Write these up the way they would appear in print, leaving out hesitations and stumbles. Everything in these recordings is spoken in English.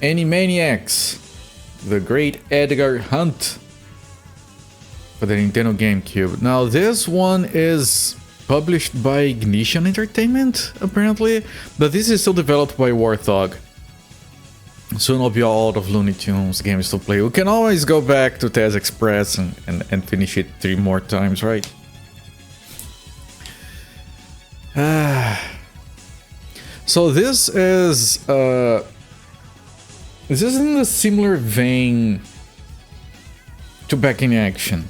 Animaniacs, the Great Edgar Hunt for the Nintendo GameCube. Now this one is published by Ignition Entertainment, apparently, but this is still developed by Warthog. Soon will be all out of Looney Tunes games to play. We can always go back to Tez Express and finish it 3 more times, right? So this is in a similar vein to Back in Action,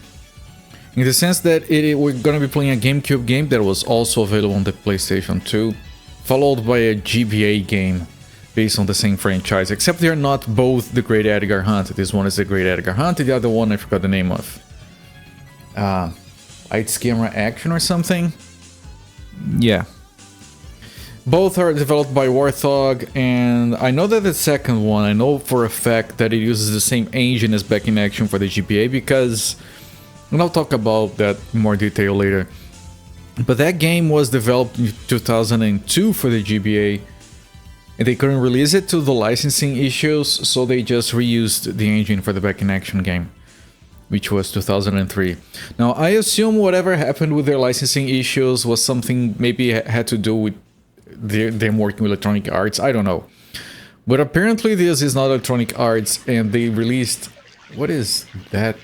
in the sense that we're gonna be playing a GameCube game that was also available on the PlayStation 2, followed by a GBA game based on the same franchise, except they're not both the Great Edgar Hunt. This one is the Great Edgar Hunt, the other one I forgot the name of. Lights Camera Action or something? Yeah. Both are developed by Warthog, and I know that the second one, I know for a fact that it uses the same engine as Back in Action for the GBA, because, and I'll talk about that in more detail later, but that game was developed in 2002 for the GBA, and they couldn't release it due to the licensing issues, so they just reused the engine for the Back in Action game, which was 2003. Now, I assume whatever happened with their licensing issues was something maybe had to do with them working with Electronic Arts, I don't know. But apparently this is not Electronic Arts, and they released... What is that?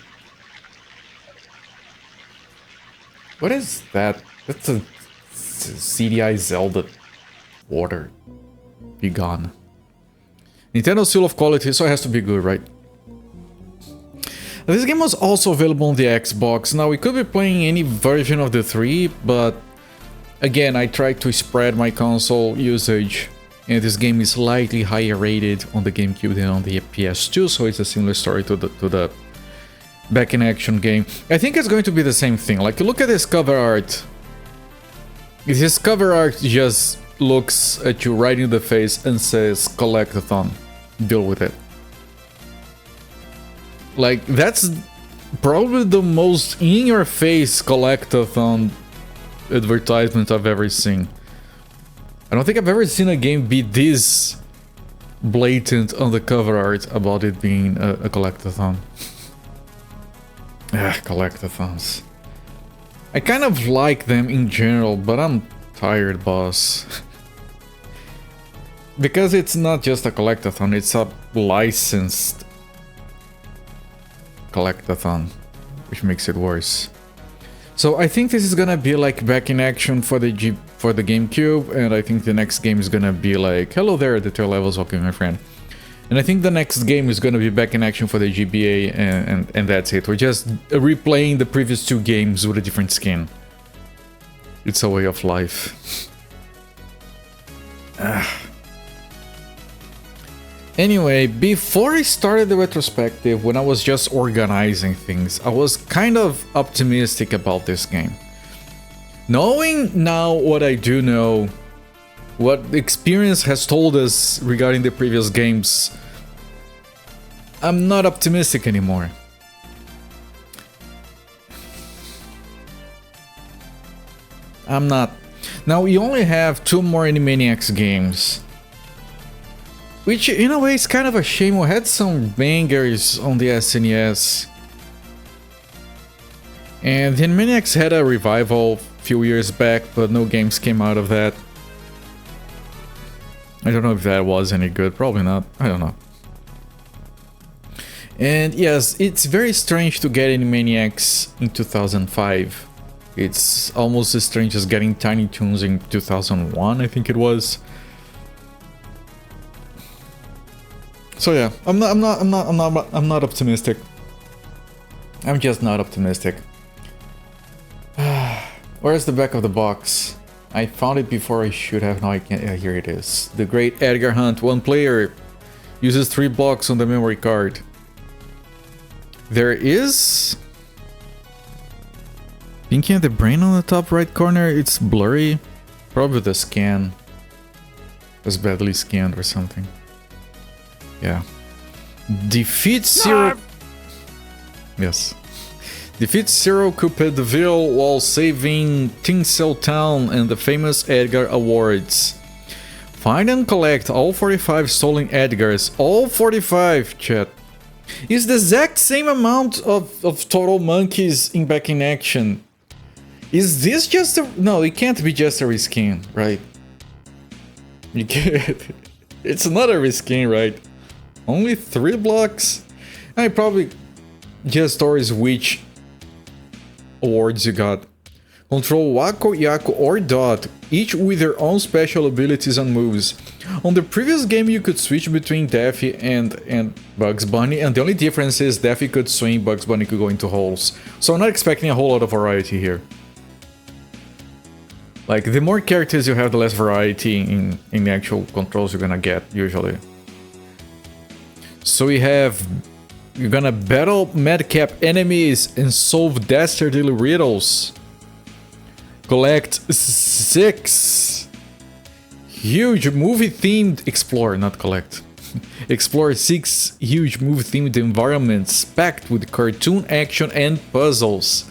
What is that? That's a CDI Zelda water. Be gone. Nintendo seal of quality, so it has to be good, right? This game was also available on the Xbox. Now, we could be playing any version of the 3, but again, I tried to spread my console usage, and this game is slightly higher rated on the GameCube than on the PS2, so it's a similar story to the Back in Action game. I think it's going to be the same thing. Like, look at this cover art. This cover art just looks at you right in the face and says, "Collectathon, deal with it." Like, that's probably the most in-your-face Collectathon advertisement I've ever seen. I don't think I've ever seen a game be this blatant on the cover art about it being a collectathon. Collectathons. I kind of like them in general, but I'm tired, boss. Because it's not just a collectathon, it's a licensed collectathon, which makes it worse. So I think this is gonna be like Back in Action for the GameCube, and I think the next game is gonna be like, hello there, the tail levels, welcome my friend. And I think the next game is gonna be Back in Action for the GBA, and that's it. We're just replaying the previous 2 games with a different skin. It's a way of life. Anyway, before I started the retrospective, when I was just organizing things, I was kind of optimistic about this game. Knowing now what I do know, what the experience has told us regarding the previous games, I'm not optimistic anymore. I'm not. Now, we only have 2 more Animaniacs games. Which, in a way, is kind of a shame. We had some bangers on the SNES. And the Animaniacs had a revival a few years back, but no games came out of that. I don't know if that was any good. Probably not. I don't know. And yes, it's very strange to get Animaniacs in 2005. It's almost as strange as getting Tiny Toons in 2001, I think it was. So yeah, I'm not optimistic. I'm just not optimistic. Where's the back of the box? I found it before I should have. Now I can't. Here it is. The Great Edgar Hunt. 1 player uses 3 blocks on the memory card. There is Pinky and the Brain on the top right corner. It's blurry. Probably the scan was badly scanned or something. Yeah. Defeat Zero... Yes. Defeat Zero Cupidville while saving Tinsel Town and the famous Edgar Awards. Find and collect all 45 stolen Edgars. All 45, chat. Is the exact same amount of total monkeys back in action. Is this just a... No, it can't be just a reskin, right? You can't... It's not a reskin, right? Only 3 blocks? I probably just stories which awards you got. Control Wako, Yako, or Dot, each with their own special abilities and moves. On the previous game you could switch between Daffy and Bugs Bunny, and the only difference is Daffy could swing, Bugs Bunny could go into holes. So I'm not expecting a whole lot of variety here. Like, the more characters you have, the less variety in the actual controls you're gonna get, usually. So we have... You're gonna battle madcap enemies and solve dastardly riddles. Collect 6 huge movie-themed... Explore, not collect. Explore 6 huge movie-themed environments packed with cartoon action and puzzles.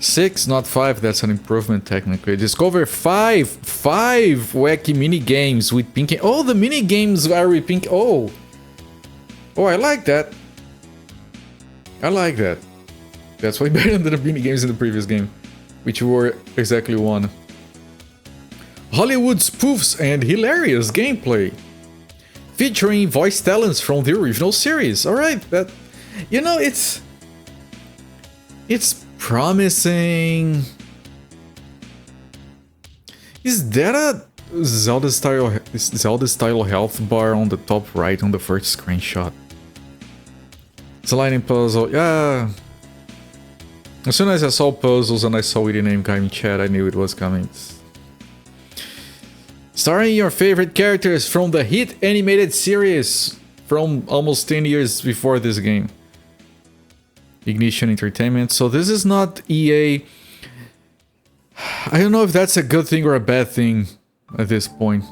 6, not 5, that's an improvement technically. Discover 5 wacky mini-games with pink... Oh, the mini-games are with pink... Oh, I like that. I like that. That's way better than the mini-games in the previous game, which were exactly 1. Hollywood spoofs and hilarious gameplay. Featuring voice talents from the original series. Alright, that... You know, it's promising. Is that a Zelda style health bar on the top right on the first screenshot? Sliding puzzle, yeah. As soon as I saw puzzles and I saw the name guy in chat, I knew it was coming. Starring your favorite characters from the hit animated series from almost 10 years before this game. Ignition Entertainment. So this is not EA. I don't know if that's a good thing or a bad thing at this point.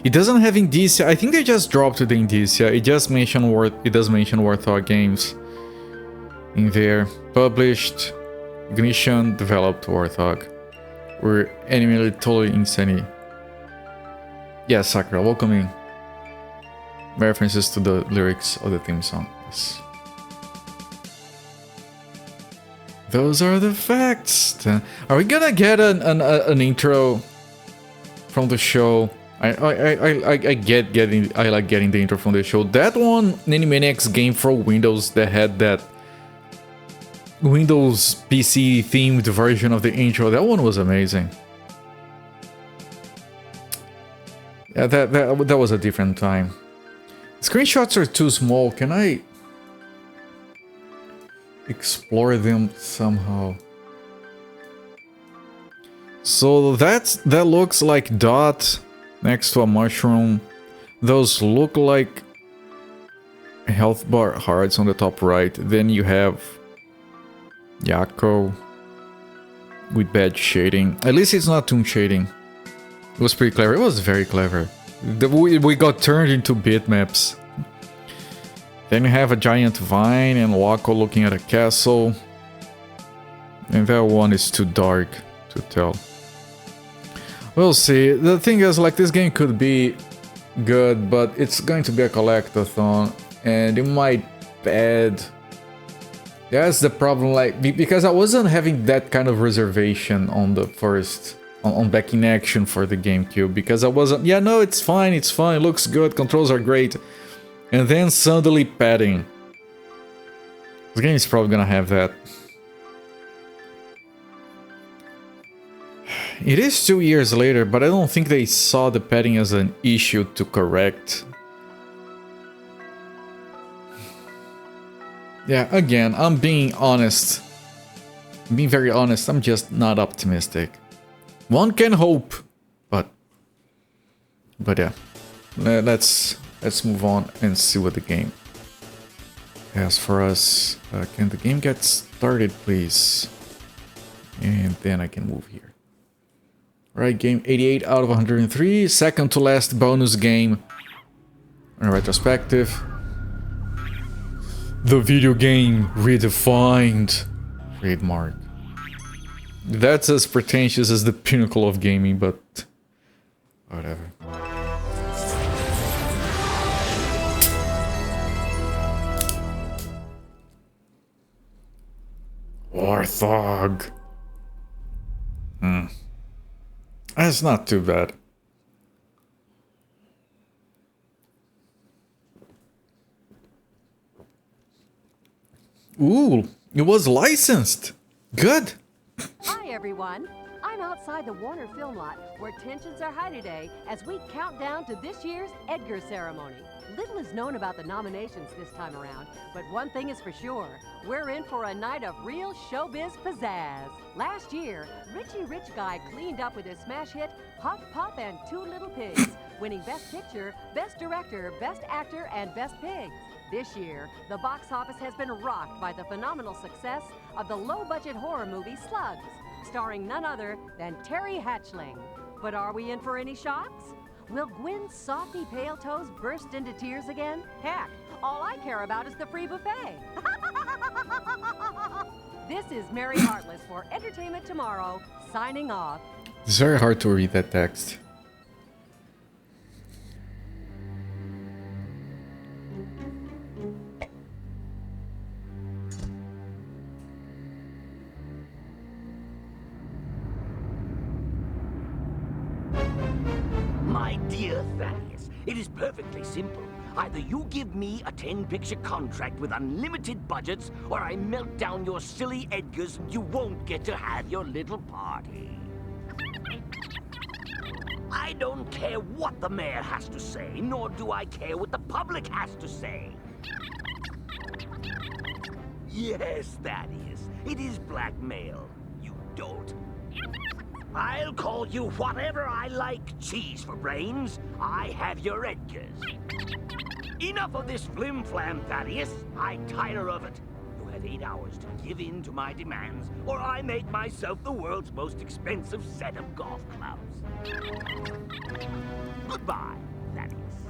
It doesn't have Indicia. I think they just dropped the Indicia. It just mentioned it does mention Warthog Games in there. Published, Ignition, developed Warthog. We're animated totally insane. Yeah, Sakura, welcome in. References to the lyrics of the theme song. Yes. Those are the facts. Are we gonna get an intro from the show? I like getting the intro from the show. That one Animaniacs game for Windows that had that Windows PC themed version of the intro, that one was amazing. Yeah, that was a different time. Screenshots are too small. Can I explore them somehow? So that looks like Dot next to a mushroom. Those look like health bar hearts on the top right. Then you have Yako with bad shading. At least it's not toon shading. It was pretty clever. It was very clever. We got turned into bitmaps. Then you have a giant vine and Wako looking at a castle. And that one is too dark to tell. We'll see. The thing is, like, this game could be good, but it's going to be a collectathon, and it might bad. That's the problem, like, because I wasn't having that kind of reservation on the first, on back in action for the GameCube, because I wasn't, yeah, no, it's fine, it looks good, controls are great, and then suddenly padding. This game is probably gonna have that. It is 2 years later, but I don't think they saw the padding as an issue to correct. Yeah, again, I'm being honest. I'm being very honest, I'm just not optimistic. One can hope, but yeah. Let's move on and see what the game has for us. Can the game get started, please? And then I can move here. Right, game 88 out of 103, second to last bonus game in retrospective. The video game redefined. Trademark. That's as pretentious as the pinnacle of gaming, but Whatever. Warthog. That's not too bad. Ooh, it was licensed. Good. Hi, everyone. I'm outside the Warner Film Lot, where tensions are high today as we count down to this year's Edgar ceremony. Little is known about the nominations this time around, but one thing is for sure. We're in for a night of real showbiz pizzazz. Last year, Richie Rich Guy cleaned up with his smash hit, Huff Puff and Two Little Pigs, winning Best Picture, Best Director, Best Actor, and Best Pigs. This year, the box office has been rocked by the phenomenal success of the low-budget horror movie Slugs, starring none other than Terry Hatchling. But are we in for any shocks? Will Gwen's softy pale toes burst into tears again? Heck, all I care about is the free buffet. This is Mary Heartless for Entertainment Tomorrow, signing off. It's very hard to read that text. My dear Thaddeus, it is perfectly simple. Either you give me a 10-picture contract with unlimited budgets, or I melt down your silly Edgars and you won't get to have your little party. I don't care what the mayor has to say, nor do I care what the public has to say. Yes, Thaddeus, it is blackmail, you dolt. I'll call you whatever I like, cheese for brains. I have your Edgars. Enough of this flim-flam, Thaddeus. I tire of it. You have 8 hours to give in to my demands, or I make myself the world's most expensive set of golf clubs. Goodbye, Thaddeus.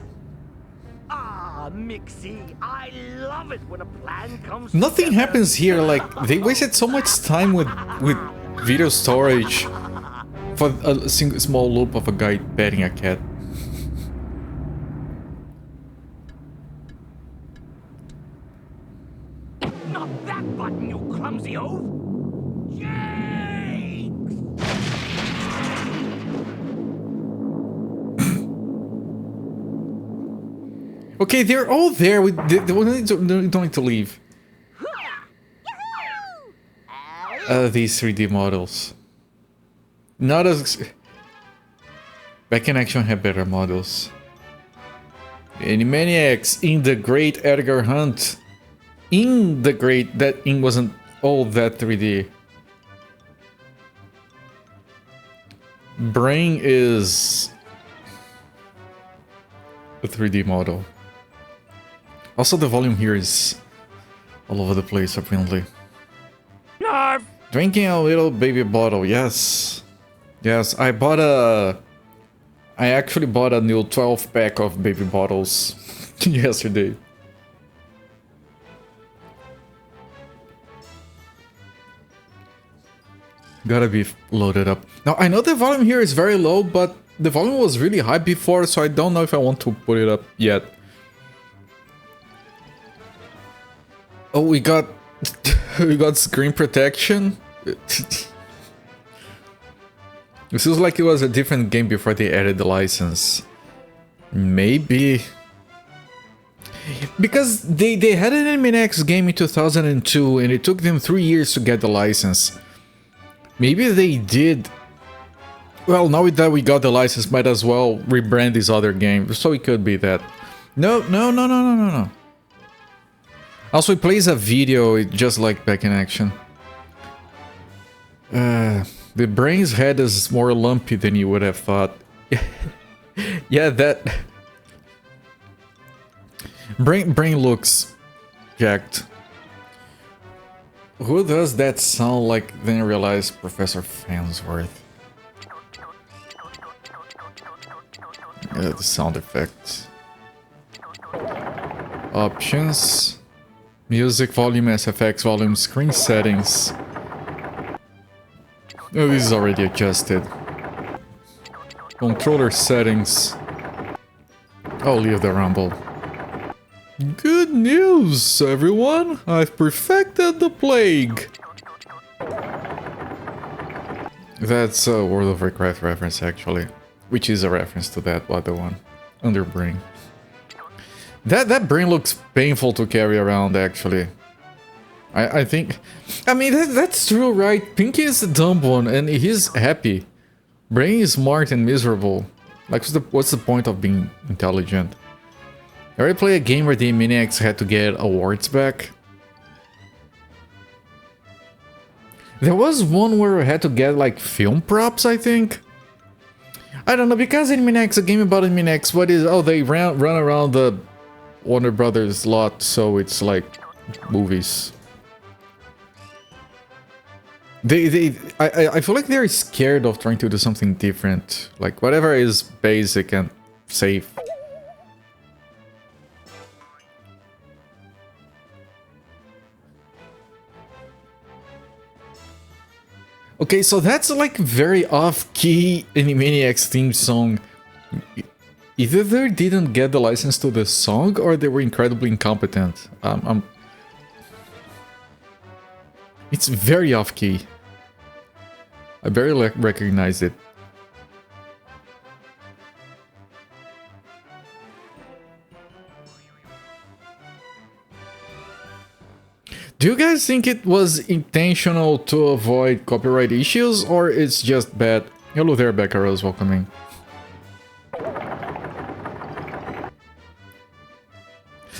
Ah, Mixie, I love it when a plan comes Nothing together. happens here. Like, they wasted so much time with video storage for a single small loop of a guy petting a cat. Not that button, you clumsy oaf! Jinx! Okay, they're all there. We don't need to leave. These 3D models. Not as... Back in Action had better models. Animaniacs in the Great Edgar Hunt. In the Great... That in wasn't all that 3D. Brain is... a 3D model. Also, the volume here is all over the place, apparently. Narf! Drinking a little baby bottle, yes. Yes, I actually bought a new 12-pack of baby bottles yesterday. Gotta be loaded up. Now, I know the volume here is very low, but the volume was really high before, so I don't know if I want to put it up yet. Oh, we got... we got screen protection. It feels like it was a different game before they added the license. Maybe. Because they had an Animaniacs game in 2002 and it took them 3 years to get the license. Maybe they did... Well, now that we got the license, might as well rebrand this other game. So it could be that. No. Also, it plays a video just like Back in Action. The brain's head is more lumpy than you would have thought. Yeah, that... Brain looks jacked. Who does that sound like? Then I realize Professor Farnsworth. Yeah, the sound effects. Options. Music, volume, SFX, volume, screen settings. Oh, this is already adjusted. Controller settings. I'll leave the rumble. Good news, everyone! I've perfected the plague! That's a World of Warcraft reference, actually. Which is a reference to that other one. Under brain. That brain looks painful to carry around, actually. I think... I mean, that's true, right? Pinky is the dumb one, and he's happy. Brain is smart and miserable. Like, what's the point of being intelligent? I already played a game where the Animaniacs had to get awards back. There was one where I had to get, like, film props, I think? I don't know, because Animaniacs, a game about Animaniacs, what is... Oh, they run around the Warner Brothers lot, so it's like movies. I feel like they're scared of trying to do something different. Like, whatever is basic and safe. Okay, so that's like very off-key Animaniacs theme song. Either they didn't get the license to the song, or they were incredibly incompetent. It's very off-key. I barely recognize it. Do you guys think it was intentional to avoid copyright issues, or it's just bad? Hello there, Becca Rose, welcoming.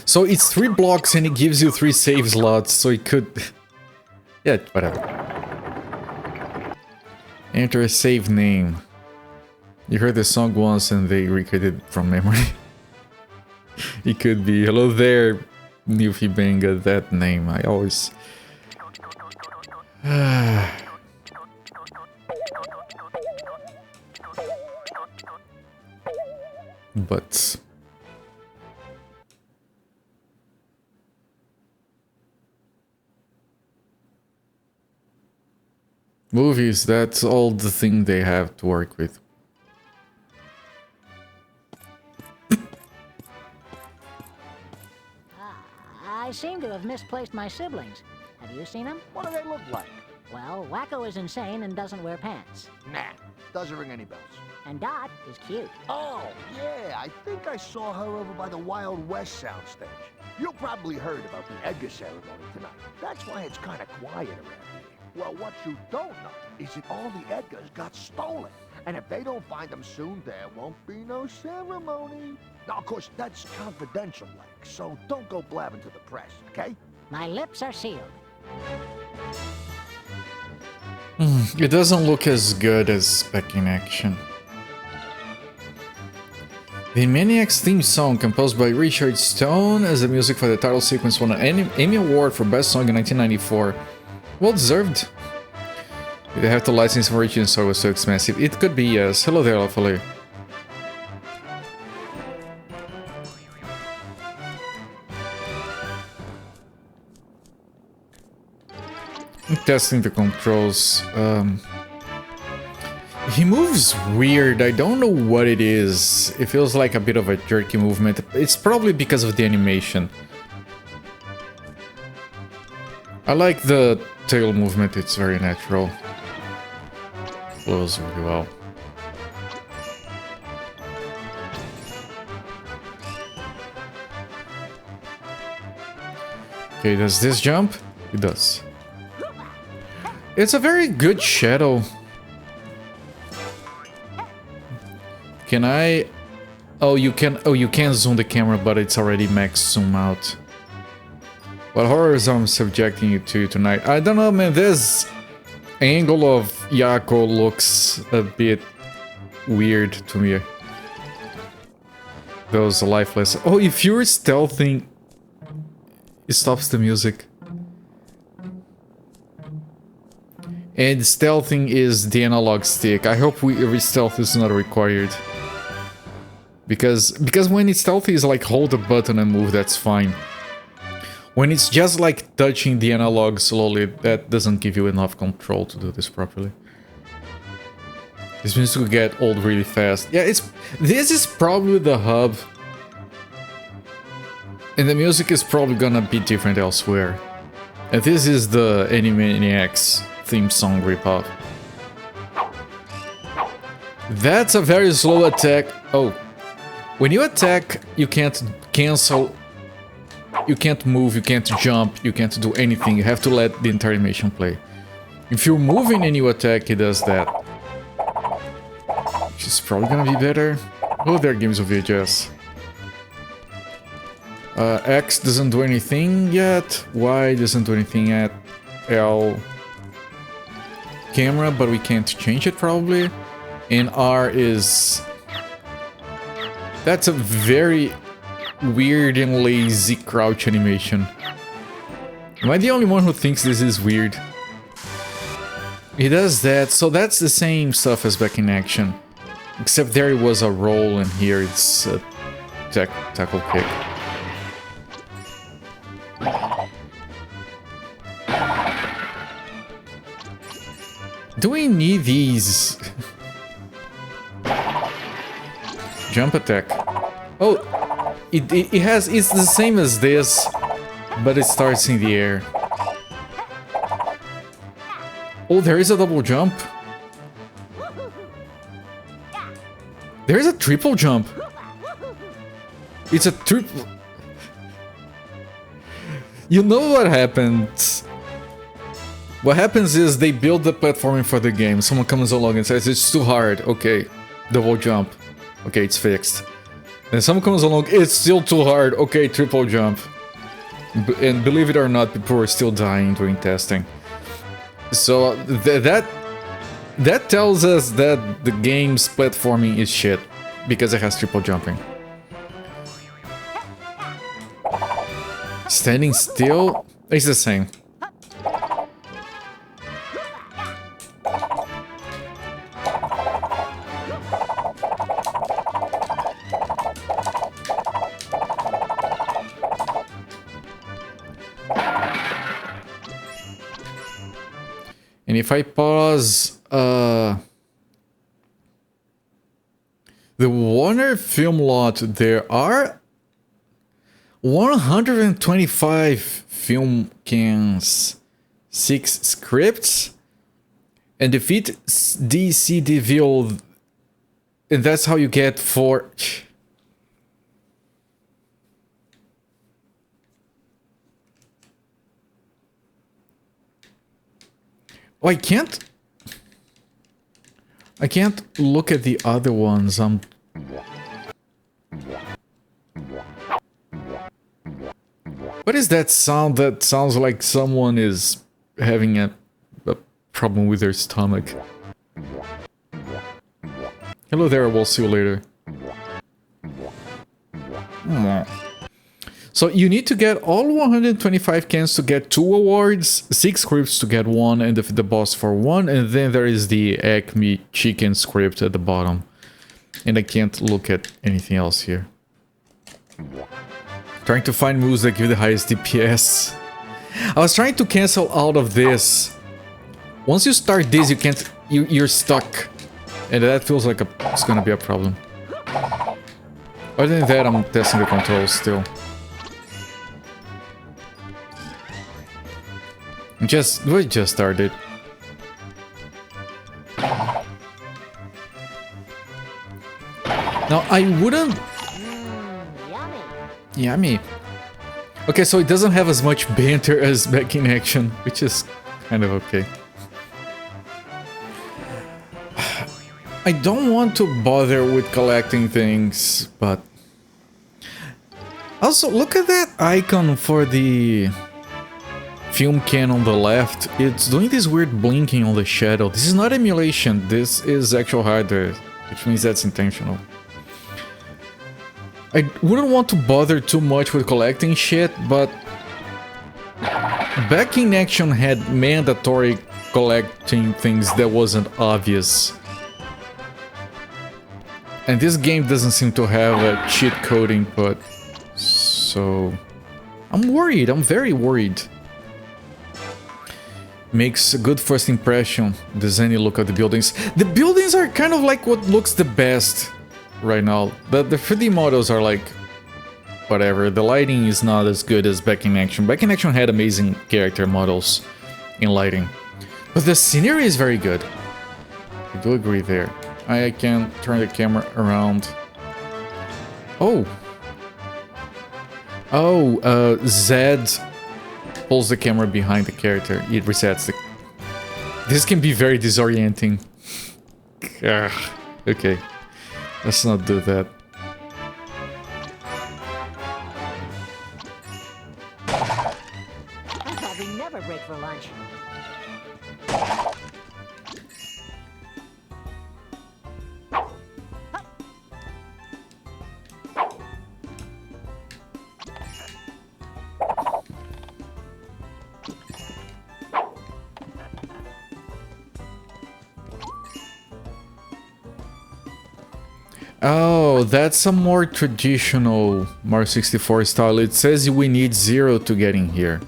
So it's 3 blocks and it gives you 3 save slots, so it could... Yeah, whatever. Enter a save name. You heard the song once and they recreated it from memory. It could be, hello there, Newfie Benga, that name, I always... But... Movies, that's all the thing they have to work with. I seem to have misplaced my siblings. Have you seen them? What do they look like? Well, Wacko is insane and doesn't wear pants. Nah, doesn't ring any bells. And Dot is cute. Oh, yeah, I think I saw her over by the Wild West soundstage. You probably heard about the Edgar ceremony tonight. That's why it's kind of quiet around here. Well, what you don't know is that all the Edgars got stolen. And if they don't find them soon, there won't be no ceremony. Now, of course, that's confidential, like, so don't go blabbing to the press, okay? My lips are sealed. It doesn't look as good as back in action. The Animaniacs theme song, composed by Richard Stone as the music for the title sequence, won an Emmy Award for Best Song in 1994. Well deserved. Did they have to license the original song was so expensive? It could be, yes. Hello there, lovely. Testing the controls. He moves weird. I don't know what it is. It feels like a bit of a jerky movement. It's probably because of the animation. I like the tail movement. It's very natural. Flows really well. Okay, does this jump? It does. It's a very good shadow. Can I... Oh, you can zoom the camera, but it's already max zoom out. What horrors I'm subjecting you to tonight? I don't know, man. This angle of Yako looks a bit weird to me. Those lifeless... Oh, if you're stealthing... It stops the music. And stealthing is the analog stick. I hope every stealth is not required. Because when it's stealthy, it's like hold the button and move, that's fine. When it's just like touching the analog slowly, that doesn't give you enough control to do this properly. This music will get old really fast. Yeah, this is probably the hub. And the music is probably gonna be different elsewhere. And this is the Animaniacs theme song ripoff. That's a very slow attack. Oh. When you attack, you can't cancel. You can't move, you can't jump, you can't do anything. You have to let the entire animation play. If you're moving and you attack, it does that. Which is probably gonna be better. Oh, there are games of VHS. X doesn't do anything yet. Y doesn't do anything yet. L... camera, but we can't change it probably. And R is... that's a very weird and lazy crouch animation. Am I the only one who thinks this is weird? He does that, so that's the same stuff as back in action. Except there it was a roll and here it's a tackle kick. Do we need these? Jump attack. Oh, it's the same as this, but it starts in the air. Oh, there is a double jump. There is a triple jump. It's a triple. You know what happens? What happens is they build the platforming for the game. Someone comes along and says it's too hard. Okay, double jump. Okay, it's fixed. Then someone comes along, it's still too hard. Okay, triple jump. And believe it or not, people are still dying during testing. So that tells us that the game's platforming is shit because it has triple jumping. Standing still, it's the same. And if I pause, the Warner film lot, there are 125 film cans, 6 scripts, and defeat DC Devil, and that's how you get 4. Oh, I can't look at the other ones. What is that sound? That sounds like someone is having a problem with their stomach. Hello there, we'll see you later. So you need to get all 125 cans to get 2 awards, 6 scripts to get 1, and defeat the boss for 1, and then there is the Acme chicken script at the bottom. And I can't look at anything else here. Trying to find moves that give the highest DPS. I was trying to cancel out of this. Once you start this, you can't... You're stuck. And that feels like it's gonna be a problem. Other than that, I'm testing the controls still. We just started. Now I wouldn't. Yummy. Okay, so it doesn't have as much banter as back in action, which is kind of okay. I don't want to bother with collecting things, but also look at that icon for the film can on the left. It's doing this weird blinking on the shadow. This is not emulation, this is actual hardware, which means that's intentional. I wouldn't want to bother too much with collecting shit, but back in action had mandatory collecting things that wasn't obvious. And this game doesn't seem to have a cheat code input, so I'm worried, I'm very worried. makes a good first impression. The zany look of the buildings. The buildings are kind of like what looks the best right now. The 3D models are like whatever. The lighting is not as good as back in action. Back in action had amazing character models in lighting, but the scenery is very good. I do agree there. I can turn the camera around. Oh, Z pulls the camera behind the character. It resets the... This can be very disorienting. Okay, let's not do that. I thought we never break for lunch. Oh, that's a more traditional Mario 64 style. It says we need 0 to get in here.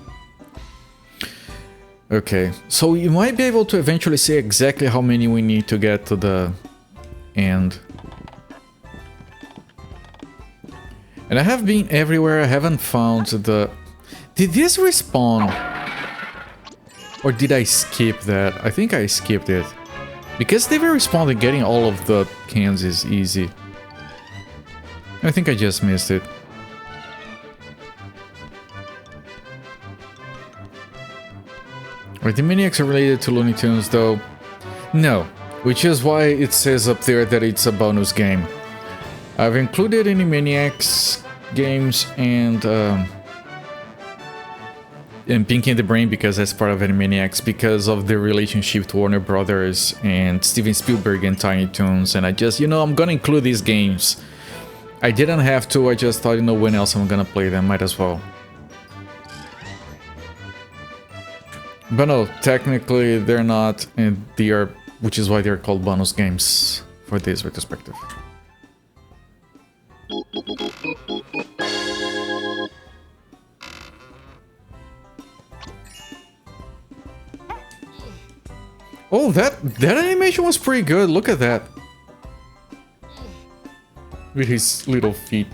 Okay, so you might be able to eventually say exactly how many we need to get to the end. And I have been everywhere, I haven't found the... Did this respawn? Or did I skip that? I think I skipped it. Because they were respawning, getting all of the cans is easy. I think I just missed it. Are the Animaniacs related to Looney Tunes though? No, which is why it says up there that it's a bonus game. I've included Animaniacs games and Pinky and the Brain because that's part of Animaniacs, because of the relationship to Warner Brothers and Steven Spielberg and Tiny Toons, and I just, you know, I'm gonna include these games. I didn't have to, I just thought, you know, when else I'm gonna play them, might as well. But no, technically they're not, and they are, which is why they're called bonus games for this retrospective. Oh, that animation was pretty good. Look at that. With his little feet.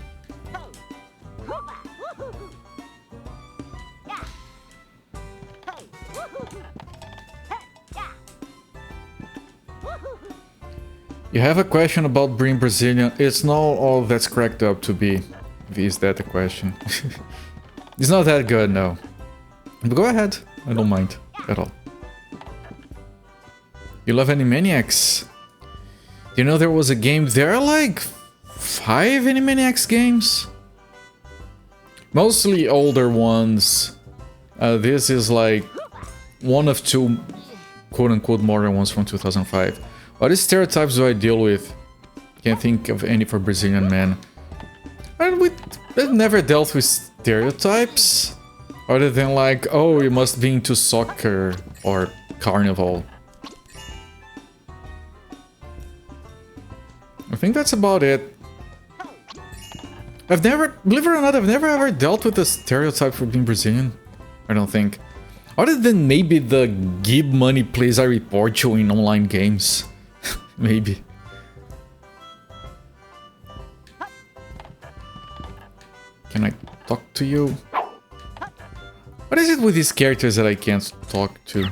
You have a question about being Brazilian. It's not all that's cracked up to be. Is that the question? It's not that good, no. But go ahead. I don't mind at all. You love Animaniacs? You know there was a game, there are like 5 Animaniacs games? Mostly older ones. This is like one of 2 quote-unquote modern ones from 2005. What stereotypes do I deal with? Can't think of any for Brazilian men. I've never dealt with stereotypes. Other than like, oh, you must be into soccer or carnival. I think that's about it. I've never, believe it or not, I've never ever dealt with a stereotype for being Brazilian. I don't think. Other than maybe the give money please I report you in online games. Maybe. Can I talk to you? What is it with these characters that I can't talk to?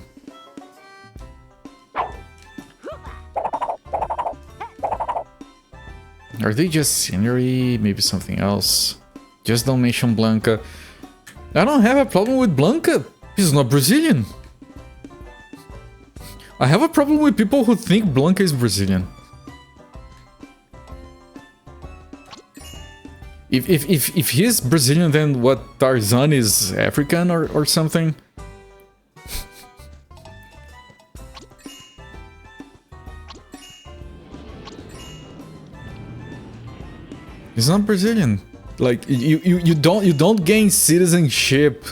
Are they just scenery? Maybe something else? Just don't mention Blanca. I don't have a problem with Blanca. She's not Brazilian. I have a problem with people who think Blanca is Brazilian. If he's Brazilian, then what, Tarzan is African or something? He's not Brazilian. Like you don't gain citizenship.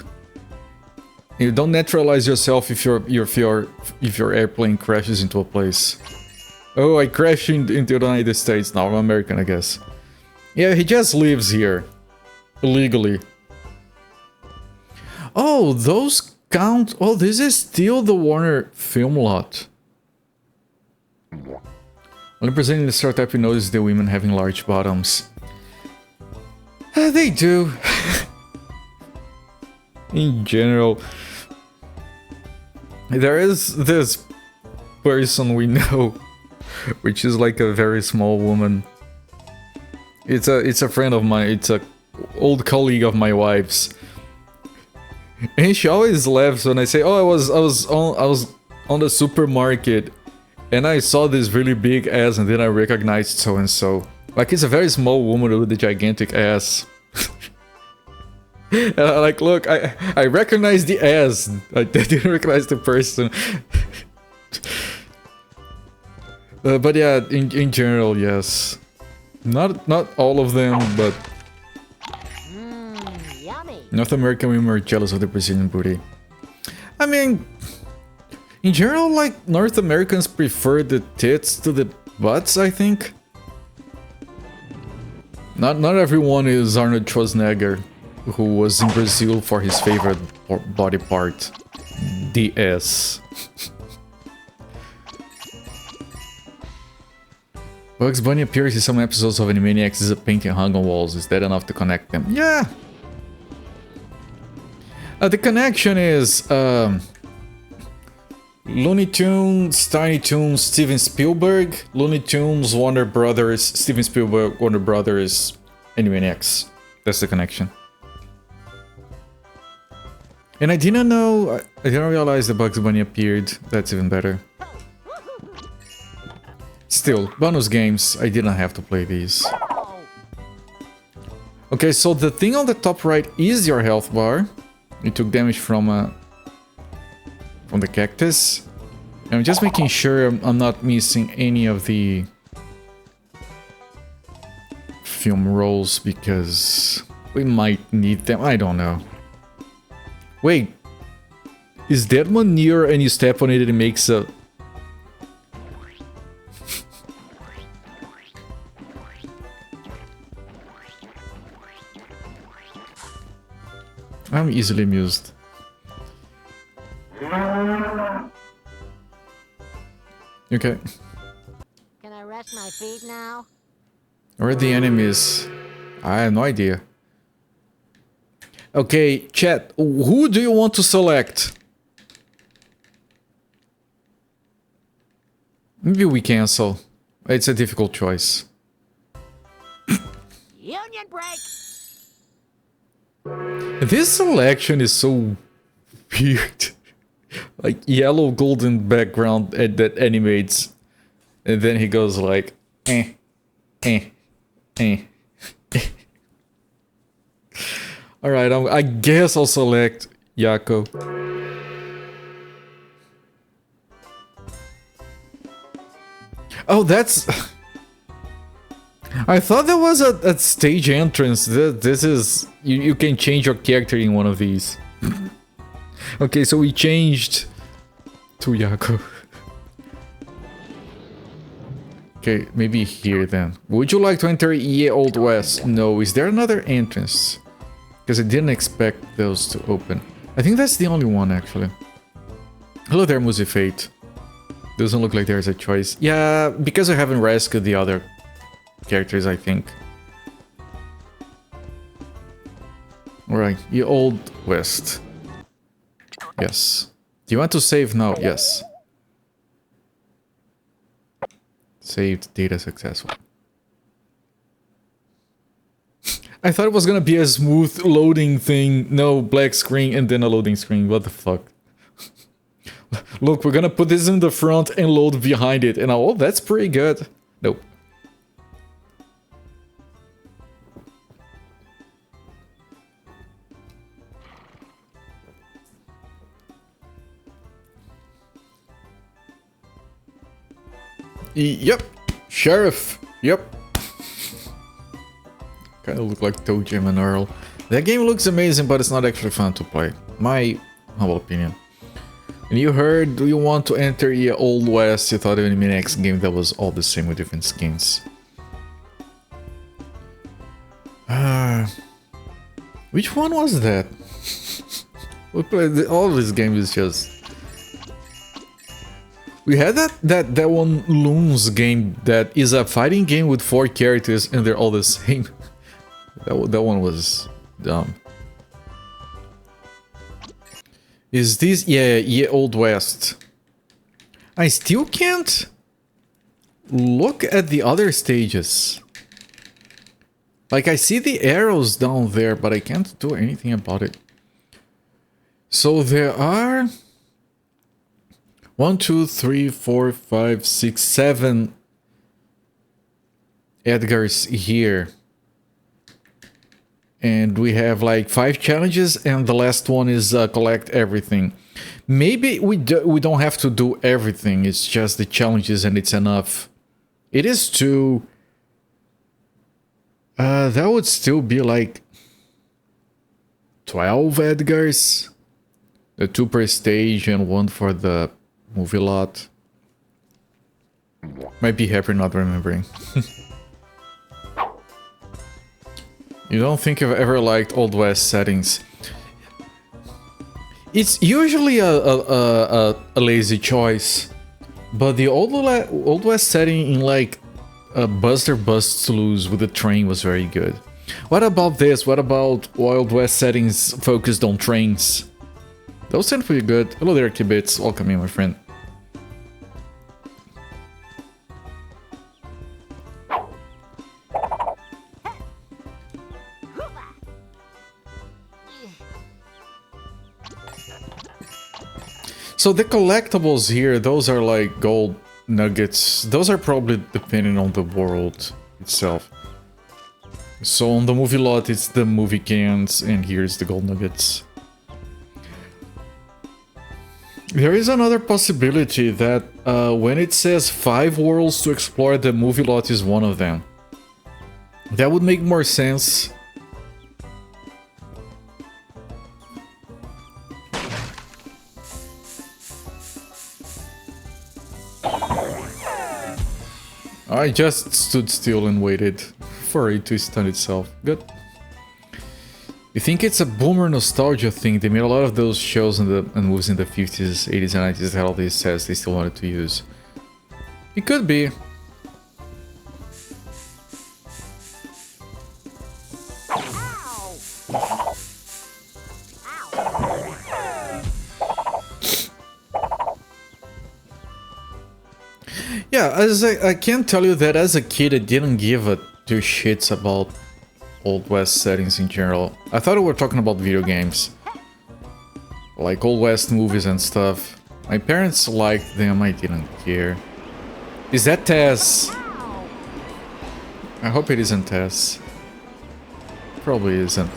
You don't naturalize yourself if your airplane crashes into a place. Oh, I crashed into the United States. Now I'm American, I guess. Yeah, he just lives here illegally. Oh, those count... Oh, this is still the Warner film lot. Only presenting the stereotype we notice the women having large bottoms. They do. In general. There is this person we know, which is like a very small woman. It's a friend of mine. It's a old colleague of my wife's. And she always laughs when I say, "Oh, I was on the supermarket, and I saw this really big ass, and then I recognized so and so." Like, it's a very small woman with a gigantic ass. And I'm like, look, I recognize the ass. I didn't recognize the person. But yeah, in general, yes. Not all of them, but Yummy. North American women are jealous of the Brazilian booty. I mean, in general, like, North Americans prefer the tits to the butts, I think. Not everyone is Arnold Schwarzenegger, who was in Brazil for his favorite body part, the ass. Bugs Bunny appears in some episodes of Animaniacs as a painting hung on walls. Is that enough to connect them? Yeah! The connection is Looney Tunes, Tiny Toons, Steven Spielberg, Looney Tunes, Warner Brothers, Steven Spielberg, Warner Brothers, Animaniacs. That's the connection. And I didn't know, I didn't realize the Bugs Bunny appeared. That's even better. Still, bonus games, I didn't have to play these. Okay, so the thing on the top right is your health bar. You took damage from the cactus. I'm just making sure I'm not missing any of the film rolls because we might need them. I don't know. Wait, is that one near and you step on it and it makes a... I'm easily amused. Okay. Can I rest my feet now? Where are the enemies? I have no idea. Okay, chat, who do you want to select? Maybe we cancel. It's a difficult choice. Union break! This selection is so weird. Like yellow golden background that animates. And then he goes like eh. Alright, I guess I'll select Yako. Oh, that's... I thought there was a stage entrance. This is... You can change your character in one of these. Okay, so we changed to Yako. Okay, maybe here then. Would you like to enter EA Old West? No. Is there another entrance? Because I didn't expect those to open. I think that's the only one, actually. Hello there, Musifate. Doesn't look like there's a choice. Yeah, because I haven't rescued the other characters, I think. Alright, EA Old West. Yes. Do you want to save now? Yes. Saved data successful. I thought it was gonna be a smooth loading thing. No, black screen and then a loading screen. What the fuck? Look, we're gonna put this in the front and load behind it. And oh, that's pretty good. Nope. Yep. Sheriff. Yep. Kind of look like Toe Jam and Earl. That game looks amazing, but it's not actually fun to play. My humble opinion. And you heard, do you want to enter EA Old West? You thought of an Animaniacs game that was all the same with different skins. Which one was that? We played all of these games is just. We had that one Loons game that is a fighting game with 4 characters and they're all the same. that one was dumb. Is this yeah Old West? I still can't look at the other stages. Like I see the arrows down there, but I can't do anything about it. So there are 1, 2, 3, 4, 5, 6, 7 Edgars here. And we have like 5 challenges and the last one is collect everything. Maybe we don't have to do everything, it's just the challenges and it's enough. It is 2. That would still be like 12 Edgars. 2 per stage and 1 for the movie lot. Might be happy not remembering. You don't think I've ever liked Old West settings? It's usually a lazy choice, but the Old West setting in like Buster Busts Loose with the train was very good. What about this? What about Wild West settings focused on trains? Those sound pretty good. Hello there, Kibitz. Welcome in, my friend. So the collectibles here, those are like gold nuggets. Those are probably depending on the world itself. So on the movie lot, it's the movie cans, and here's the gold nuggets. There is another possibility that when it says 5 worlds to explore, the movie lot is one of them. That would make more sense. I just stood still and waited for it to stun itself. Good. You think it's a boomer nostalgia thing? They made a lot of those shows and movies in the 50s, 80s, and 90s that had all these sets they still wanted to use. It could be. Yeah, as I can tell you that as a kid I didn't give a 2 shits about Old West settings in general. I thought we were talking about video games. Like Old West movies and stuff. My parents liked them, I didn't care. Is that Tess? I hope it isn't Tess. Probably isn't.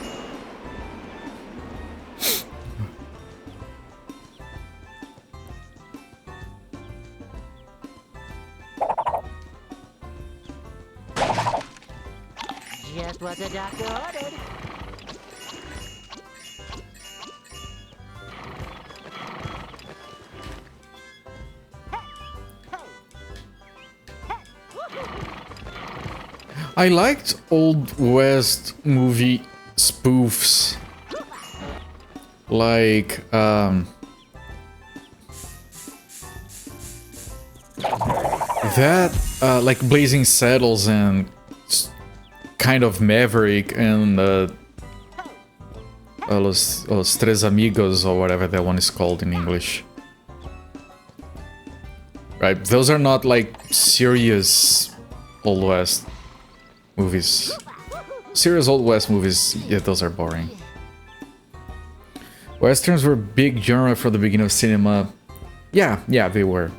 Just what the doctor ordered. I liked Old West movie spoofs. Like, like Blazing Saddles and kind of Maverick and Los Tres Amigos or whatever that one is called in English. Right, those are not like serious Old West movies. Serious Old West movies, yeah, those are boring. Westerns were big genre for the beginning of cinema. Yeah, they were.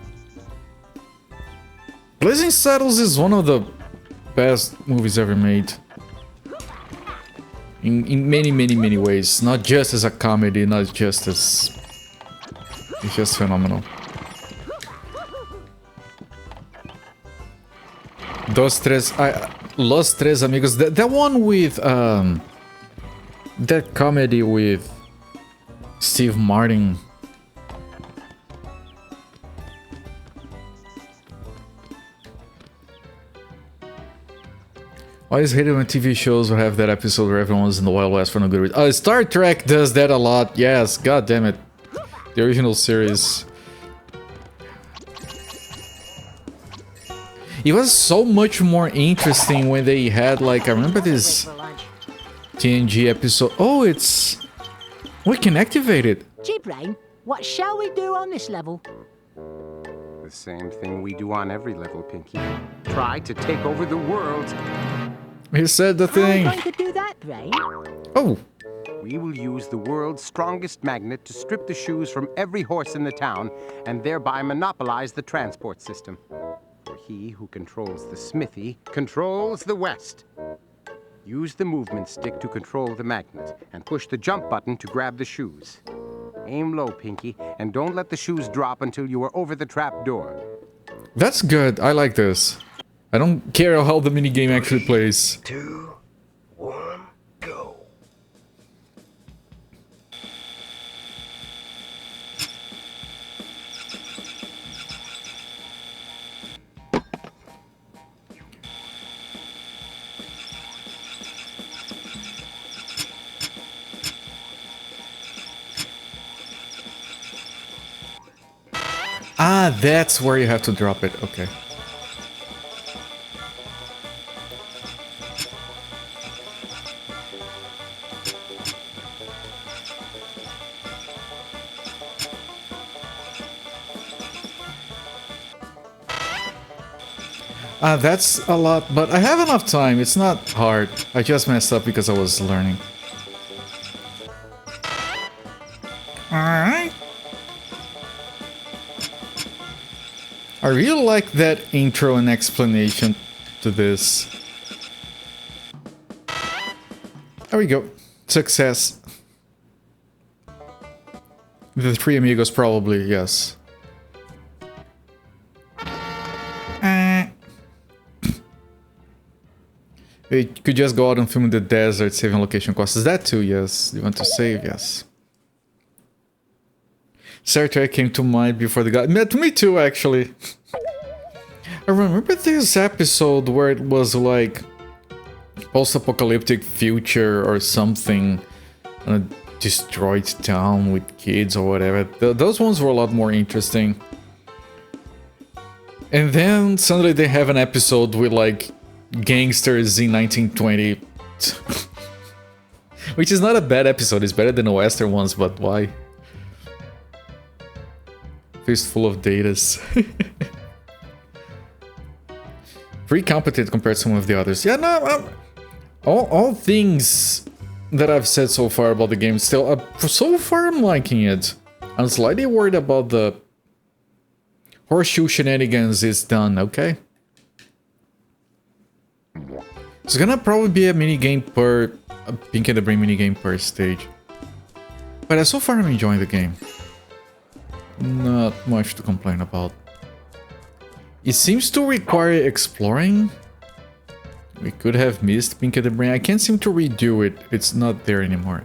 Blazing Saddles is one of the best movies ever made. In many ways. Not just as a comedy, not just as... It's just phenomenal. Los Tres Amigos. That one with... that comedy with Steve Martin. I always hate it when TV shows would have that episode where everyone's in the Wild West for no good reason. Star Trek does that a lot. Yes, god damn it. The original series. It was so much more interesting when they had, like, I remember this TNG episode. Oh, it's... we can activate it. Gee, Brain, what shall we do on this level? The same thing we do on every level, Pinky. Try to take over the world. He said the How are we thing. going to do that, Brain? Oh. We will use the world's strongest magnet to strip the shoes from every horse in the town and thereby monopolize the transport system. For he who controls the smithy controls the West. Use the movement stick to control the magnet and push the jump button to grab the shoes. Aim low, Pinky, and don't let the shoes drop until you are over the trap door. That's good. I like this. I don't care how the minigame actually plays. 2, 1, go. Ah, that's where you have to drop it. Okay. That's a lot, but I have enough time. It's not hard. I just messed up because I was learning. Alright. I really like that intro and explanation to this. There we go. Success. The three amigos probably, yes. We could just go out and film in the desert, saving location costs. Is that too? Yes. You want to save? Yes. Star Trek came to mind before the guy. To me too, actually. I remember this episode where it was like post-apocalyptic future or something, a destroyed town with kids or whatever. Those ones were a lot more interesting. And then suddenly they have an episode with like gangsters in 1920, which is not a bad episode. It's better than the Western ones, but why? Fistful of datas. Pretty competent compared to some of the others. Yeah, no, all things that I've said so far about the game still, so far I'm liking it. I'm slightly worried about the horseshoe shenanigans is done, okay? It's gonna probably be a minigame per... a Pinky and the Brain minigame per stage. But so far I'm enjoying the game. Not much to complain about. It seems to require exploring. We could have missed Pinky and the Brain. I can't seem to redo it. It's not there anymore.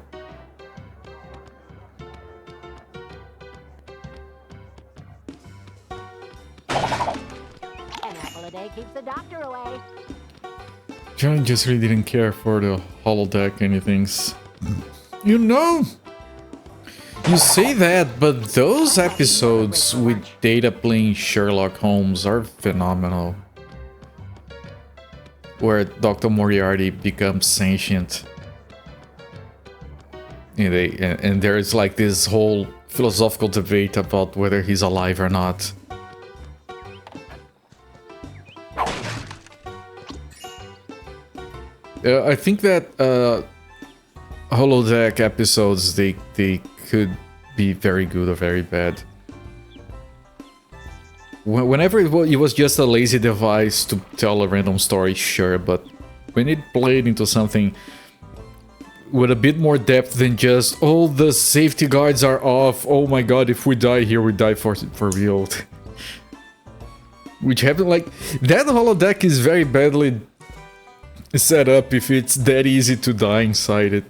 An apple a day keeps the doctor away. John just really didn't care for the holodeck anythings. You know, you say that, but those episodes with Data playing Sherlock Holmes are phenomenal. Where Dr. Moriarty becomes sentient. And there's like this whole philosophical debate about whether he's alive or not. I think that holodeck episodes, they could be very good or very bad. Whenever it was just a lazy device to tell a random story, sure, but when it played into something with a bit more depth than just, oh, the safety guards are off, oh my god, if we die here, we die for real. Which happened, like, that holodeck is very badly set up if it's that easy to die inside it.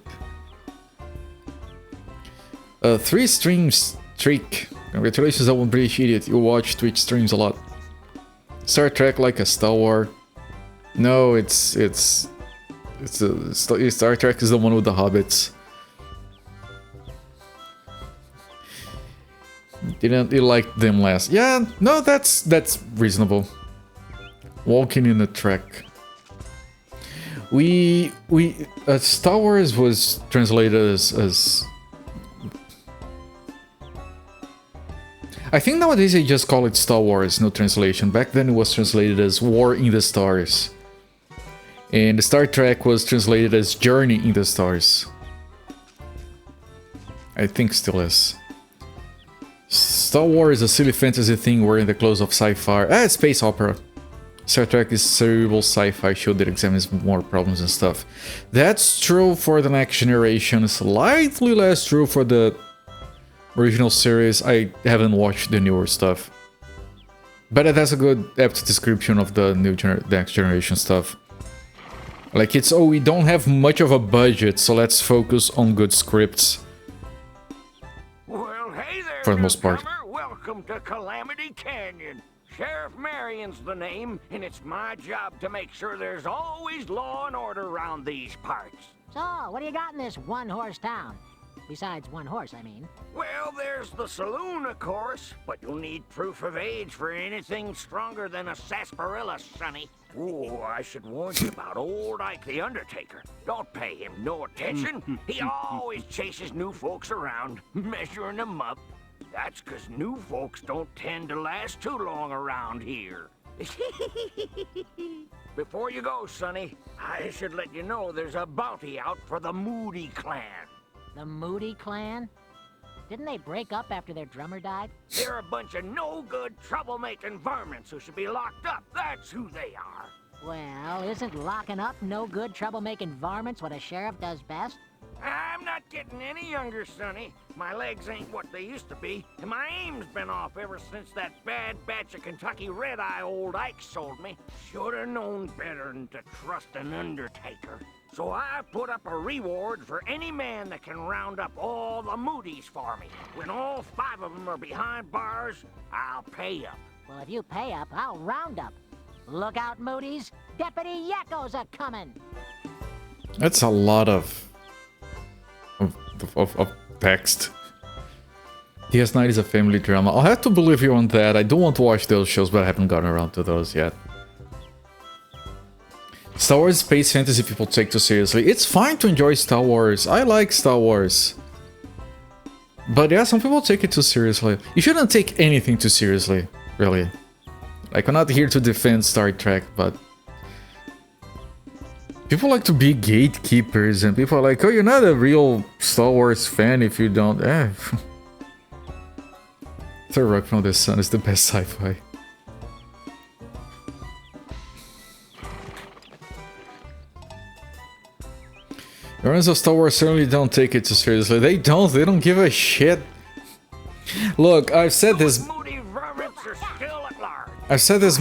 3 streams streak. Congratulations, I'm a British idiot. You watch Twitch streams a lot. Star Trek like a Star Wars. No, it's Star Trek is the one with the hobbits. Didn't you like them last? Yeah, no, that's reasonable. Walking in a trek. Star Wars was translated as I think nowadays they just call it Star Wars, no translation. Back then it was translated as War in the Stars. And Star Trek was translated as Journey in the Stars. I think still is. Star Wars is a silly fantasy thing wearing the clothes of sci-fi. Space opera. Star Trek is cerebral sci-fi show that examines more problems and stuff. That's true for the next generation, slightly less true for the original series. I haven't watched the newer stuff. But that's a good apt description of the next generation stuff. Like it's, oh, we don't have much of a budget, so let's focus on good scripts. Well, hey there, for the most part. Welcome to Calamity Canyon. Sheriff Marion's the name, and it's my job to make sure there's always law and order around these parts. So, what do you got in this one-horse town? Besides one horse, I mean. Well, there's the saloon, of course, but you'll need proof of age for anything stronger than a sarsaparilla, sonny. Oh, I should warn you about old Ike the Undertaker. Don't pay him no attention. He always chases new folks around, measuring them up. That's 'cause new folks don't tend to last too long around here. Before you go, sonny, I should let you know there's a bounty out for the Moody clan. The Moody clan? Didn't they break up after their drummer died? They're a bunch of no-good, troublemaking varmints who should be locked up. That's who they are. Well, isn't locking up no good troublemaking varmints what a sheriff does best? I'm not getting any younger, sonny. My legs ain't what they used to be, and my aim's been off ever since that bad batch of Kentucky red-eye old Ike sold me. Should've known better than to trust an undertaker. So I put up a reward for any man that can round up all the Moodies for me. When all 5 of them are behind bars, I'll pay up. Well, if you pay up, I'll round up. Look out, Moodies. Deputy Yakko's a coming. That's a lot of text. DS9 is a family drama. I'll have to believe you on that. I do want to watch those shows, but I haven't gotten around to those yet. Star Wars space fantasy people take too seriously. It's fine to enjoy Star Wars. I like Star Wars. But yeah, some people take it too seriously. You shouldn't take anything too seriously, really. Like, I'm not here to defend Star Trek, but people like to be gatekeepers, and people are like, oh, you're not a real Star Wars fan if you don't. Third Rock from the Sun is the best sci-fi. Fans of Star Wars certainly don't take it too seriously. They don't give a shit. Look, I've said this. I've said this.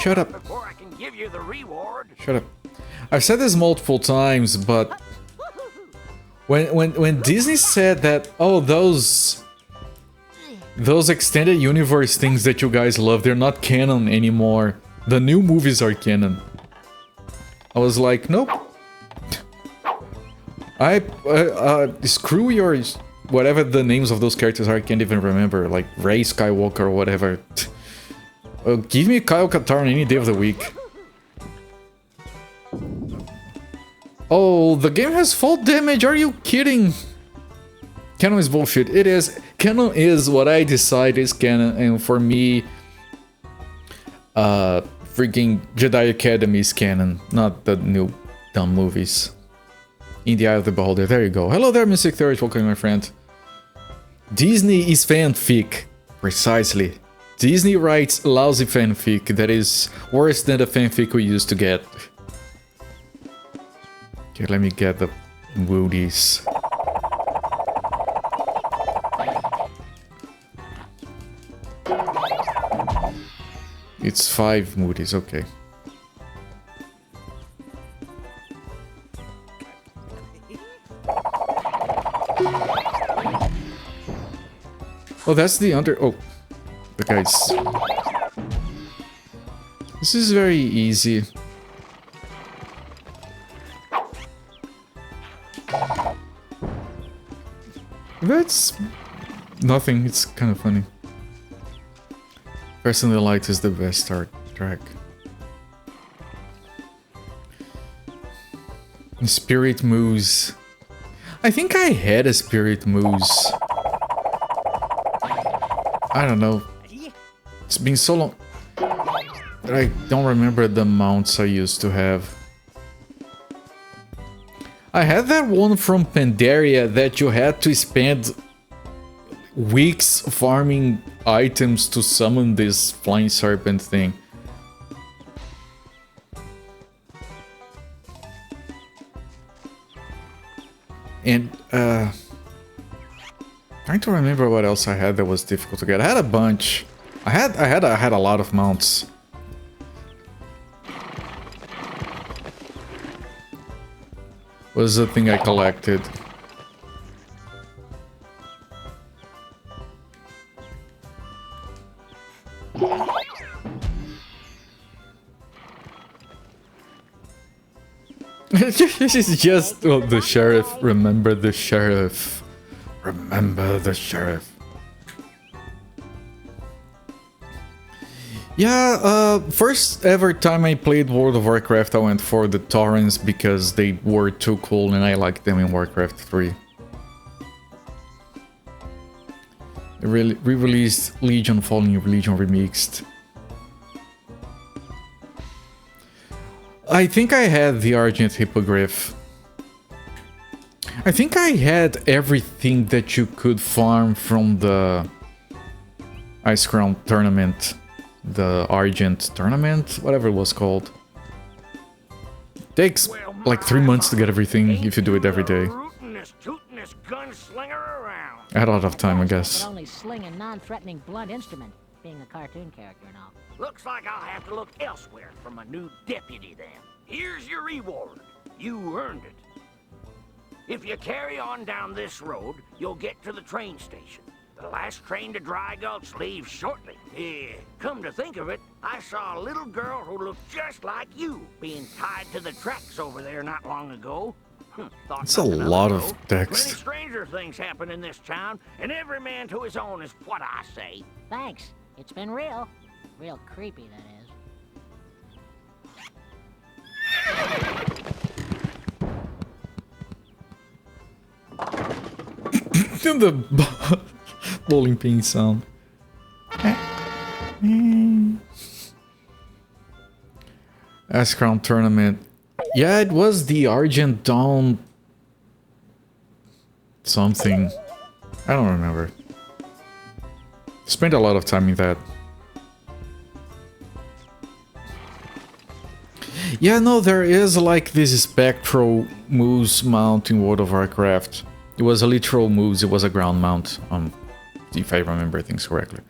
Shut up. Shut up. I've said this multiple times, but when Disney said that, oh, those extended universe things that you guys love, they're not canon anymore. The new movies are canon. I was like, nope. Screw your whatever the names of those characters are. I can't even remember, like Rey Skywalker or whatever. Give me Kyle Katarn any day of the week. Oh, the game has fall damage. Are you kidding? Canon is bullshit. It is. Canon is what I decide is canon, and for me, freaking Jedi Academy is canon, not the new dumb movies. In the Eye of the Beholder. There you go. Hello there, Mystic Theory. Welcome, my friend. Disney is fanfic. Precisely. Disney writes lousy fanfic that is worse than the fanfic we used to get. Okay, let me get the Woodies. It's 5 Moody's, okay. Oh, that's the under... Oh, the guys. This is very easy. That's nothing, it's kind of funny. Personally, Light is the best Star Trek. Spirit Moose. I think I had a Spirit Moose. I don't know. It's been so long that I don't remember the mounts I used to have. I had that one from Pandaria that you had to spend weeks farming items to summon this flying serpent thing. And trying to remember what else I had that was difficult to get. I had a bunch. I had a lot of mounts. What was the thing I collected? This is just the sheriff. Remember the sheriff. Remember the sheriff. Yeah, first ever time I played World of Warcraft, I went for the torrents because they were too cool and I liked them in Warcraft 3. They re-released Legion Fallen Legion Remixed. I think I had the Argent Hippogriff. I think I had everything that you could farm from the Ice Crown tournament. The Argent tournament, whatever it was called. Takes like 3 months to get everything if you do it every day. I had a lot of time, I guess. Only sling a non-threatening blunt instrument, being a cartoon character and all. Looks like I'll have to look elsewhere for my new deputy then. Here's your reward. You earned it. If you carry on down this road, you'll get to the train station. The last train to Dry Gulch leaves shortly. Yeah, come to think of it, I saw a little girl who looked just like you being tied to the tracks over there not long ago. That's a lot of text. Many stranger things happen in this town, and every man to his own is what I say. Thanks. It's been real. Real creepy, that is. The bowling pin sound. Ice Crown tournament. Yeah, it was the Argent Dawn something. I don't remember. Spent a lot of time in that. Yeah, no, there is like this spectral moose mount in World of Warcraft. It was a literal moose, it was a ground mount, if I remember things correctly.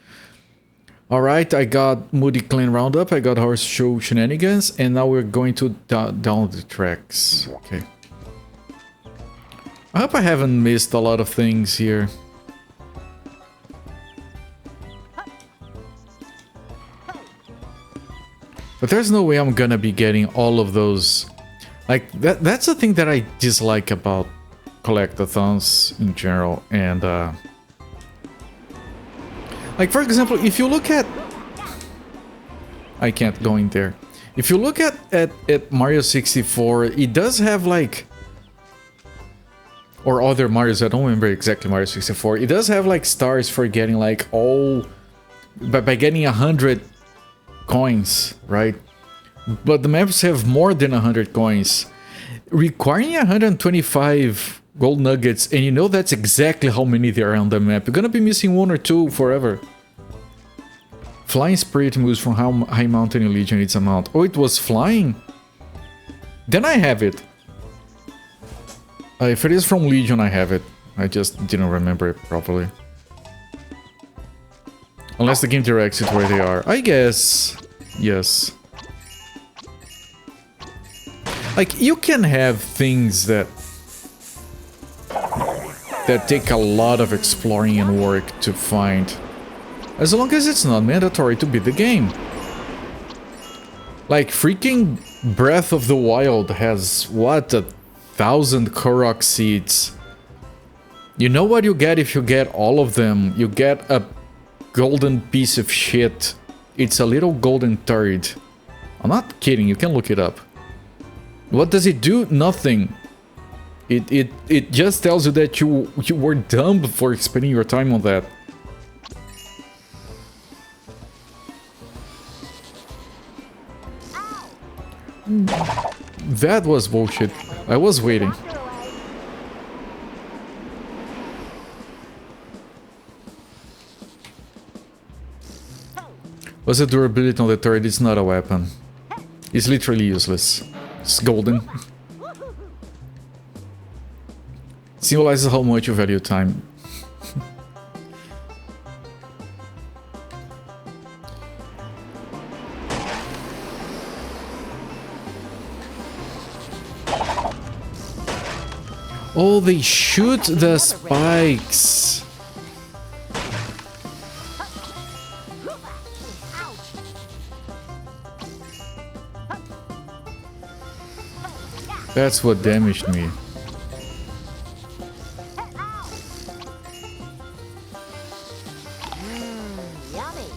Alright, I got Moody Clan Roundup, I got Horseshoe Shenanigans, and now we're going to down the tracks. Okay. I hope I haven't missed a lot of things here. But there's no way I'm gonna be getting all of those. Like, that's the thing that I dislike about collectathons in general. And, like, for example, if you look at... I can't go in there. If you look at Mario 64, it does have, like... Or other Marios, I don't remember exactly Mario 64. It does have, like, stars for getting, like, all... By getting 100... coins, right? But the maps have more than 100 coins, requiring 125 gold nuggets, and you know that's exactly how many there are on the map. You're gonna be missing one or two forever. Flying Spirit moves from High Mountain in Legion needs a mount. Oh, it was flying? Then I have it. If it is from Legion, I have it. I just didn't remember it properly. Unless the game directs it where they are. I guess. Yes. Like, you can have things that take a lot of exploring and work to find. As long as it's not mandatory to beat the game. Like, freaking Breath of the Wild has, what, 1,000 Korok seeds. You know what you get if you get all of them? You get a golden piece of shit. It's a little golden turd. I'm not kidding, you can look it up. What does it do? Nothing. It just tells you that you were dumb for spending your time on that. That was bullshit. I was waiting. What's the durability on the turret? It's not a weapon. It's literally useless. It's golden. Symbolizes how much you value time. Oh, they shoot the spikes. That's what damaged me. Yummy.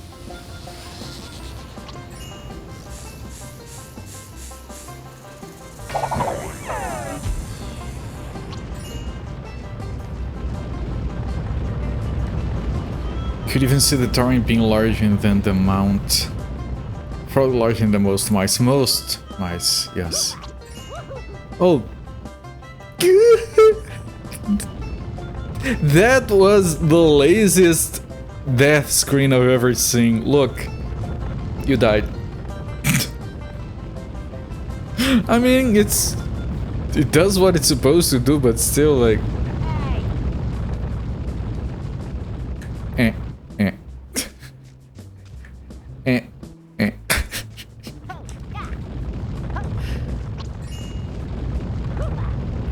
Could even see the torrent being larger than the mount. Probably larger than the most mice. Most mice, yes. Oh. That was the laziest death screen I've ever seen. Look. You died. I mean, it does what it's supposed to do, but still, like...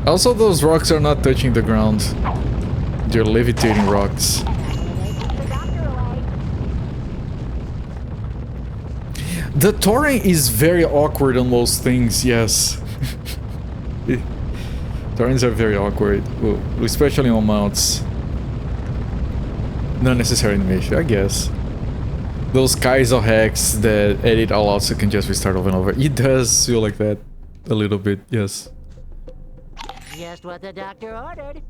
Also, those rocks are not touching the ground. They're levitating rocks. The torrent is very awkward on most things, yes. Torrents are very awkward, especially on mounts. Not necessary animation, I guess. Those Kaizo hacks that edit all out so you can just restart over and over. It does feel like that a little bit, yes. Just what the doctor ordered.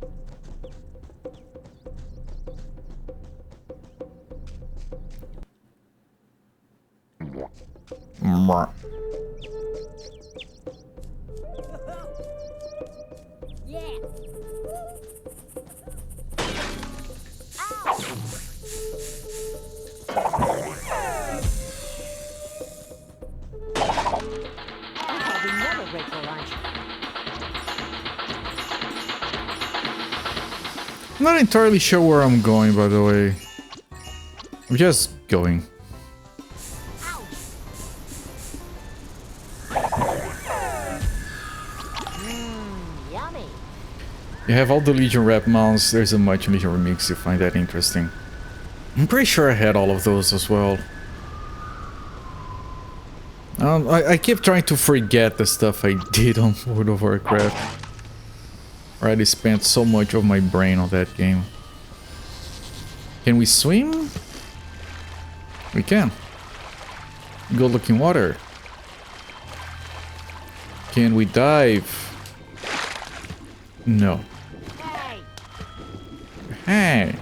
I'm not entirely sure where I'm going, by the way. I'm just going. Yummy. You have all the Legion rep mounts. There's a much Legion remix. You find that interesting. I'm pretty sure I had all of those as well. I keep trying to forget the stuff I did on World of Warcraft. I already spent so much of my brain on that game. Can we swim? We can. Go look in water. Can we dive? No. Hey.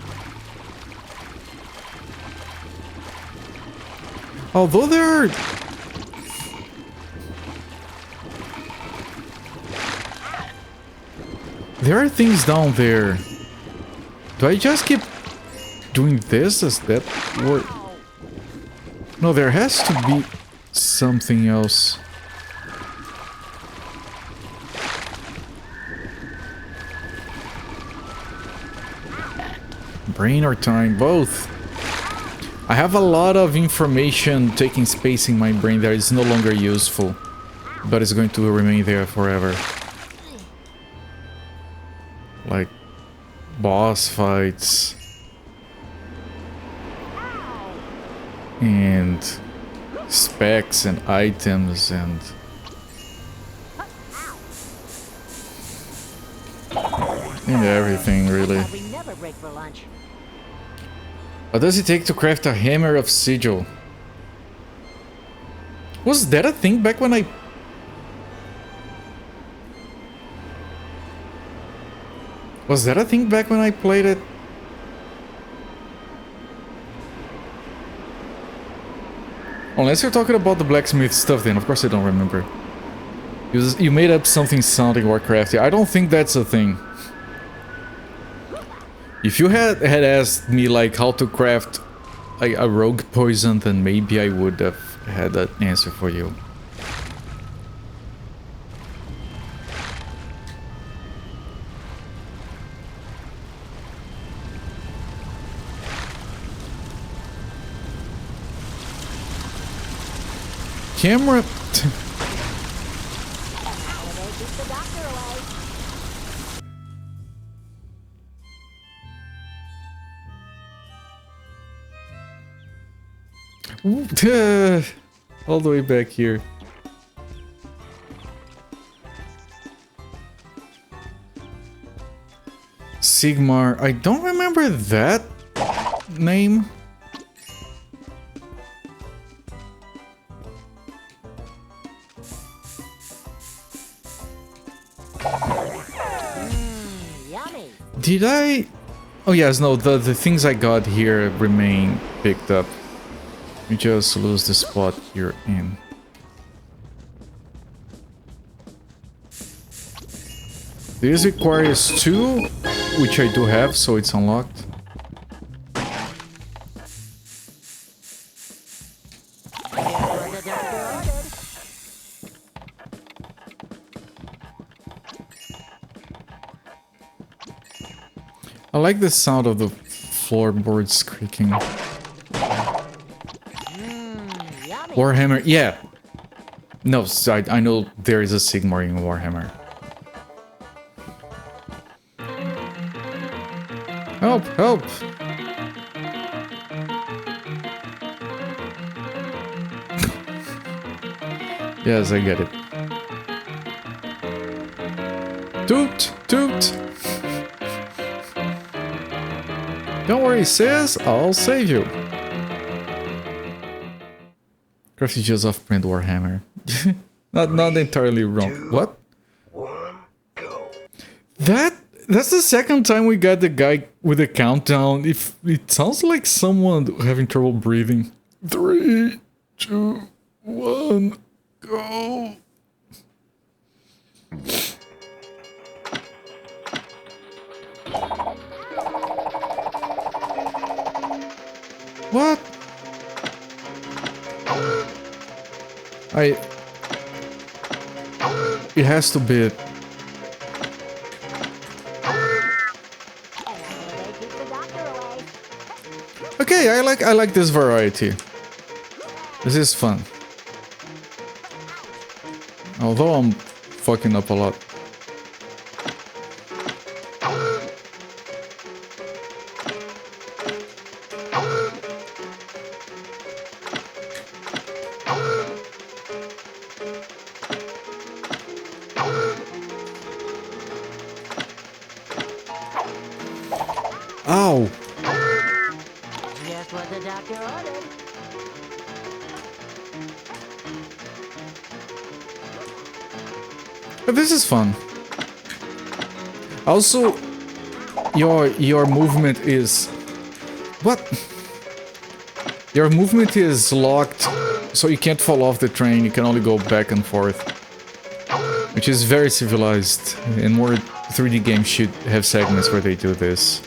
Although there are... There are things down there. Do I just keep doing this? Does that work? No, there has to be something else. Brain or time, both. I have a lot of information taking space in my brain that is no longer useful, but it's going to remain there forever. Like boss fights and specs and items and And everything, really. We never break for lunch. What does it take to craft a hammer of sigil? Was that a thing back when I... Was that a thing back when I played it? Unless you're talking about the blacksmith stuff, then of course I don't remember. You made up something sounding Warcrafty. I don't think that's a thing. If you had asked me like how to craft a rogue poison, then maybe I would have had that answer for you. Camera. All the way back here. Sigmar. I don't remember that name. Yummy. Did I? Oh yes, no, the things I got here remain picked up. You just lose the spot you're in. This requires 2, which I do have, so it's unlocked. I like the sound of the floorboards creaking. Warhammer, yeah. No, I know there is a Sigmar in Warhammer. Help, help! Yes, I get it. Toot, toot! Don't worry, sis, I'll save you. Crafty just off-brand Warhammer. not entirely wrong. What? That's the second time we got the guy with a countdown. If it sounds like someone having trouble breathing. 3, 2, 1, go. What? It has to be. Okay, I like this variety. This is fun. Although I'm fucking up a lot. Ow! Just what the doctor ordered. But this is fun. Also, your movement is... What? Your movement is locked, so you can't fall off the train, you can only go back and forth. Which is very civilized, and more 3D games should have segments where they do this.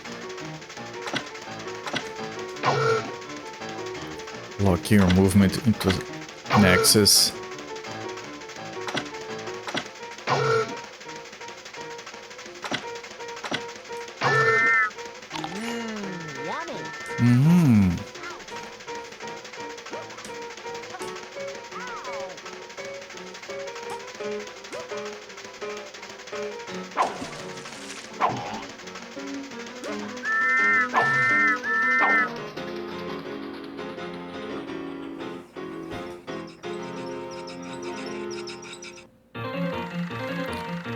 Lock your movement into an axis.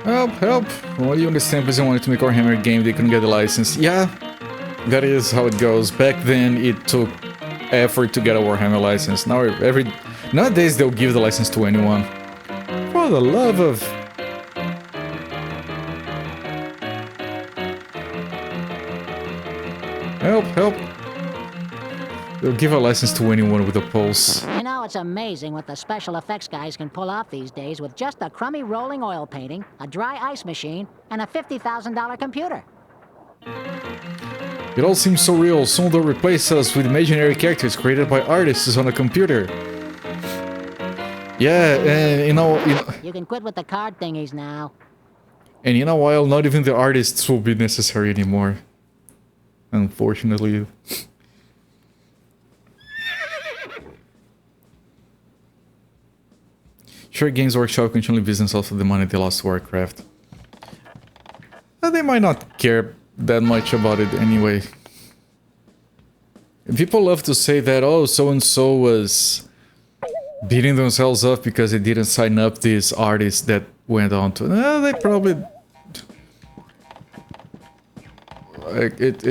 Yummy. Help, help! Well, you understand, because I wanted to make Warhammer game, they couldn't get the license. Yeah, that is how it goes. Back then, it took effort to get a Warhammer license. Nowadays, they'll give the license to anyone. For the love of... Help, help! They'll give a license to anyone with a pulse. You know, it's amazing what the special effects guys can pull off these days with just a crummy rolling oil painting, a dry ice machine, and a $50,000 computer. It all seems so real. Soon they'll replace us with imaginary characters created by artists on a computer. Yeah, and you know... You can quit with the card thingies now. And in a while, not even the artists will be necessary anymore. Unfortunately. Sure, Games Workshop continually business off of the money they lost to Warcraft. They might not care that much about it anyway. People love to say that, oh, so-and-so was beating themselves up because they didn't sign up these artists that went on to... they probably... Like, it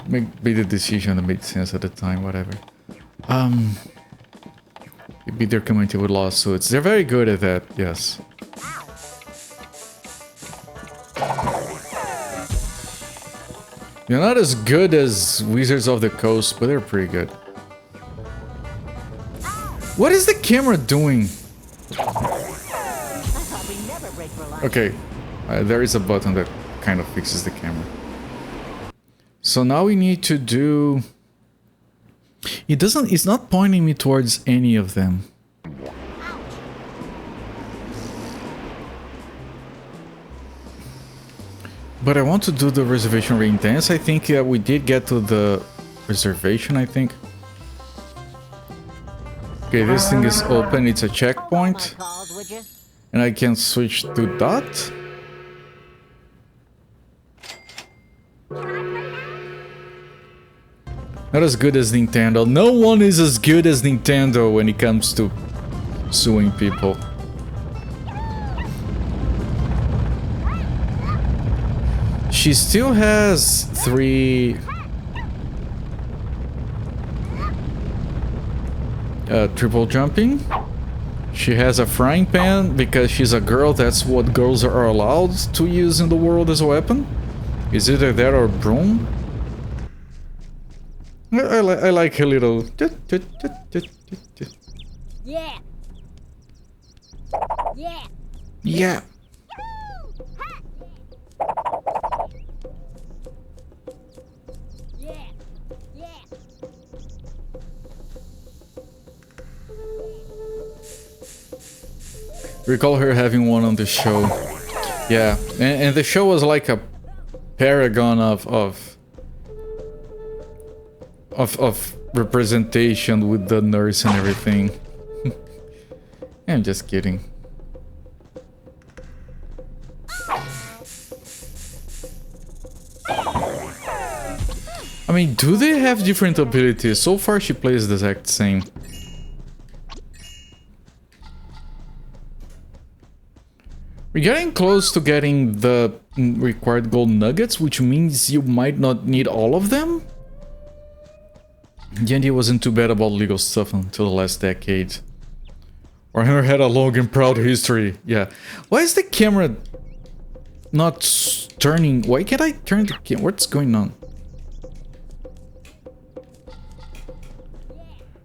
made the decision that made sense at the time, whatever. Maybe they're coming to with lawsuits. They're very good at that, yes. They're not as good as Wizards of the Coast, but they're pretty good. What is the camera doing? Okay, there is a button that kind of fixes the camera. So now we need to do... It's not pointing me towards any of them. But I want to do the reservation re-intense. I think we did get to the reservation, I think. Okay, this thing is open. It's a checkpoint. And I can switch to dot. Not as good as Nintendo. No one is as good as Nintendo when it comes to suing people. She still has 3 triple jumping. She has a frying pan because she's a girl. That's what girls are allowed to use in the world as a weapon. Is either that or broom. I like her little... Yeah. Yeah. Yeah. Recall her having one on the show. Yeah, and the show was like a paragon of representation with the nurse and everything. I'm just kidding. I mean, do they have different abilities? So far she plays the exact same. We're getting close to getting the required gold nuggets, which means you might not need all of them? D&D wasn't too bad about legal stuff until the last decade. Warhammer had a long and proud history. Yeah. Why is the camera not turning? Why can't I turn the camera? What's going on?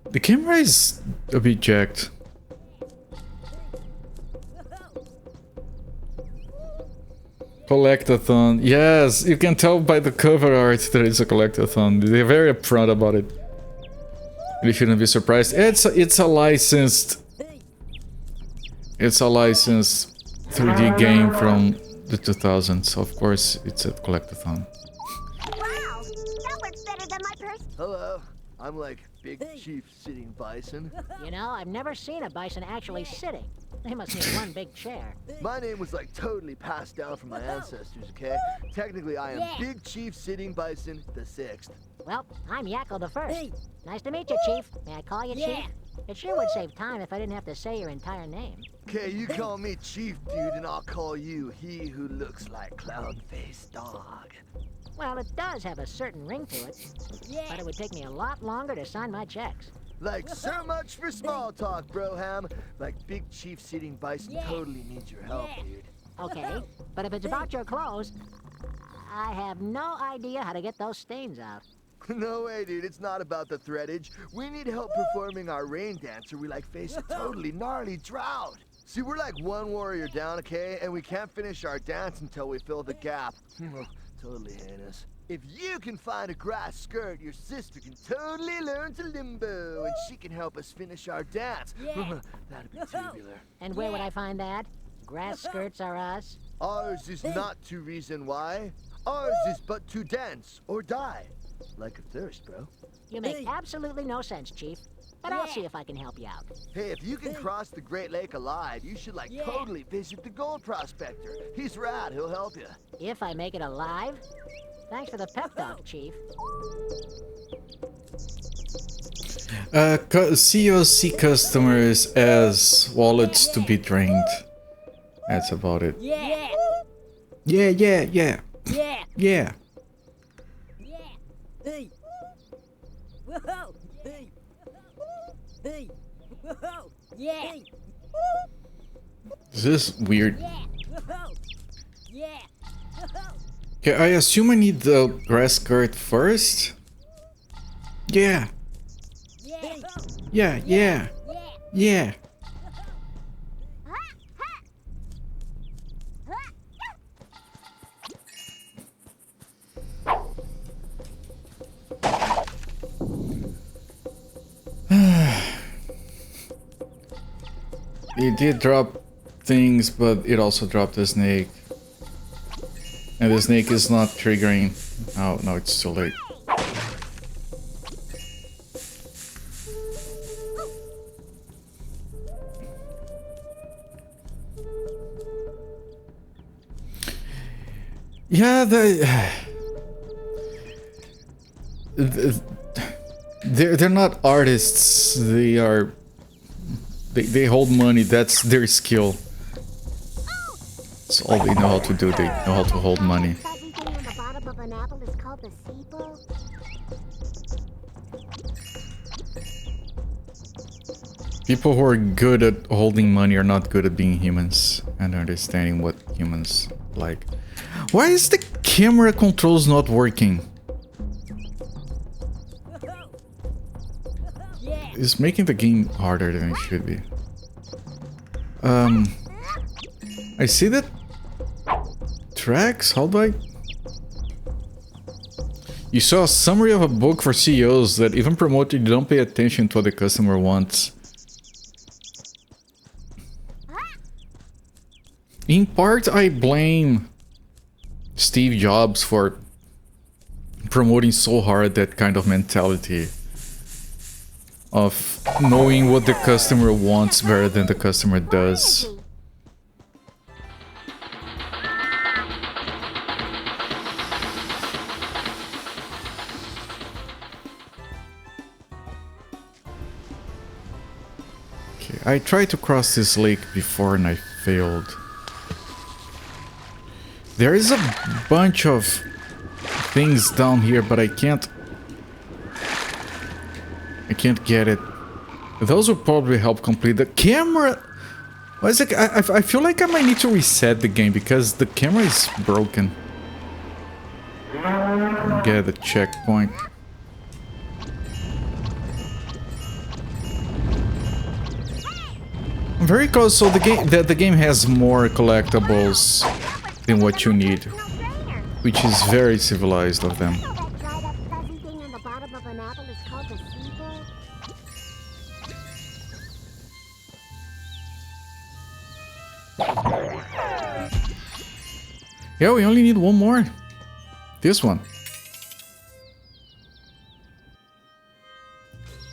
The camera is a bit jacked. Collectathon. Yes, you can tell by the cover art that it's a collectathon. They're very upfront about it. You shouldn't be surprised. It's a licensed 3D game from the 2000s. Of course, it's a collectathon. Wow, that works better than my purse. Hello, I'm like Big Chief sitting bison. You know, I've never seen a bison actually sitting. They must need one big chair. My name was like totally passed down from my ancestors, okay? Technically, I am Big Chief Sitting Bison the 6th. Well, I'm Yakko the 1st. Nice to meet you, Chief. May I call you Chief? It sure would save time if I didn't have to say your entire name. Okay, you call me Chief, dude, and I'll call you he who looks like clown-faced dog. Well, it does have a certain ring to it. But it would take me a lot longer to sign my checks. Like, so much for small talk, Broham. Like, Big Chief Sitting Bison totally needs your help, dude. Okay, but if it's about your clothes, I have no idea how to get those stains out. No way, dude. It's not about the threadage. We need help performing our rain dance or we, like, face a totally gnarly drought. See, we're like one warrior down, okay? And we can't finish our dance until we fill the gap. Totally heinous. If you can find a grass skirt, your sister can totally learn to limbo, and she can help us finish our dance. That'd be tubular. And where would I find that? Grass skirts are us? Ours is not to reason why. Ours is but to dance or die. Like a thirst, bro. You make absolutely no sense, Chief. But I'll see if I can help you out. Hey, if you can cross the Great Lake alive, you should, like, totally visit the gold prospector. He's rad. He'll help you. If I make it alive? Thanks for the pep talk, Chief. CEOs see customers as wallets to be drained. That's about it. Yeah. Yeah, yeah, yeah. Yeah. Yeah. Hey. Whoa. Hey. Hey. Whoa. Yeah. This is weird. Whoa. Yeah. Okay, I assume I need the grass skirt first? Yeah. Yeah, yeah. Yeah. It did drop things, but it also dropped the snake. And the snake is not triggering. Oh, no, it's too late. Yeah, they're not artists. They hold money. That's their skill. That's all they know how to do. They know how to hold money. People who are good at holding money are not good at being humans and understanding what humans like. Why is the camera controls not working? It's making the game harder than it should be. I see that tracks. How do I? You saw a summary of a book for CEOs that even promoted you don't pay attention to what the customer wants. In part, I blame Steve Jobs for promoting so hard that kind of mentality of knowing what the customer wants better than the customer does. Okay, I tried to cross this lake before and I failed. There is a bunch of things down here, but I can't get it. Those will probably help complete the camera. Why is it? I feel like I might need to reset the game because the camera is broken. Get the checkpoint. I'm very close. So the game has more collectibles than what you need, which is very civilized of them. Yeah, we only need one more. This one.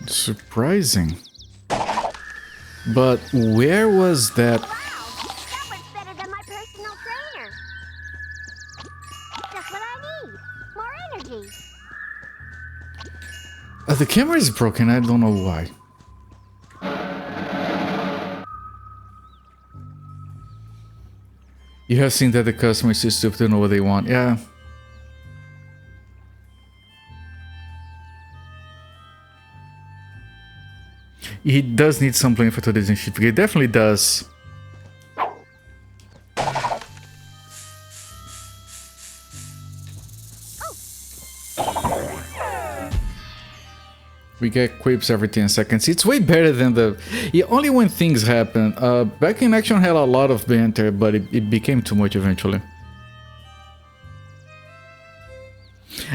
Surprising. But where was that? That was better than my personal trainer. Just what I need. More energy. The camera is broken. I don't know why. You have seen that the customer is too stupid to know what they want. Yeah. He does need some blame for today's initiative. He definitely does. We get quips every 10 seconds. It's way better than the... Yeah, only when things happen. Back in Action had a lot of banter, but it became too much eventually.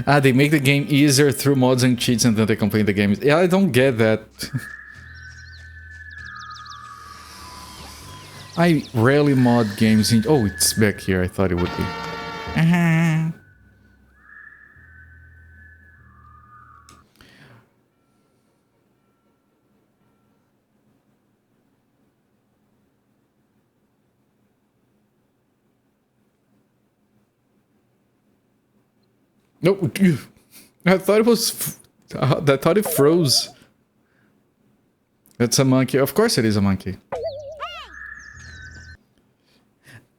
They make the game easier through mods and cheats and then they complain the game is... Yeah, I don't get that. I rarely mod games in... Oh, it's back here. I thought it would be. No, I thought it was... I thought it froze. That's a monkey. Of course it is a monkey.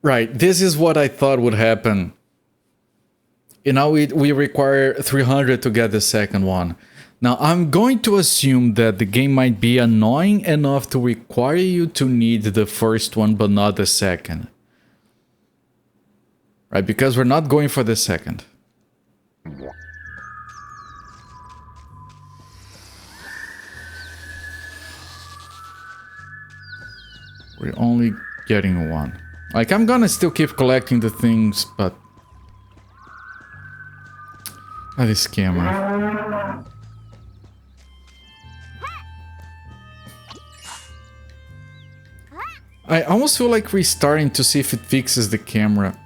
Right, this is what I thought would happen. You know, we require 300 to get the second one. Now, I'm going to assume that the game might be annoying enough to require you to need the first one, but not the second. Right, because we're not going for the second. We're only getting one. Like, I'm gonna still keep collecting the things, but... this camera. I almost feel like restarting to see if it fixes the camera.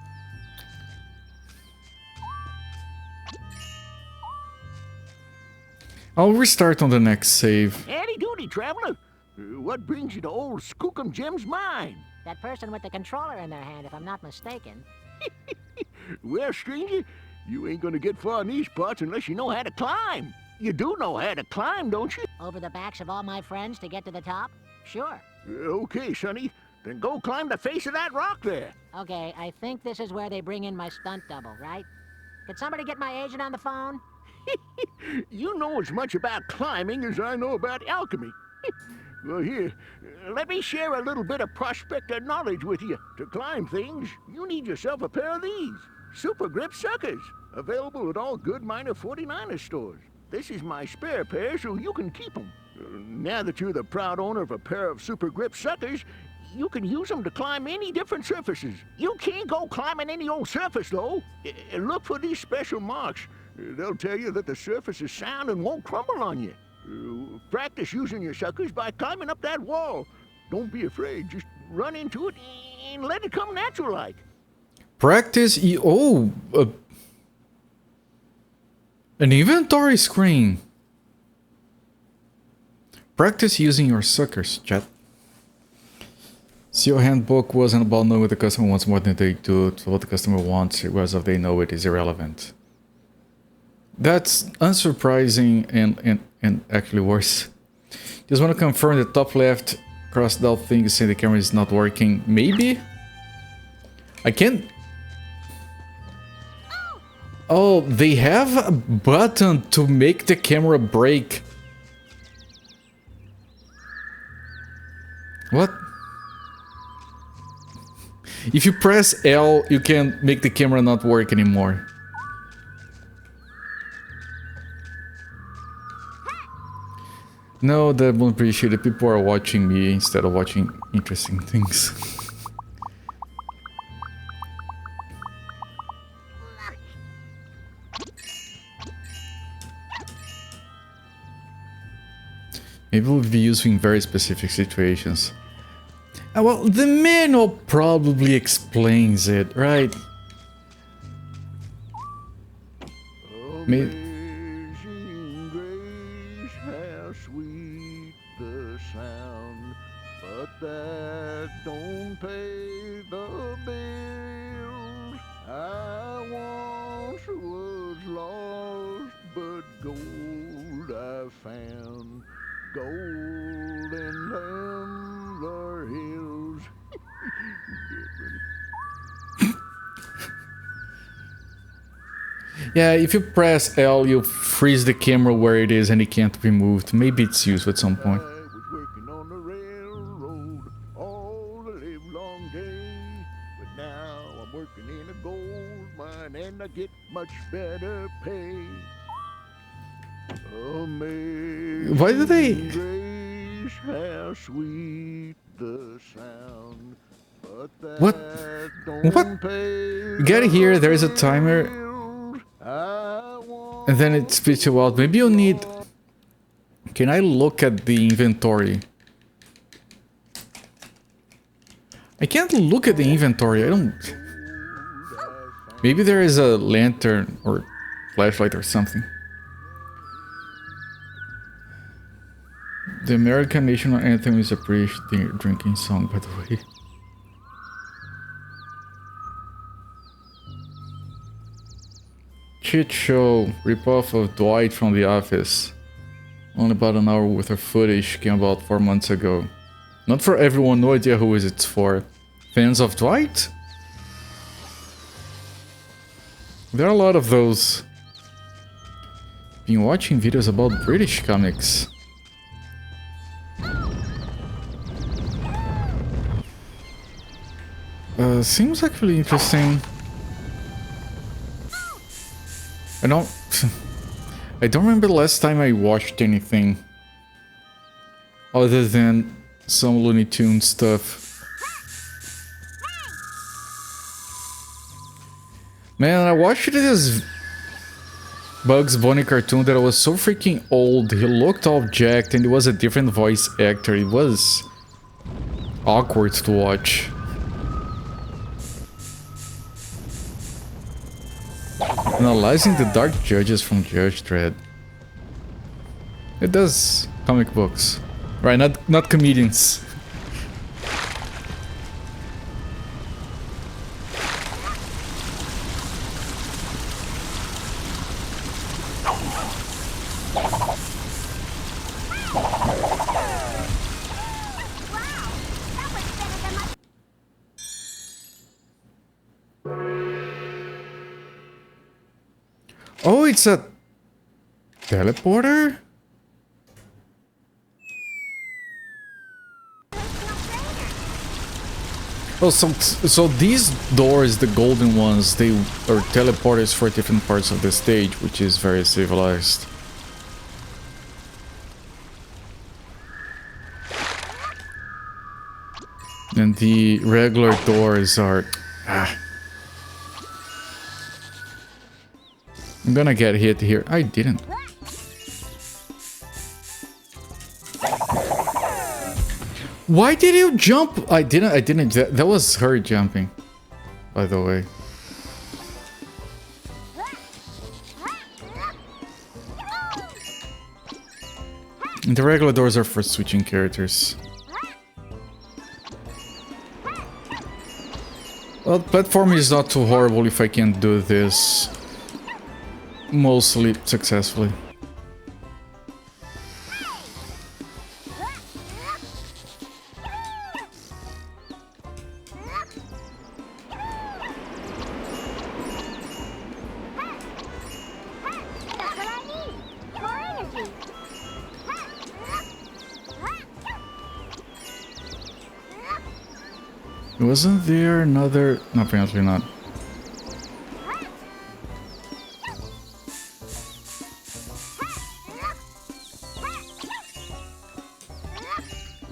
I'll restart on the next save. Howdy doody, traveler. What brings you to old Skookum Jim's mine? That person with the controller in their hand, if I'm not mistaken. Well, stranger, you ain't gonna get far in these parts unless you know how to climb. You do know how to climb, don't you? Over the backs of all my friends to get to the top? Sure. Okay, sonny. Then go climb the face of that rock there. Okay, I think this is where they bring in my stunt double, right? Could somebody get my agent on the phone? You know as much about climbing as I know about alchemy. Well, here, let me share a little bit of prospector knowledge with you. To climb things, you need yourself a pair of these. Super Grip Suckers. Available at all good Miner 49er stores. This is my spare pair, so you can keep them. Now that you're the proud owner of a pair of Super Grip Suckers, you can use them to climb any different surfaces. You can't go climbing any old surface, though. Look for these special marks. They'll tell you that the surface is sound and won't crumble on you. Practice using your suckers by climbing up that wall. Don't be afraid. Just run into it and let it come natural-like. Practice... an inventory screen. Practice using your suckers, chat. CEO handbook wasn't about knowing what the customer wants more than they do. So what the customer wants, whereas if they know it, is irrelevant. That's unsurprising and actually worse. Just want to confirm the top left crossed out thing is saying the camera is not working. Maybe? I can't... Oh, they have a button to make the camera break. What? If you press L, you can make the camera not work anymore. No, that won't appreciate it. People are watching me instead of watching interesting things. Maybe we'll be using very specific situations. Well, the manual probably explains it, right? Maybe. That don't pay the bills. I once was lost, but gold I found. Gold in them hills. Yeah, if you press L, you freeze the camera where it is and it can't be moved. Maybe it's used at some point. I was working on the railroad all the livelong day, but now I'm working in a gold mine and I get much better pay. Amazing Why do they... grace, how sweet the sound, but that What? don't What? pay Get here, there is a timer, bills. I want and then it spits you out. Maybe you need... Can I look at the inventory? I can't look at the inventory, I don't... Maybe there is a lantern or flashlight or something. The American national anthem is a British drinking song, by the way. Shit show ripoff of Dwight from The Office. Only about an hour worth of footage came about 4 months ago. Not for everyone, no idea who it's for. Fans of Dwight? There are a lot of those. Been watching videos about British comics. Seems actually interesting. I don't remember the last time I watched anything other than some Looney Tunes stuff. Man, I watched this Bugs Bunny cartoon that was so freaking old. He looked all jacked and it was a different voice actor. It was awkward to watch. Analyzing the Dark Judges from Judge Dredd. It does comic books. Right, not comedians. Oh, it's a teleporter? Oh, so these doors, the golden ones, they are teleporters for different parts of the stage, which is very civilized. And the regular doors are... I'm gonna get hit here. I didn't. Why did you jump? I didn't. That was her jumping, by the way. And the regular doors are for switching characters. Well, platforming is not too horrible if I can do this mostly successfully. Wasn't there another... No, apparently not.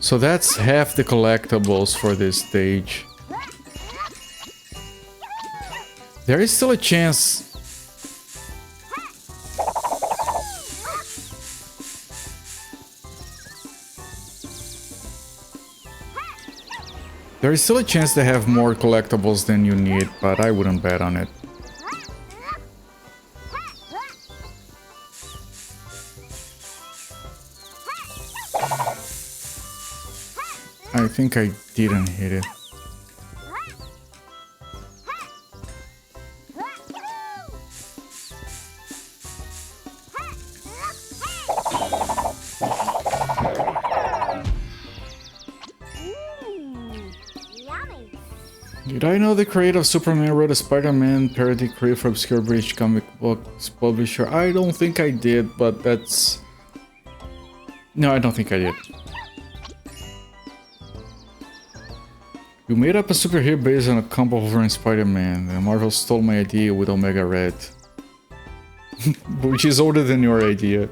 So that's half the collectibles for this stage. There is still a chance... There is still a chance to have more collectibles than you need, but I wouldn't bet on it. I think I didn't hit it. Did I know the creator of Superman wrote a Spider-Man parody created for obscure British comic books publisher? I don't think I did, but that's... No, I don't think I did. You made up a superhero based on a combo over in Spider-Man, and Marvel stole my idea with Omega Red. Which is older than your idea.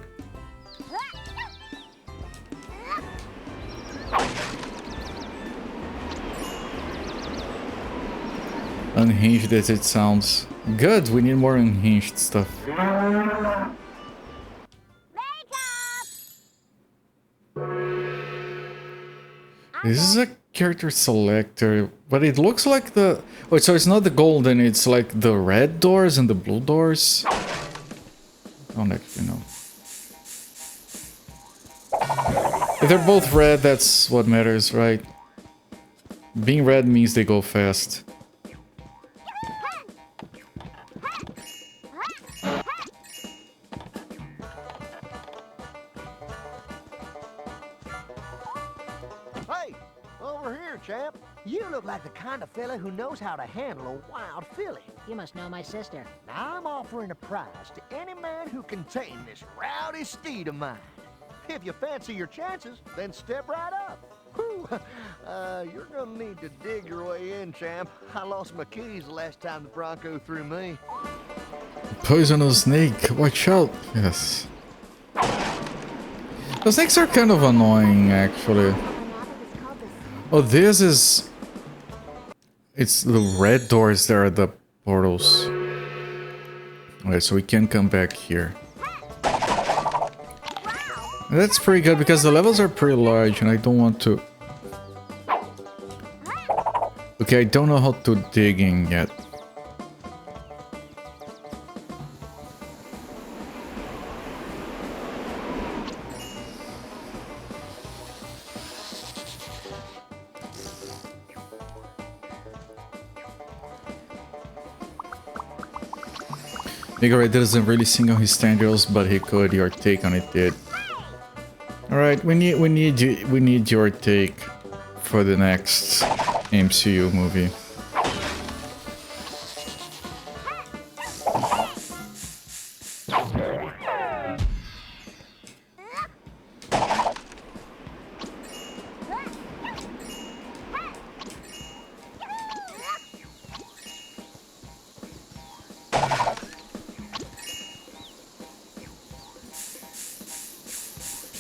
Unhinged as it sounds. Good, we need more unhinged stuff. This is a character selector, but it looks like the... Oh, so it's not the golden, it's like the red doors and the blue doors. I don't actually know. If they're both red, that's what matters, right? Being red means they go fast. Hey, over here, champ. You look like the kind of fella who knows how to handle a wild filly. You must know my sister. Now I'm offering a prize to any man who can tame this rowdy steed of mine. If you fancy your chances, then step right up. Whew. You're gonna need to dig your way in, champ. I lost my keys the last time the Bronco threw me. Poisonous snake, watch out. Yes. The snakes are kind of annoying, actually. Oh, this is... It's the red doors that are the portals. Okay, so we can come back here. That's pretty good because the levels are pretty large and I don't want to... Okay, I don't know how to dig in yet. Edgar doesn't really sing on his standards, but he could. Your take on it did. All right, we need your take for the next MCU movie.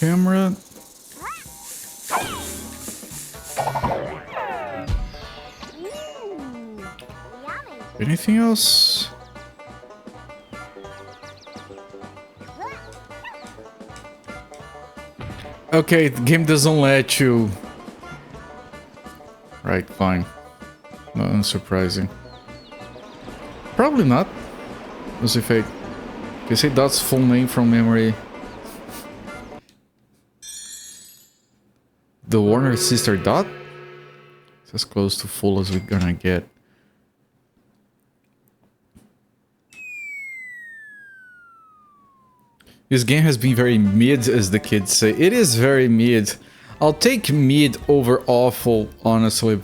Camera. Anything else? Okay, the game doesn't let you. Right, fine. Not unsurprising. Probably not. As if I can say Dot's full name from memory. The Warner sister Dot? It's as close to full as we're gonna get. This game has been very mid, as the kids say. It is very mid. I'll take mid over awful, honestly.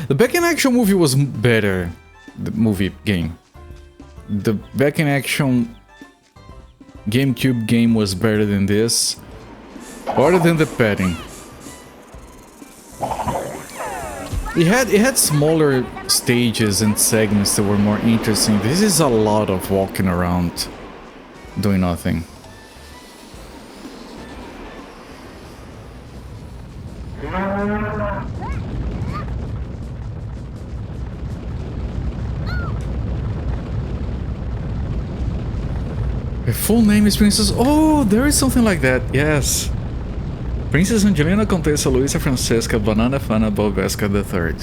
The Back in Action movie was better. The movie game. The Back in Action GameCube game was better than this. Other than the petting. It had smaller stages and segments that were more interesting. This is a lot of walking around, doing nothing. Her full name is Princess... Oh, there is something like that, yes. Princess Angelina Contessa Luisa Francesca Banana Fana Bobesca III.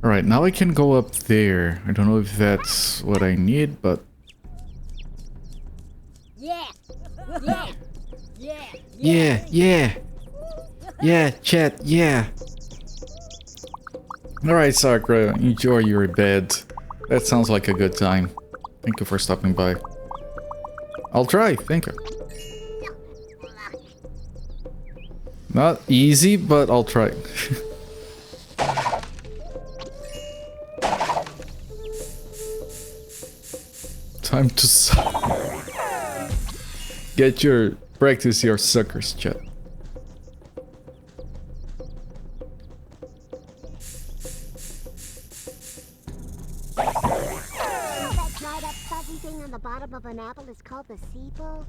Alright, now I can go up there. I don't know if that's what I need, but... Yeah, chat, yeah. Alright, Sakura, enjoy your bed. That sounds like a good time. Thank you for stopping by. I'll try, thank you. Not easy, but I'll try. Time to get your practice your suckers, chat. That dried up fuzzy thing on the bottom of an apple is called the sepal.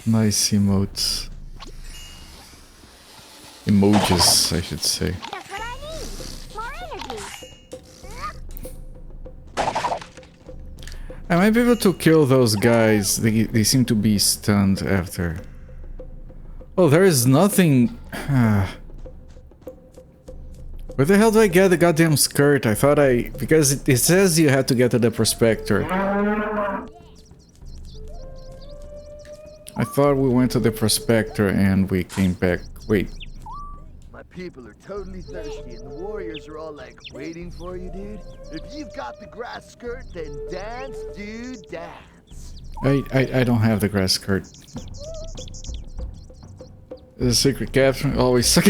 Nice emotes. Emojis, I should say. That's what I need. More energy. I might be able to kill those guys. They seem to be stunned after. Oh, there is nothing. Where the hell do I get the goddamn skirt? I thought because it says you have to get to the prospector. I thought we went to the prospector and we came back. Wait. My people are totally thirsty and the warriors are all like waiting for you, dude. If you've got the grass skirt, then dance, dude, dance. I don't have the grass skirt. The secret caption always suck.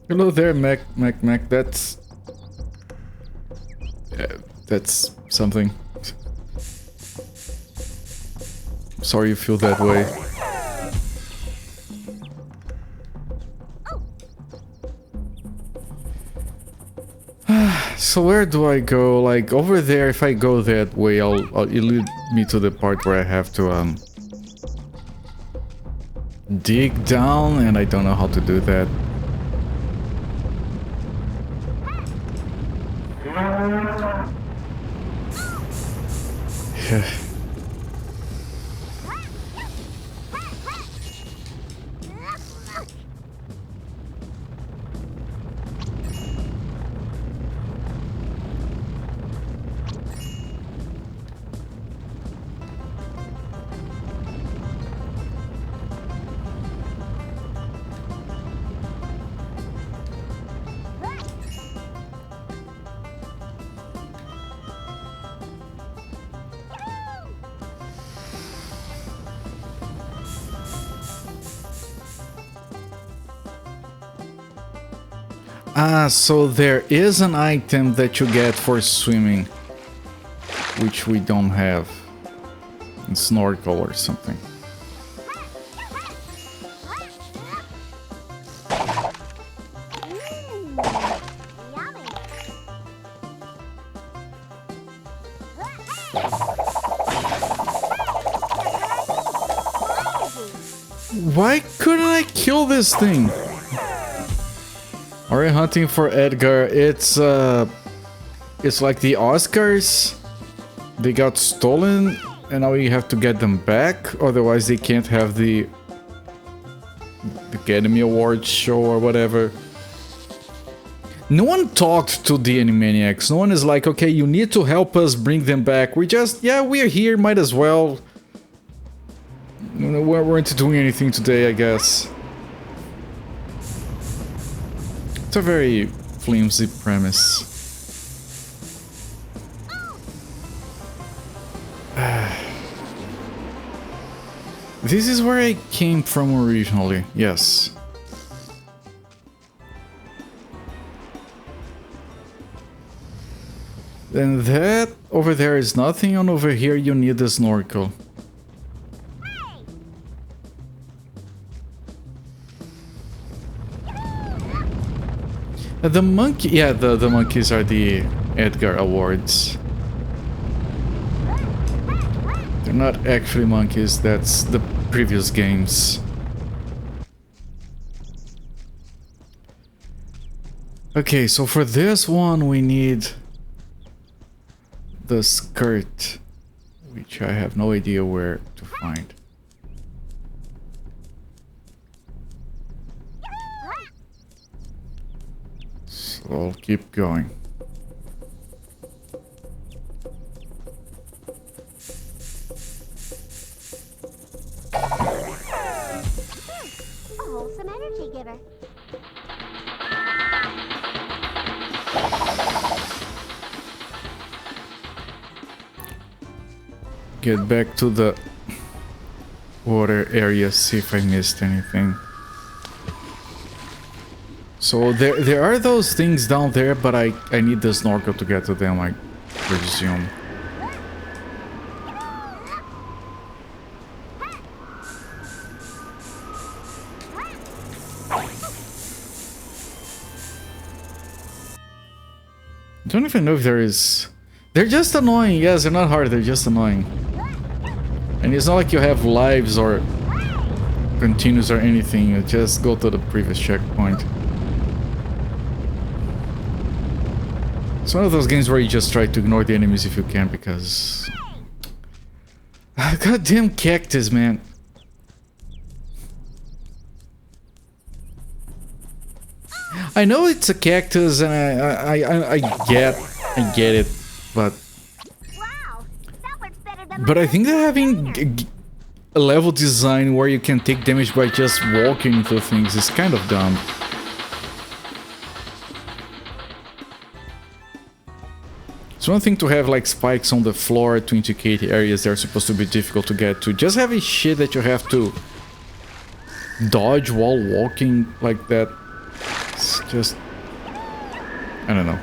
Hello there, Mac. That's something. Sorry you feel that way. So where do I go? Like over there, if I go that way, it'll lead me to the part where I have to dig down, and I don't know how to do that. Yeah. So there is an item that you get for swimming, which we don't have. A snorkel or something. Why couldn't I kill this thing? Are we hunting for Edgar? It's like the Oscars. They got stolen and now you have to get them back, otherwise they can't have the Academy Awards show or whatever. No one talked to the Animaniacs. No one is like, okay, you need to help us bring them back. We just, yeah, we're here, might as well. We weren't doing anything today, I guess. It's a very flimsy premise. This is where I came from originally, yes. And that over there is nothing, and over here you need a snorkel. The monkey, yeah, the monkeys are the Edgar Awards. They're not actually monkeys, that's the previous games. Okay, so for this one we need the skirt, which I have no idea where to find. So I'll keep going. get back to the water area, see if I missed anything. So there are those things down there, but I need the snorkel to get to them, I presume. I don't even know if there is... They're just annoying. Yes, they're not hard, they're just annoying. And it's not like you have lives or continues or anything. You just go to the previous checkpoint. It's one of those games where you just try to ignore the enemies if you can, because... Goddamn cactus, man. I know it's a cactus, and I get it, but... Wow, that works better than But I think that having a level design where you can take damage by just walking into things is kind of dumb. It's one thing to have like spikes on the floor to indicate areas that are supposed to be difficult to get to. Just having shit that you have to dodge while walking like that, it's just... I don't know.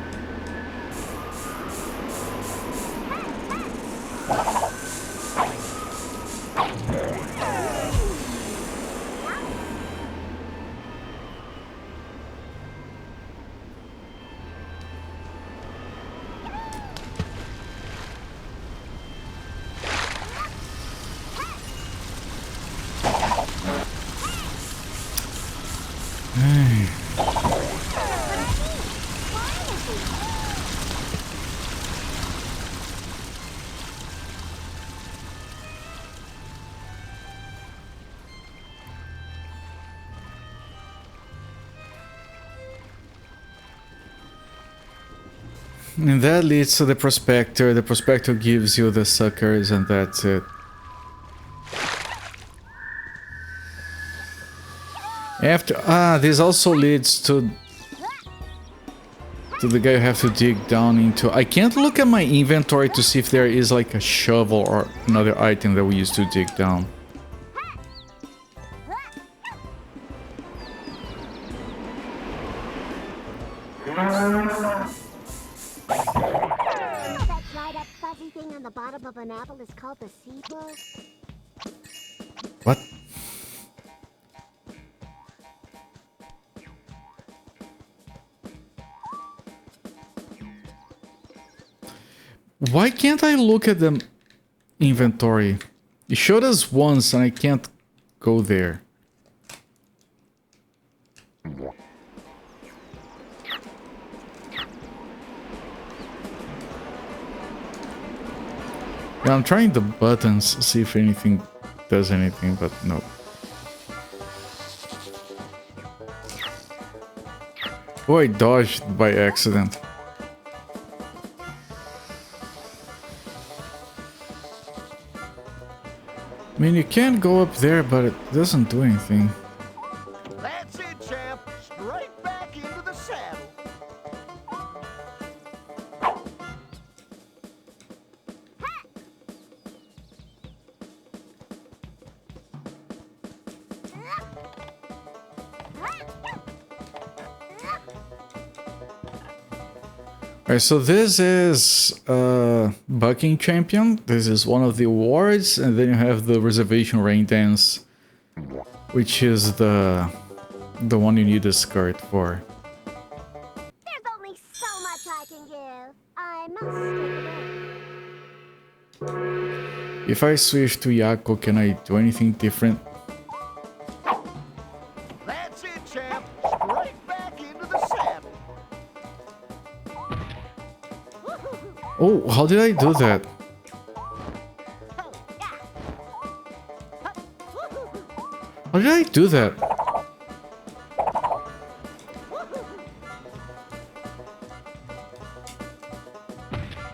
And that leads to the prospector. The prospector gives you the suckers, and that's it. After this also leads to the guy you have to dig down into. I can't look at my inventory to see if there is like a shovel or another item that we used to dig down. that dried up fuzzy thing on the bottom of an apple is called the seedball? What? Why can't I look at the inventory? It showed us once and I can't go there. Yeah, I'm trying the buttons, see if anything does anything, but no. Oh, I dodged by accident. I mean, you can go up there, but it doesn't do anything. That's it, champ. Straight back into the saddle. Alright, so this is Bucking Champion. This is one of the awards, and then you have the Reservation Rain Dance, which is the one you need a skirt for. There's only so much I can give. I must stick it in. If I switch to Yako, can I do anything different? That's it, champ. Straight back into the saddle. Oh, how did I do that? How did I do that?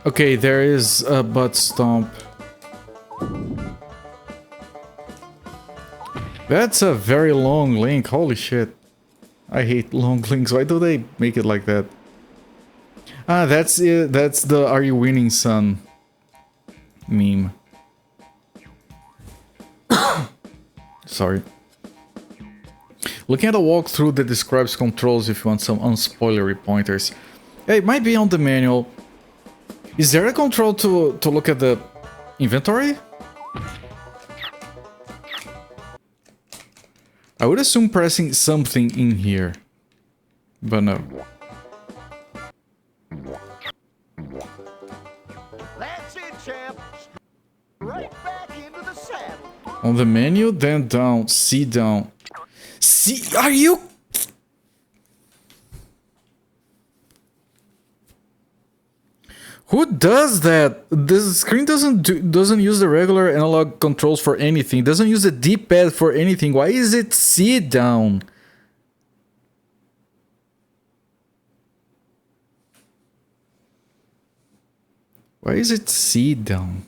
Okay, there is a butt stomp. That's a very long link. Holy shit. I hate long links. Why do they make it like that? Ah, that's it. That's the "Are you winning, son?" meme. sorry. Looking at a walkthrough that describes controls if you want some unspoilery pointers. Yeah, it might be on the manual. Is there a control to look at the inventory? I would assume pressing something in here, but no. That's it, champ. Right back into the saddle. On the menu, then down, C down. C, are you? Who does that? The screen doesn't use the regular analog controls for anything. It doesn't use the D-pad for anything. Why is it C down? Why is it C down?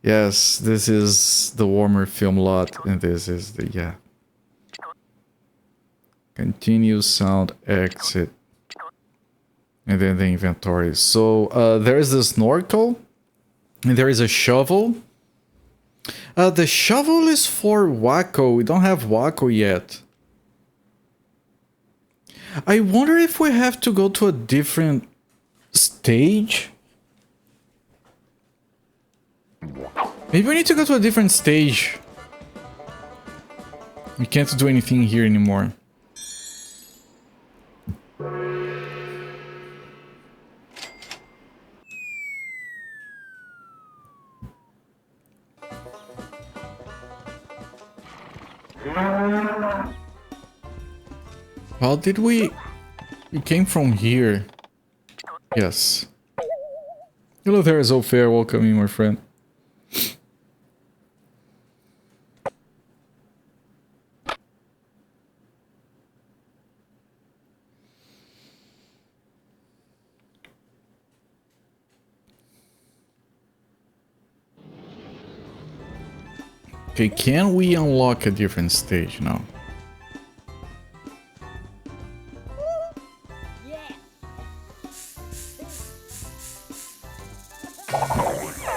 Yes, this is the warmer film lot, and this is the, yeah. Continue, sound, exit. And then the inventory. So, there is a snorkel. And there is a shovel. The shovel is for Waco. We don't have Waco yet. I wonder if we have to go to a different stage. Maybe we need to go to a different stage. We can't do anything here anymore. How did we... We came from here. Yes. Hello there, Zolfair. Welcome in, my friend. Okay, can we unlock a different stage now?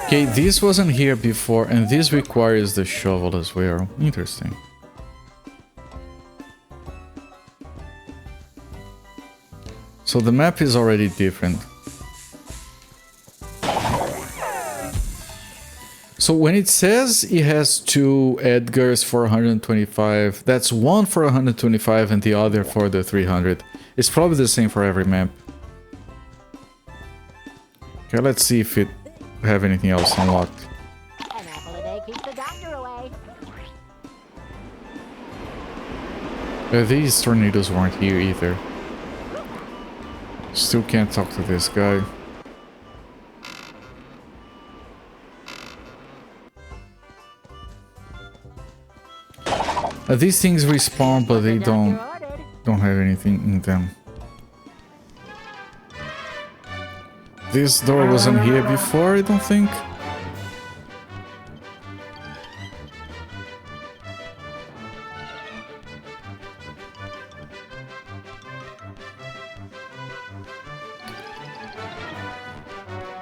Okay, this wasn't here before, and this requires the shovel as well. Interesting. So the map is already different. So when it says it has two Edgars for 125, that's one for 125 and the other for the 300. It's probably the same for every map. Okay, let's see if it have anything else unlocked. An apple a day keeps the doctor away. These tornadoes weren't here either. Still can't talk to this guy. These things respawn, but they don't have anything in them. This door wasn't here before, I don't think.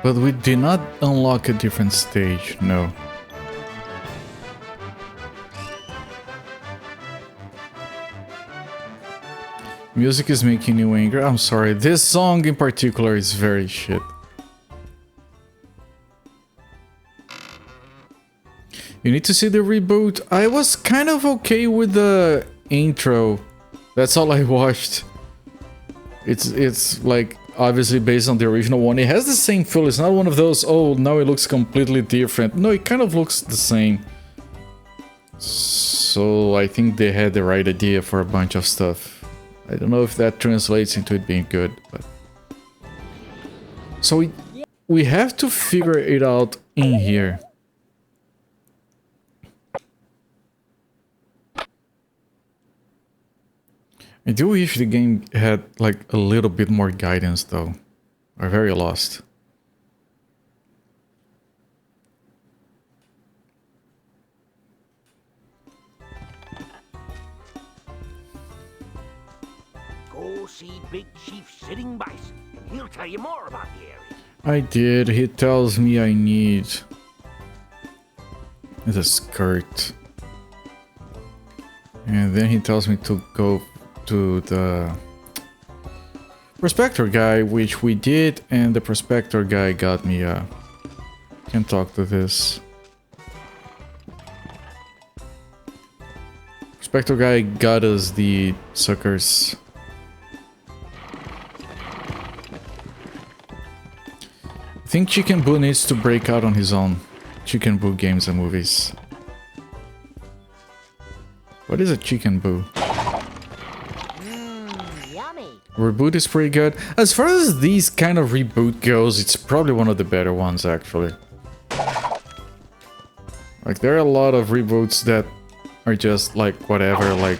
But we did not unlock a different stage, no. Music is making you angry. I'm sorry, this song in particular is very shit. You need to see the reboot. I was kind of okay with the intro. That's all I watched. It's like obviously based on the original one. It has the same feel. It's not one of those, oh, now it looks completely different. No, it kind of looks the same. So I think they had the right idea for a bunch of stuff. I don't know if that translates into it being good, but... So we have to figure it out in here. I do wish the game had like a little bit more guidance though. I'm very lost. Go see Big Chief Sitting Bison. He'll tell you more about the area. I did. He tells me I need the skirt. And then he tells me to go to the prospector guy, which we did, and the prospector guy got me can't talk to this. Prospector guy got us the suckers. I think Chicken Boo needs to break out on his own. Chicken Boo games and movies. What is a Chicken Boo? Yummy. Reboot is pretty good. As far as these kind of reboot goes, it's probably one of the better ones, actually. Like, there are a lot of reboots that are just like whatever, like...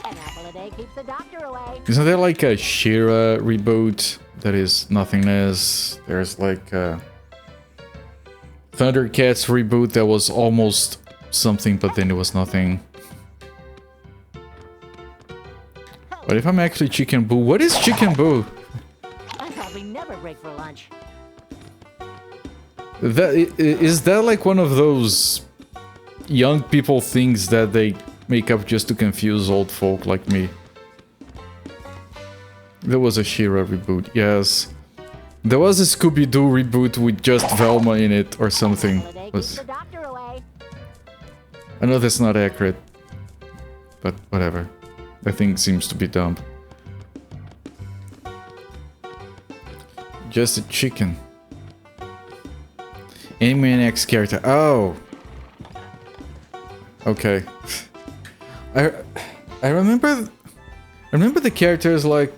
An apple a day keeps the doctor away. Isn't there like a She-Ra reboot that is nothingness? There's like a Thundercats reboot that was almost something, but then it was nothing. But if I'm actually Chicken Boo, what is Chicken Boo? I probably never break for lunch. Is that like one of those young people things that they make up just to confuse old folk like me? There was a She-Ra reboot, yes. There was a Scooby-Doo reboot with just Velma in it or something. I know that's not accurate, but whatever. That thing seems to be dumb. Just a chicken. Animaniacs character. Oh. Okay. I remember the characters like.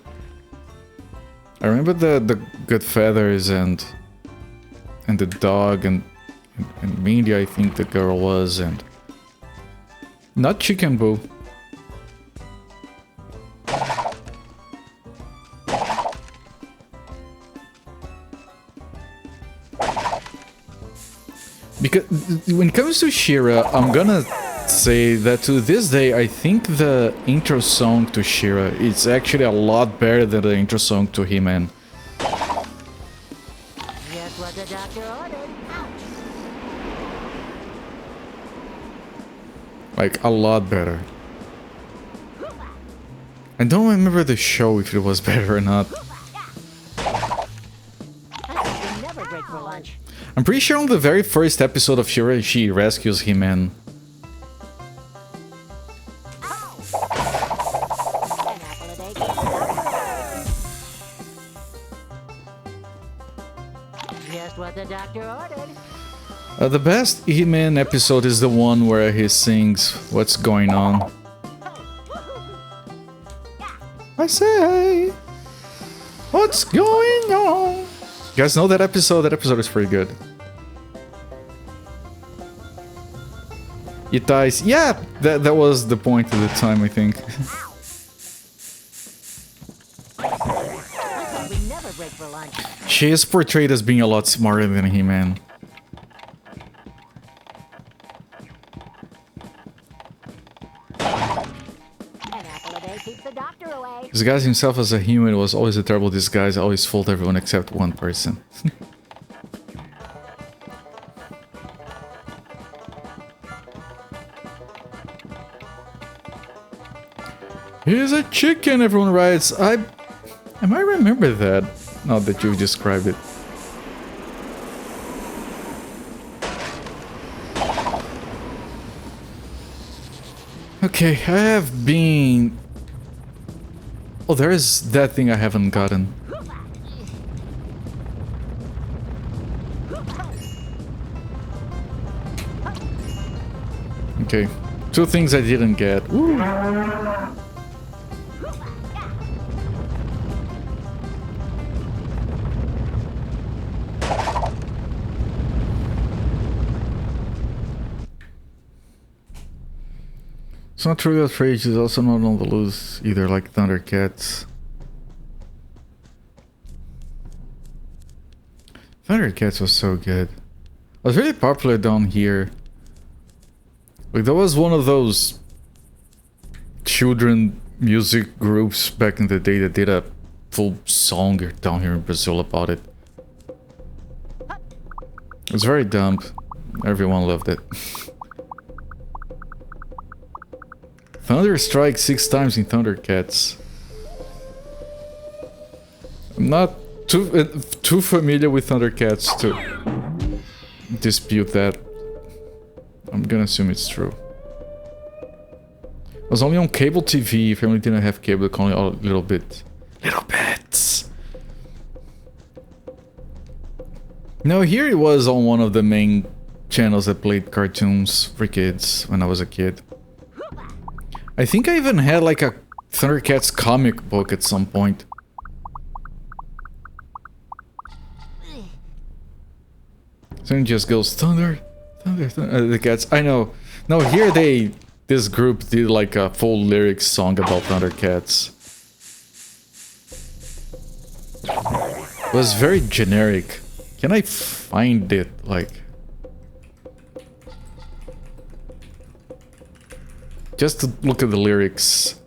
I remember the good feathers and the dog and Mindy, I think the girl was, and not Chicken Boo. Because when it comes to She-Ra, I'm gonna say that to this day, I think the intro song to She-Ra is actually a lot better than the intro song to He-Man. Just what the doctor ordered. Like, a lot better. I don't remember the show if it was better or not. I never break for lunch. I'm pretty sure on the very first episode of She-Ra, she rescues He-Man. Just what the doctor ordered. The best He-Man episode is the one where he sings What's Going On. I say, what's going on? You guys know that episode? That episode is pretty good. It dies. Yeah, that was the point at the time, I think. We never break for lunch. She is portrayed as being a lot smarter than He-Man. Disguising himself as a human was always a terrible disguise. I always fooled everyone except one person. He's a chicken, everyone writes. I might remember that, now that you described it. Okay, I have been... Oh, there is that thing I haven't gotten. Okay, two things I didn't get. Ooh. It's not Trivial Rage, is also not on the loose either, like Thundercats. Thundercats was so good. It was really popular down here. Like, there was one of those children music groups back in the day that did a full song down here in Brazil about it. was very dumb. Everyone loved it. Thunder strikes 6 times in Thundercats. I'm not too familiar with Thundercats to dispute that. I'm gonna assume it's true. It was only on cable TV. Family didn't have cable, only a little bit. Little bits. No, here it was on one of the main channels that played cartoons for kids when I was a kid. I think I even had like a Thundercats comic book at some point. So it just goes thunder, thunder, thunder. The cats. I know. No, here this group did like a full lyrics song about Thundercats. It was very generic. Can I find it? Like, just to look at the lyrics.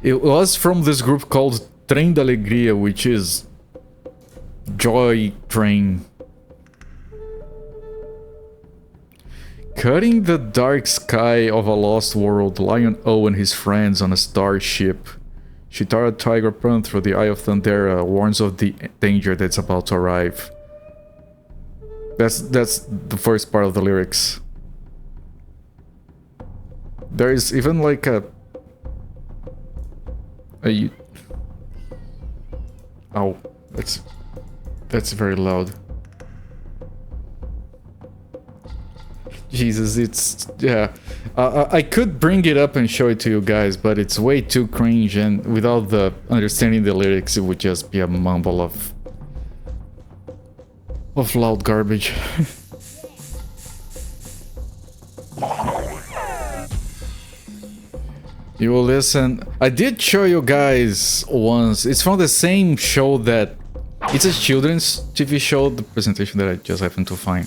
It was from this group called Trem da Alegria, which is Joy Train. Cutting the dark sky of a lost world, Lion O and his friends on a starship. Chitara Tiger Pun through the Eye of Thundera warns of the danger that's about to arrive. That's the first part of the lyrics. There is even like a oh, that's very loud. Jesus, it's... yeah. I could bring it up and show it to you guys, but it's way too cringe, and without the understanding the lyrics, it would just be a mumble of loud garbage. You will listen. I did show you guys once. It's from the same show that... it's a children's TV show, the presentation that I just happened to find.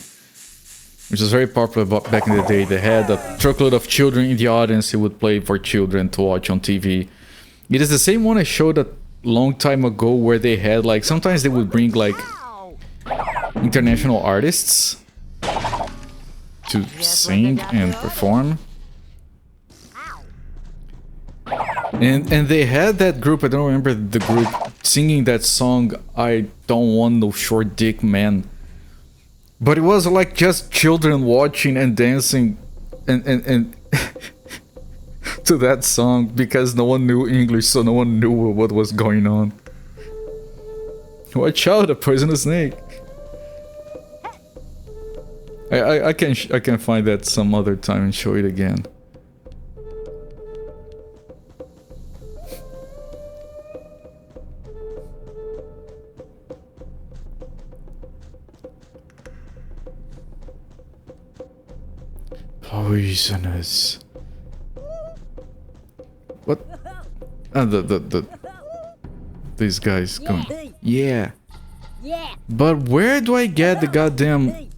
Which was very popular back in the day. They had a truckload of children in the audience who would play for children to watch on TV. It is the same one I showed a long time ago where they had like... sometimes they would bring like international artists to sing and perform. And they had that group, I don't remember the group, singing that song, I Don't Want No Short Dick Man. But it was like just children watching and dancing and to that song because no one knew English, so no one knew what was going on. Watch out, a poisonous snake. I can find that some other time and show it again. Poisonous. What? These guys going. Yeah. But where do I get the goddamn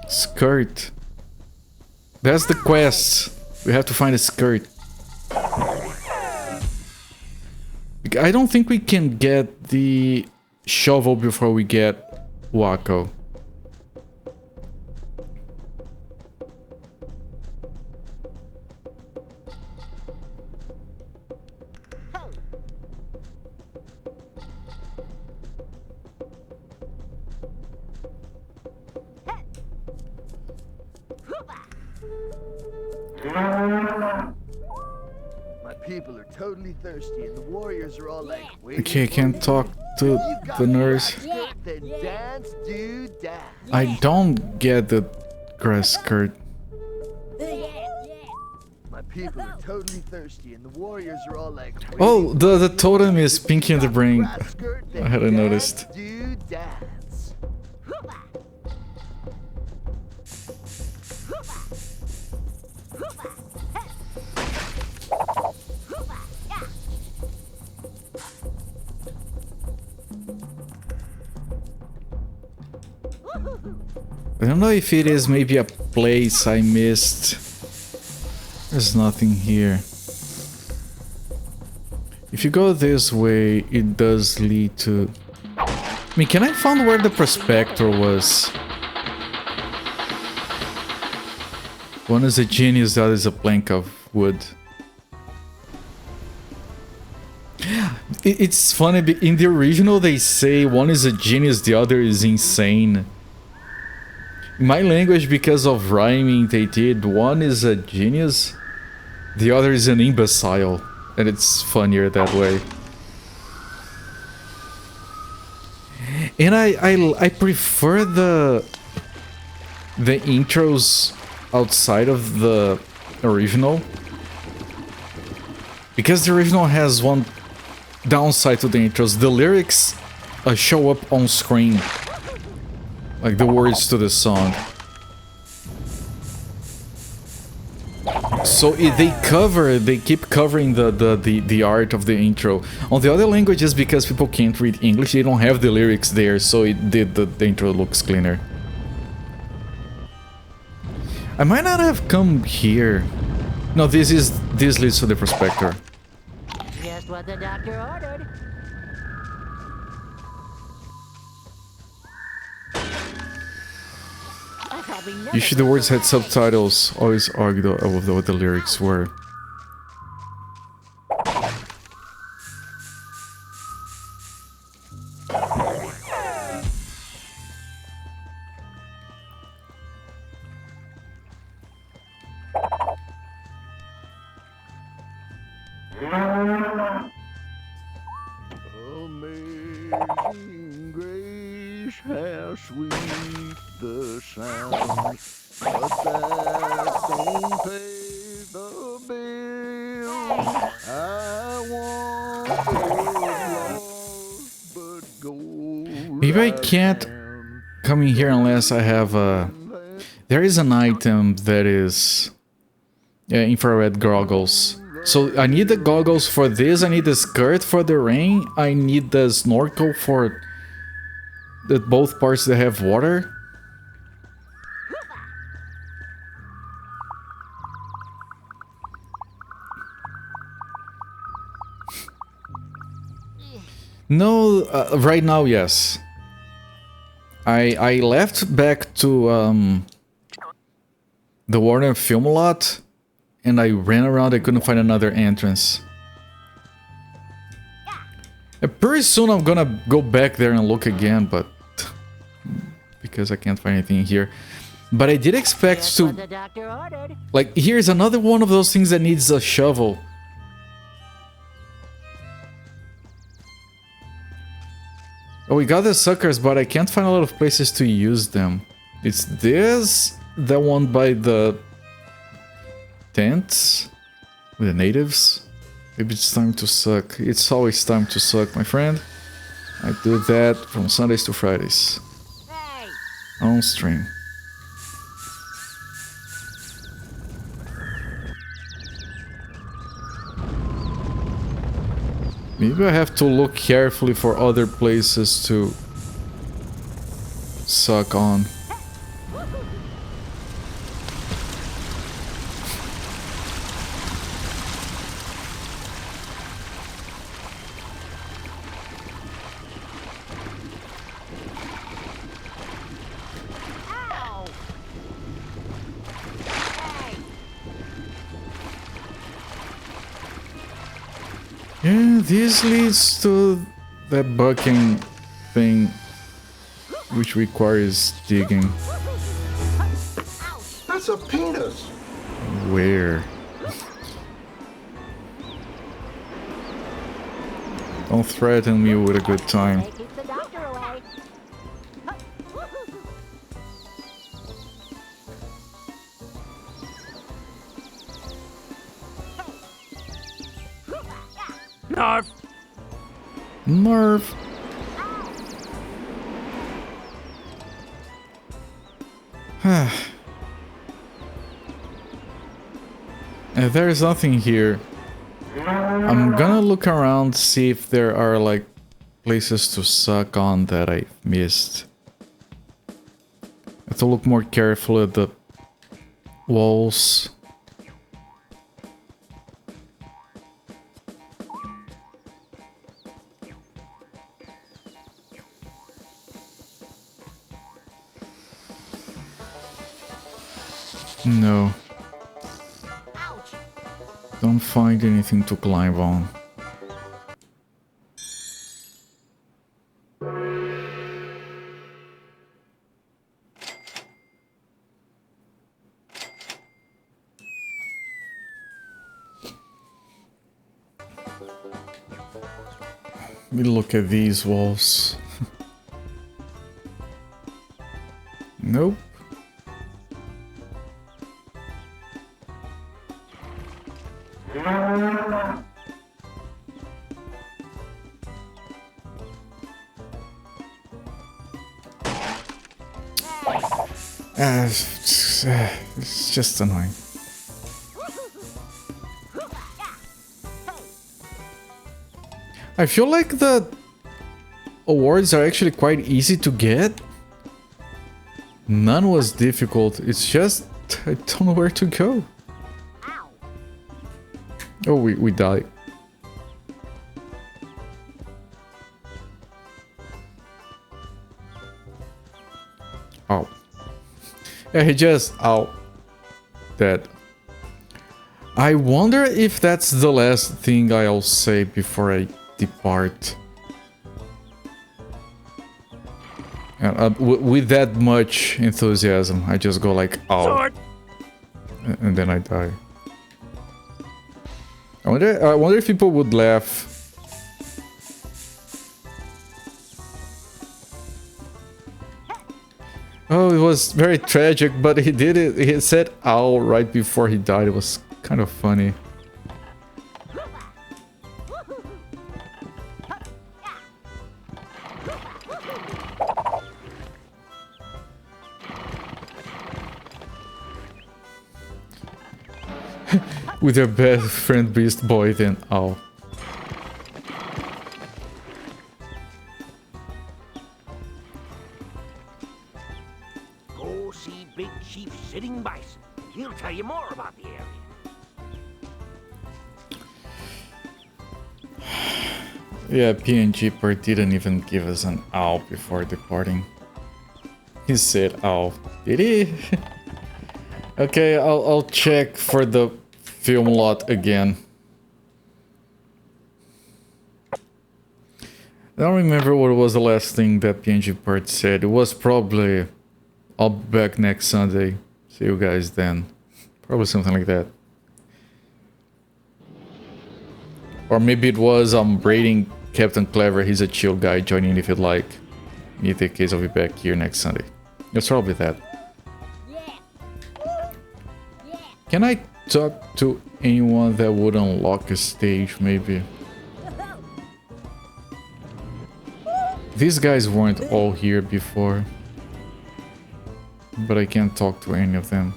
skirt? That's the quest. We have to find a skirt. I don't think we can get the shovel before we get Wacko. People are totally thirsty, and the warriors are all like, okay, I can't talk to the nurse. Then dance, do dance. I don't get the grass skirt. My people are totally thirsty, and the warriors are all like, oh, the totem is Pinky and the Brain. I hadn't noticed. Do dance. I don't know if it is maybe a place I missed. There's nothing here. If you go this way, it does lead to I mean, can I find where the prospector was? One is a genius, the other is a plank of wood. It's funny, in the original they say one is a genius, the other is insane. In my language, because of rhyming, they did one is a genius, the other is an imbecile. And it's funnier that way. And I prefer the intros outside of the original, because the original has one downside to the intros. The lyrics show up on screen, like the words to the song. So they keep covering the art of the intro. On the other languages, because people can't read English, they don't have the lyrics there, so the intro looks cleaner. I might not have come here. No, this leads to the prospector. Just what the doctor ordered. Usually the words had subtitles. Always argued over what the lyrics were. Amazing grace, how sweet the sound, but that don't pay the bill. I want lost, but gold. Maybe I can't come in here unless I have a... There is an item that is infrared goggles. So I need the goggles for this, I need the skirt for the rain, I need the snorkel for both parts that have water. No, right now, yes. I left back to the Warner Film Lot, and I ran around, I couldn't find another entrance. Pretty soon I'm gonna go back there and look again, but... because I can't find anything here. But I did expect to... Like, here's another one of those things that needs a shovel. Oh, we got the suckers, but I can't find a lot of places to use them. It's this, the one by the tents with the natives. Maybe it's time to suck. It's always time to suck, my friend. I do that from Sundays to Fridays. On stream. Maybe I have to look carefully for other places to suck on. Yeah, this leads to that bucking thing, which requires digging. That's a penis. Where? Don't threaten me with a good time. Keep the doctor away. Narf! Marv. There's nothing here. I'm gonna look around, see if there are like places to suck on that I missed. I have to look more carefully at the walls. No. Don't find anything to climb on. Let me look at these walls. Nope. It's just annoying. I feel like the awards are actually quite easy to get. None was difficult. It's just I don't know where to go. Oh, we died. Oh. Yeah, he just... Oh. Dead. I wonder if that's the last thing I'll say before I depart. And, with that much enthusiasm, I just go like, oh. And then I die. I wonder if people would laugh. Oh, it was very tragic, but he did it. He said ow right before he died. It was kind of funny. With your best friend Beast Boy, then ow. Go see Big Chief Sitting Bison. He'll tell you more about the area. Yeah, PNG Bird didn't even give us an ow before departing. He said ow. Did he? Okay, I'll check for the film lot again. I don't remember what was the last thing that PNG Bird said. It was probably, I'll be back next Sunday. See you guys then. Probably something like that. Or maybe it was, I'm rating Captain Clever. He's a chill guy. Join in if you'd like. In either case, I'll be back here next Sunday. It's probably that. Can I talk to anyone that would unlock a stage, maybe? These guys weren't all here before. But I can't talk to any of them.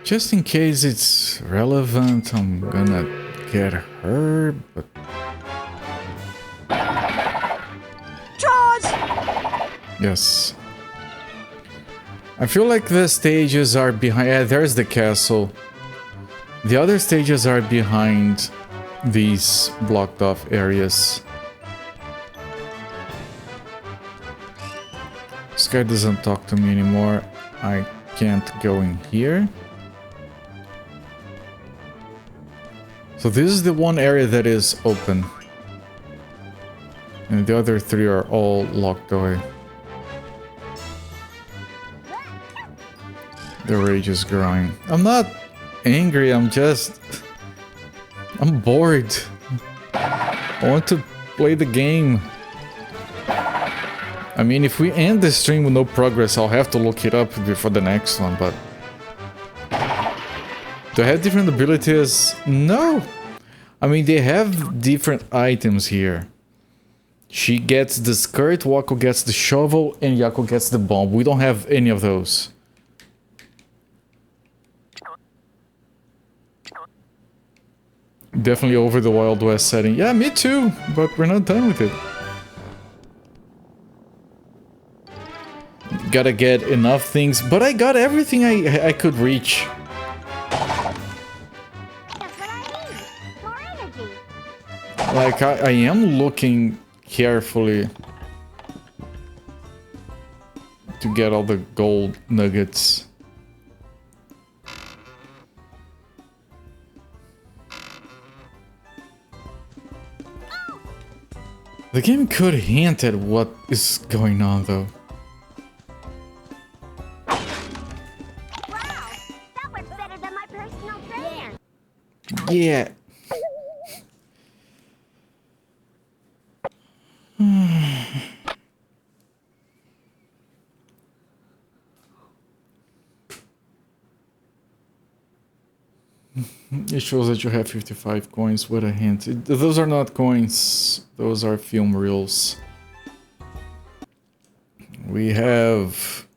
Just in case it's relevant, I'm gonna get her, but... Jaws! Yes. I feel like the stages are behind... Yeah, there's the castle. The other stages are behind these blocked off areas. This guy doesn't talk to me anymore. I can't go in here. So this is the one area that is open. And the other three are all locked away. The rage is growing. I'm not angry, I'm just... I'm bored. I want to play the game. I mean, if we end the stream with no progress, I'll have to look it up before the next one, but... Do I have different abilities? No! I mean, they have different items here. She gets the skirt, Wako gets the shovel, and Yako gets the bomb. We don't have any of those. Definitely over the Wild West setting. Yeah, me too, but we're not done with it. Gotta get enough things, but I got everything I could reach. That's what I need. More energy. Like, I am looking carefully to get all the gold nuggets. The game could hint at what is going on, though. Wow, that works better than my personal trainer. Yeah. It shows that you have 55 coins. What a hint. Those are not coins. Those are film reels. We have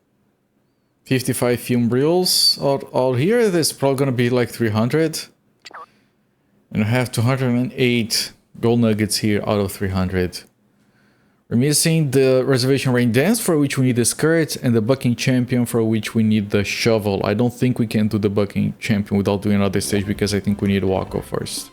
55 film reels out here. There's probably gonna be like 300. And I have 208 gold nuggets here out of 300. We're missing the Reservation Rain Dance, for which we need the skirt, and the Bucking Champion, for which we need the shovel. I don't think we can do the Bucking Champion without doing another stage, because I think we need Wacko first.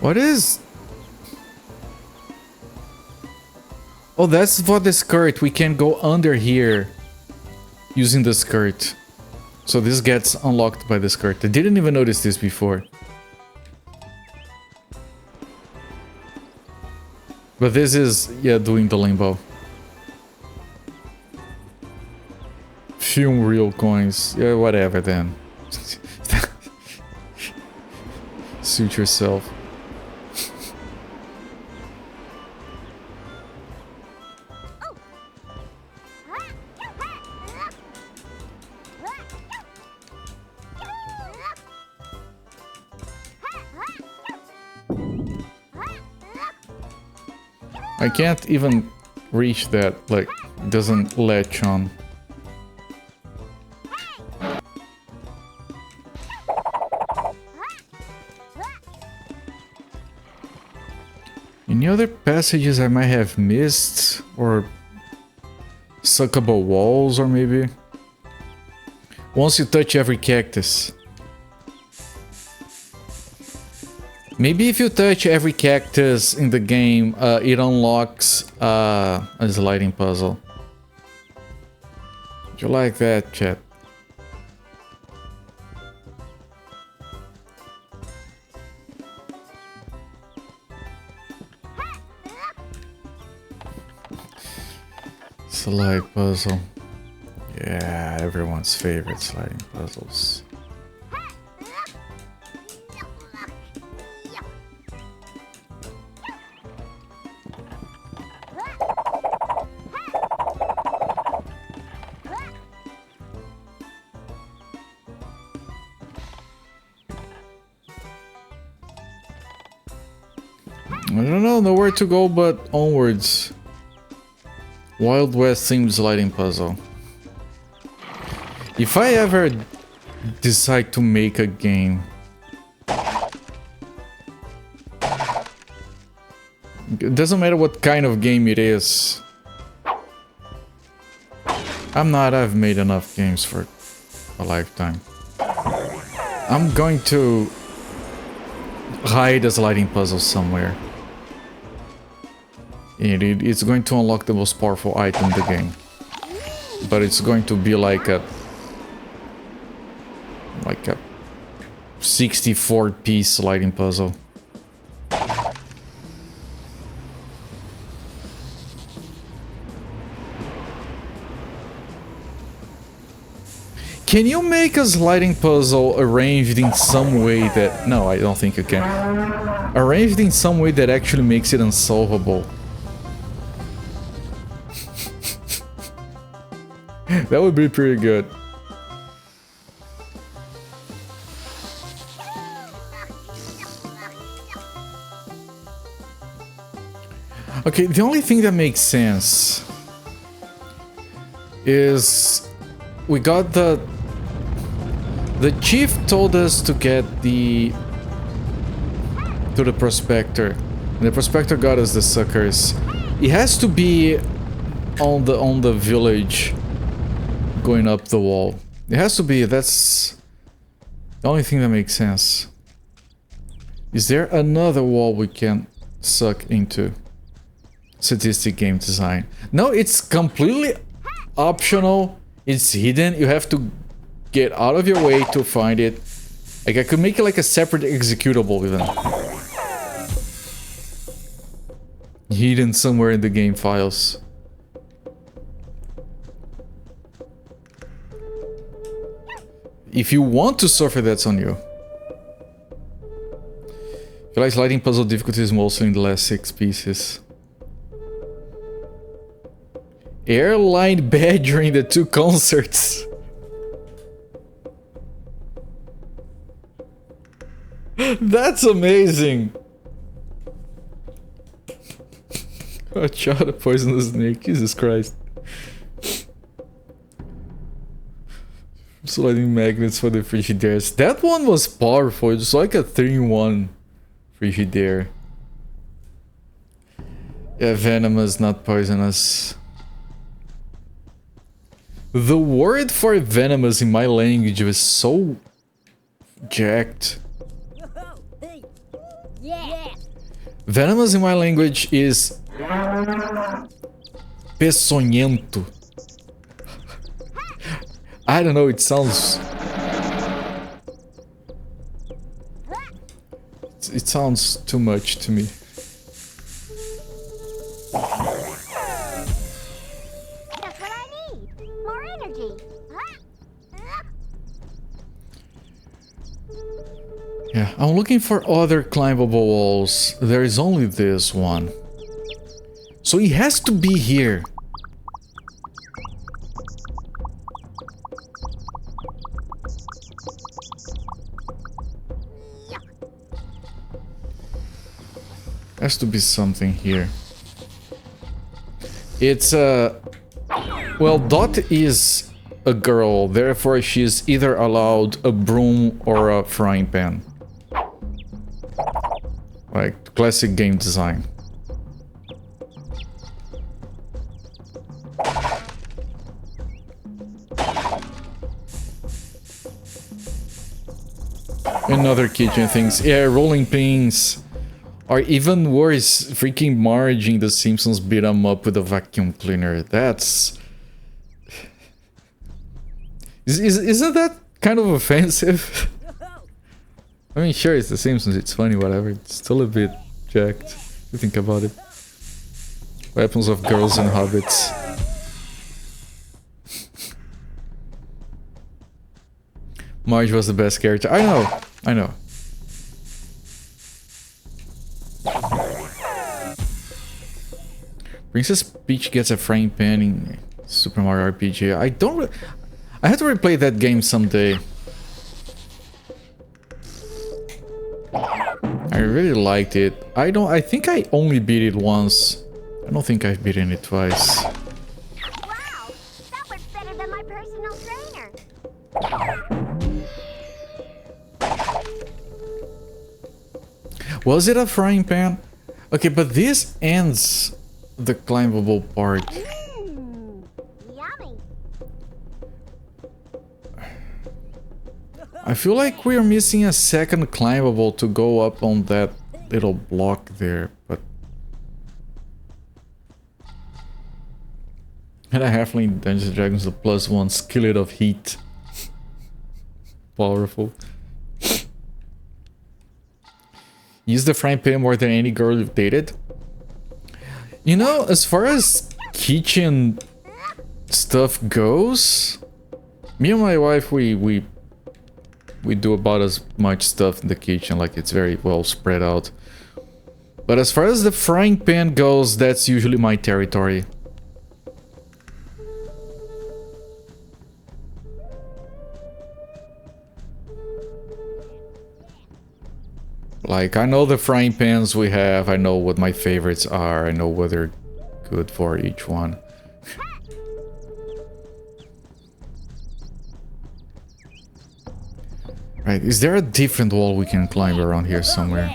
What is... Oh, that's for the skirt. We can go under here using the skirt. So this gets unlocked by the skirt. I didn't even notice this before. But this is, yeah, doing the limbo. Film reel coins. Yeah, whatever then. Suit yourself. I can't even reach that, like, it doesn't latch on. Any other passages I might have missed? Or suckable walls, or maybe? Once you touch every cactus. Maybe if you touch every cactus in the game, it unlocks a sliding puzzle. Do you like that, chat? Slide puzzle. Yeah, everyone's favorite sliding puzzles. I don't know, nowhere to go but onwards. Wild West themed sliding puzzle. If I ever decide to make a game, it doesn't matter what kind of game it is. I've made enough games for a lifetime. I'm going to hide a sliding puzzle somewhere. And it's going to unlock the most powerful item in the game. But it's going to be like a 64-piece sliding puzzle. Can you make a sliding puzzle arranged in some way that... No, I don't think you can. Arranged in some way that actually makes it unsolvable. That would be pretty good. Okay, the only thing that makes sense is we got the chief told us to get to the prospector, and the prospector got us the suckers. It has to be on the village going up the wall. It has to be. That's the only thing that makes sense. Is there another wall we can suck into? Sadistic game design. No, it's completely optional. It's hidden. You have to get out of your way to find it. Like, I could make it like a separate executable even. Hidden somewhere in the game files. If you want to suffer, that's on you. I feel like sliding puzzle difficulty is mostly in the last 6 pieces. Airline bed during the 2 concerts. That's amazing. Watch out, a poisonous snake. Jesus Christ. Sliding magnets for the Frigidaires. That one was powerful. It was like a 3-in-1 Frigidaire. Yeah, venomous, not poisonous. The word for venomous in my language was so jacked. Venomous in my language is peçonhento. I don't know, it sounds... It sounds too much to me. That's what I need. More energy. Yeah, I'm looking for other climbable walls. There is only this one. So it has to be here. Has to be something here. It's well, Dot is a girl, therefore she's either allowed a broom or a frying pan. Like classic game design. And other kitchen things. Yeah, rolling pins. Or even worse, freaking Marge in The Simpsons beat him up with a vacuum cleaner. That's... Isn't that kind of offensive? I mean, sure, it's The Simpsons, it's funny, whatever. It's still a bit jacked, if you think about it. Weapons of girls and hobbits. Marge was the best character. I know, I know. Princess Peach gets a frying pan in Super Mario RPG. I have to replay that game someday. I really liked it. I think I only beat it once. I don't think I've beaten it twice. Wow, that was better than my personal trainer. Was it a frying pan? Okay, but this ends the climbable part. Yummy. I feel like we're missing a second climbable to go up on that little block there, but... And a halfling Dungeons & Dragons, the +1 skillet of heat. Powerful. Use the frying pan more than any girl you've dated? You know, as far as kitchen stuff goes, me and my wife, we do about as much stuff in the kitchen, like it's very well spread out. But as far as the frying pan goes, that's usually my territory. like. I know the frying pans we have, I know what my favorites are, I know what they're good for each one. Right, is there a different wall we can climb around here somewhere?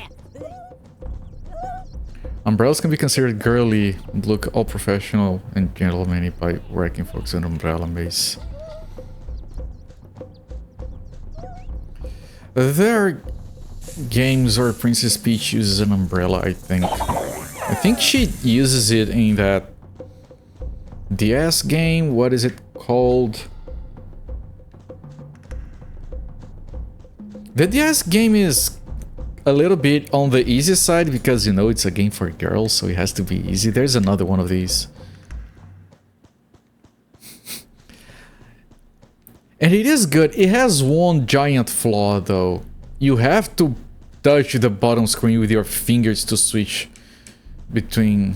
Umbrellas can be considered girly, look all professional and gentlemanly by working folks an umbrella maze. There are games where Princess Peach uses an umbrella, I think. I think she uses it in that DS game. What is it called? The DS game is a little bit on the easy side because, you know, it's a game for girls, so it has to be easy. There's another one of these. And it is good. It has one giant flaw, though. You have to touch the bottom screen with your fingers to switch between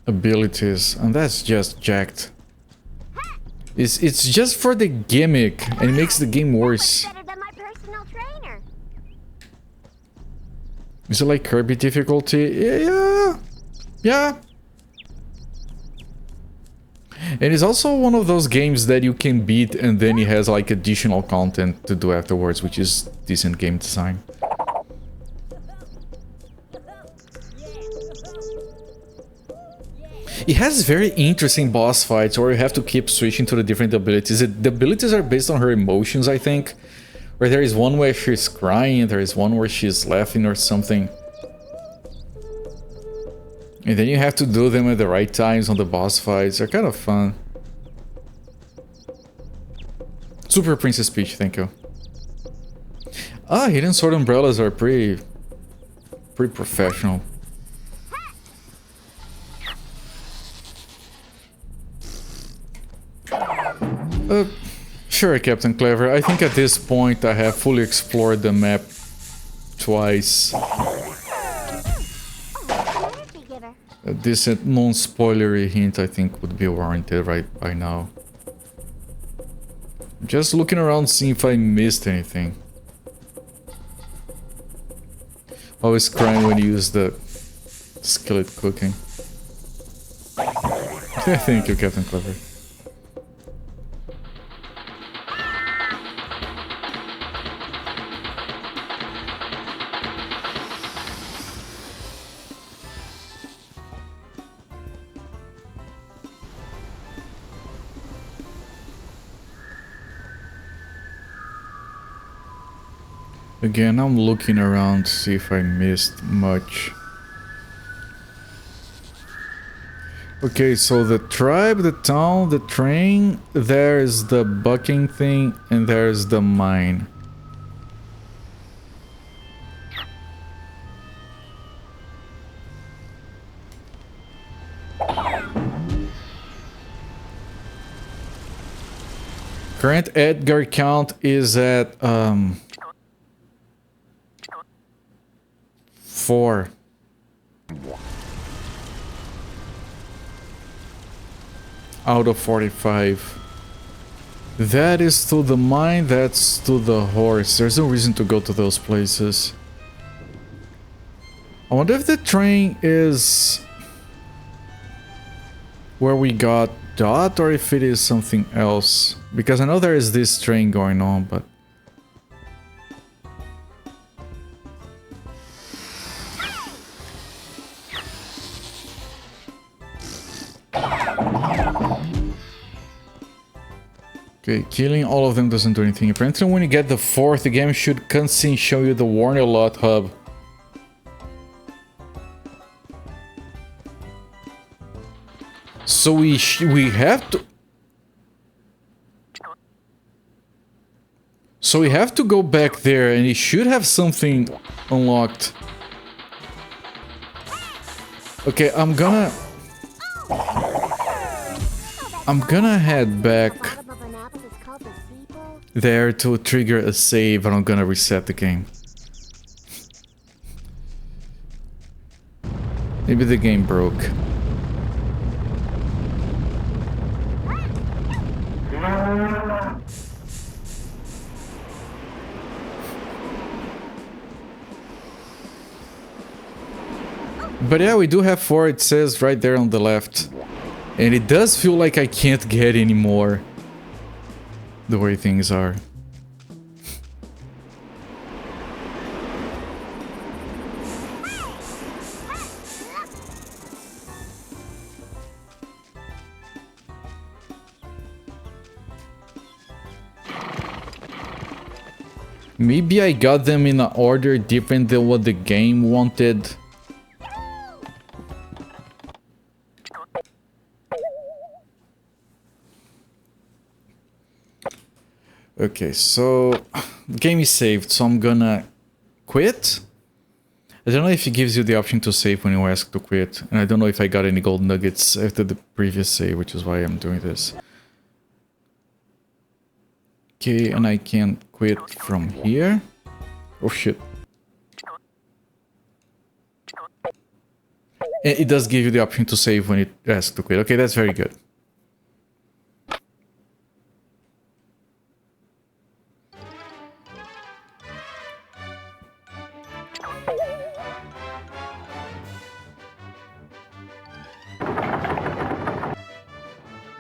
abilities, and that's just jacked. It's just for the gimmick, and it makes the game worse. Better than my personal trainer. Is it like Kirby difficulty? Yeah. And it's also one of those games that you can beat and then it has like additional content to do afterwards, which is decent game design. It has very interesting boss fights where you have to keep switching to the different abilities. The abilities are based on her emotions, I think. Where there is one where she's crying, there is one where she's laughing or something. And then you have to do them at the right times on the boss fights. They're kind of fun. Super Princess Peach, thank you. Ah, hidden sword umbrellas are pretty professional. Sure, Captain Clever. I think at this point I have fully explored the map twice. A decent non-spoilery hint, I think, would be warranted right by now. Just looking around, seeing if I missed anything. Always crying when you use the skillet cooking. Thank you, Captain Clever. Again, I'm looking around to see if I missed much. Okay, so the tribe, the town, the train, there's the bucking thing, and there's the mine. Current Edgar count is at 4. Out of 45. That is to the mine, that's to the horse. There's no reason to go to those places. I wonder if the train is where we got Dot or if it is something else. Because I know there is this train going on, but... Okay, killing all of them doesn't do anything. Apparently when you get the 4th, the game should cutscene show you the Warner Lot hub. So we have to... So we have to go back there and it should have something unlocked. Okay, I'm gonna head back there to trigger a save and I'm gonna reset the game. Maybe the game broke. But yeah, we do have 4, it says right there on the left. And it does feel like I can't get any more. The way things are. Maybe I got them in an order different than what the game wanted. Okay, so the game is saved, so I'm gonna quit. I don't know if it gives you the option to save when you ask to quit, and I don't know if I got any gold nuggets after the previous save, which is why I'm doing this. Okay, and I can quit from here. Oh shit. It does give you the option to save when it asks to quit. Okay, that's very good.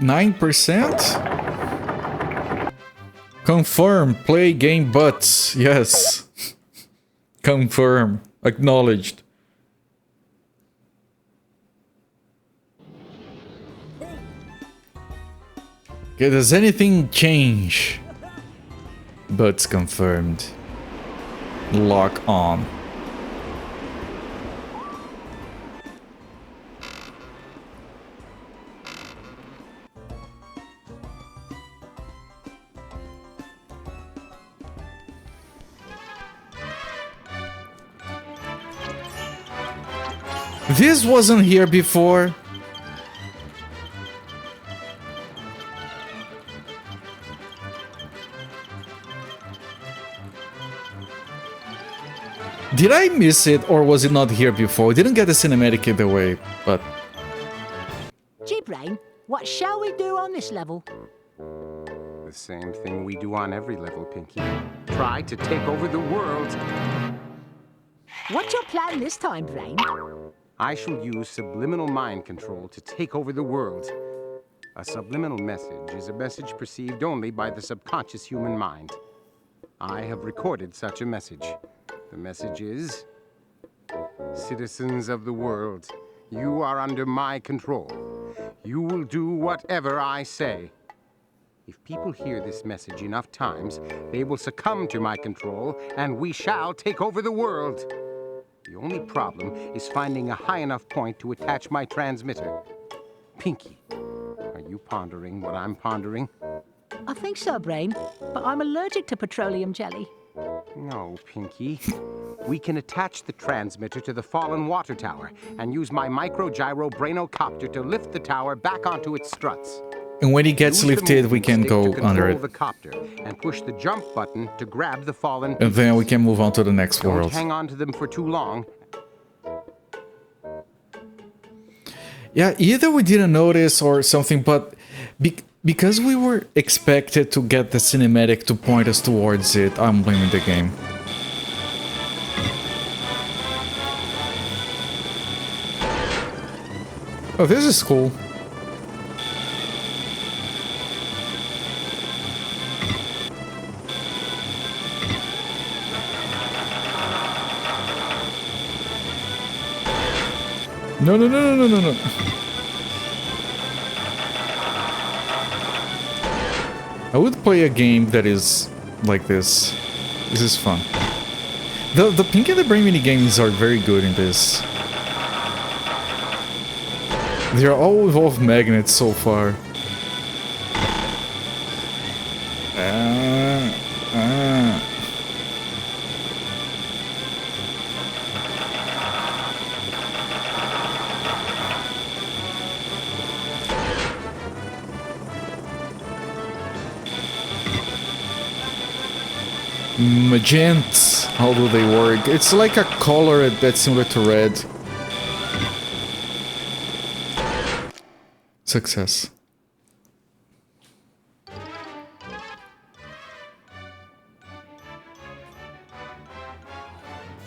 %? Confirm, play game butts. Yes. Confirm. Acknowledged. Okay, does anything change? Butts confirmed. Lock on. This wasn't here before. Did I miss it, or was it not here before? We didn't get the cinematic either way, but... Gee, Brain, what shall we do on this level? The same thing we do on every level, Pinky. Try to take over the world. What's your plan this time, Brain? I shall use subliminal mind control to take over the world. A subliminal message is a message perceived only by the subconscious human mind. I have recorded such a message. The message is, citizens of the world, you are under my control. You will do whatever I say. If people hear this message enough times, they will succumb to my control, and we shall take over the world. The only problem is finding a high enough point to attach my transmitter. Pinky, are you pondering what I'm pondering? I think so, Brain, but I'm allergic to petroleum jelly. No, Pinky. We can attach the transmitter to the fallen water tower and use my micro-gyro brainocopter to lift the tower back onto its struts. And when it gets lifted, we can go under it. The copter and push the jump button to grab the fallen pieces. And then we can move on to the next world. Don't hang on to them for too long. Yeah, either we didn't notice or something, but because we were expected to get the cinematic to point us towards it, I'm blaming the game. Oh, this is cool. No, no, no, no, no, no, no. I would play a game that is like this. This is fun. The Pinky and the Brain mini games are very good in this. They are all evolved magnets so far. Magents, how do they work? It's like a color that's similar to red. Success.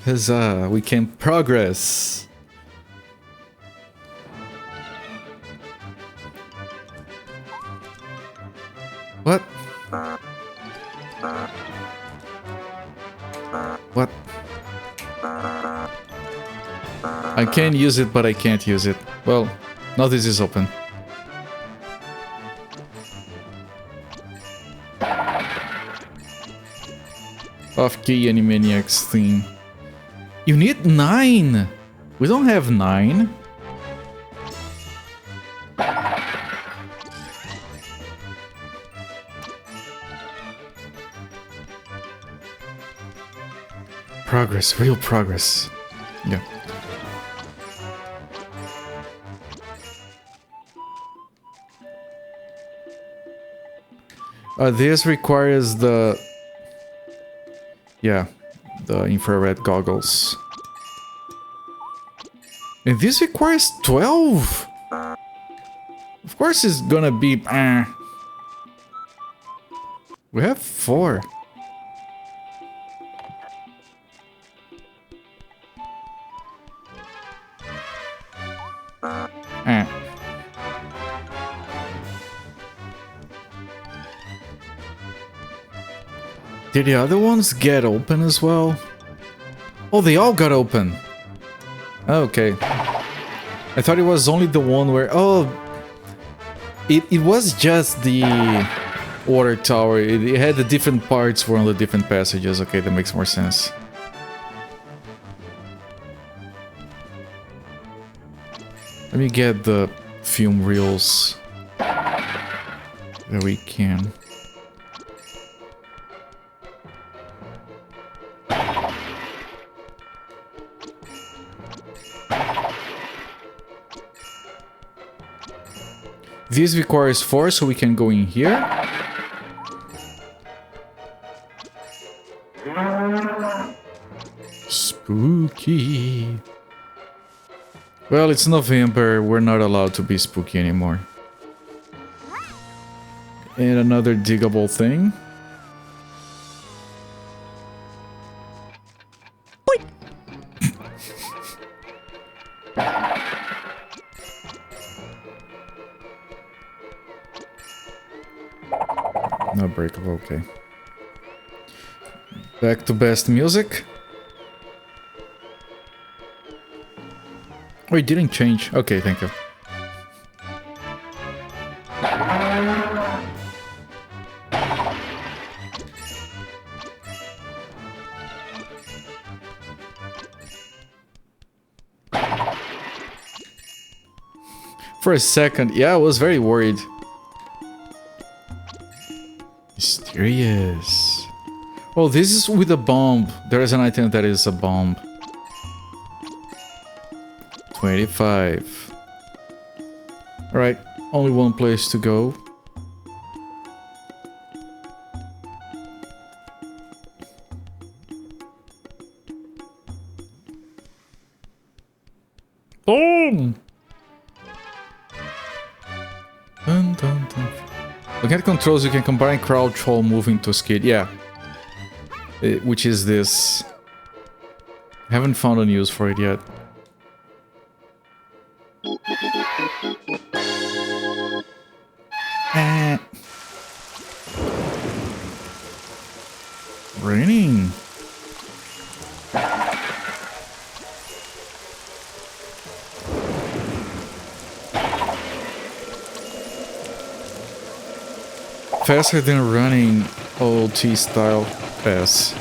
Huzzah, we can progress. What? I can use it, but I can't use it. Well, now this is open. Off-key Animaniacs theme. You need 9! We don't have 9. Progress, real progress. Yeah. This requires the... Yeah, the infrared goggles. And this requires 12! Of course it's gonna be... We have 4. Did the other ones get open as well? Oh, they all got open. Okay. I thought it was only the one where... Oh, it was just the water tower. It had the different parts for all the different passages. Okay, that makes more sense. Let me get the film reels that we can. This requires 4, so we can go in here. Spooky. Well, it's November. We're not allowed to be spooky anymore. And another diggable thing. No breakable, okay. Back to best music. Oh, it didn't change. Okay, thank you. For a second, yeah, I was very worried. Mysterious. Oh, this is with a bomb. There is an item that is a bomb. 25. Alright, only one place to go. Boom! Dun, dun, dun. Looking at controls, you can combine crouch while moving to skid. Yeah. Which is this. Haven't found a use for it yet. Raining. Faster than running OT style pass.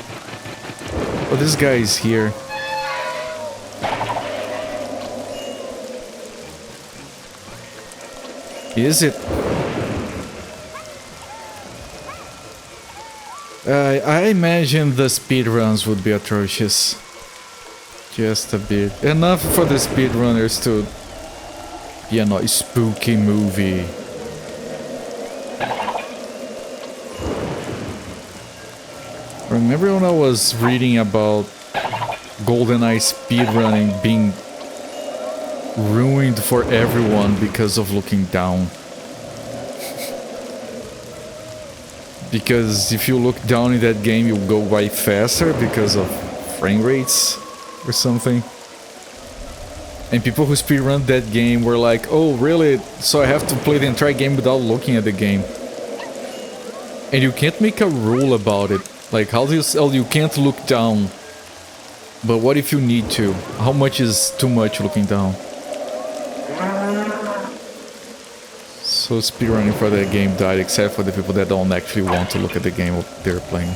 Oh, this guy is here. Is it? I imagine the speedruns would be atrocious. Just a bit. Enough for the speedrunners to be a spooky movie. Remember when I was reading about GoldenEye speedrunning being ruined for everyone because of looking down? Because if you look down in that game, you'll go by faster because of frame rates or something. And people who speedrun that game were like, oh really? So I have to play the entire game without looking at the game. And you can't make a rule about it. Like, how do you sell? You can't look down. But what if you need to? How much is too much looking down? So speedrunning for that game died, except for the people that don't actually want to look at the game they're playing.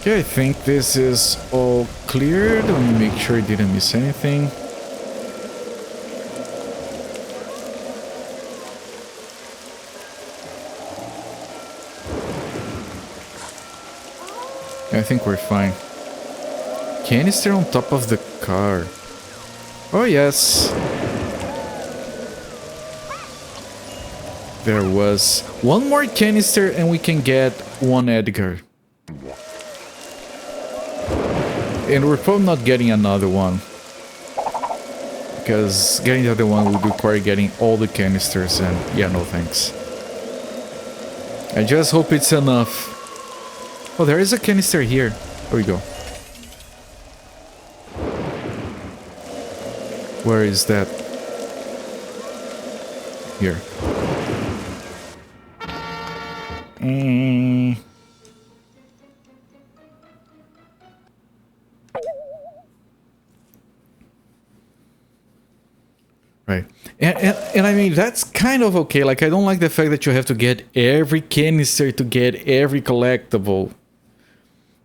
Okay, I think this is all cleared. Let me make sure I didn't miss anything. I think we're fine. Canister on top of the car. Oh yes. There was one more canister and we can get one Edgar. And we're probably not getting another one. Because getting the other one would require getting all the canisters and yeah, no thanks. I just hope it's enough. Oh, there is a canister here. There we go. Where is that? Here. Right. And I mean, that's kind of okay. Like, I don't like the fact that you have to get every canister to get every collectible.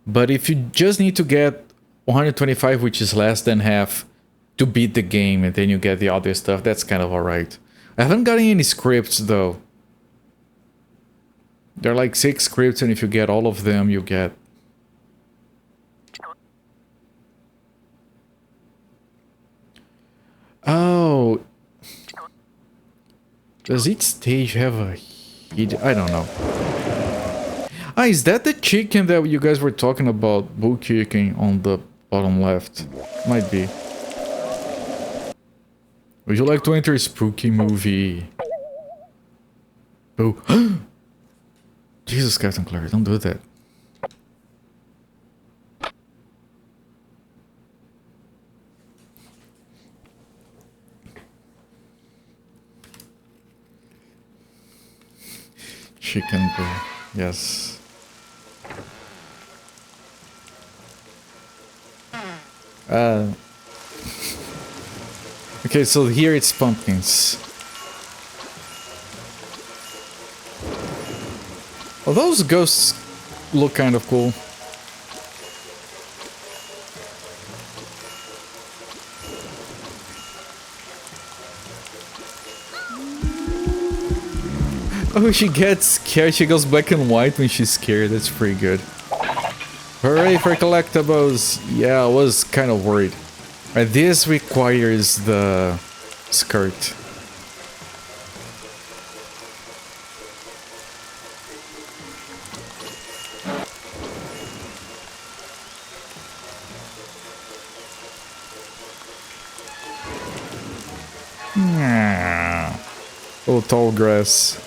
But if you just need to get 125, which is less than half, to beat the game, and then you get the other stuff, that's kind of alright. I haven't gotten any scripts, though. There are like 6 scripts, and if you get all of them, you get... Oh... Does each stage have a... I don't know. Ah, is that the chicken that you guys were talking about? Bull chicken on the bottom left. Might be. Would you like to enter a spooky movie? Boo. Jesus, Captain Clary, don't do that. Chicken boo. Yes. Okay, so here it's pumpkins. Well, those ghosts look kind of cool. Oh, she gets scared. She goes black and white when she's scared. That's pretty good. Hooray for collectibles! Yeah, I was kind of worried. Right, this requires the skirt. Oh, tall grass.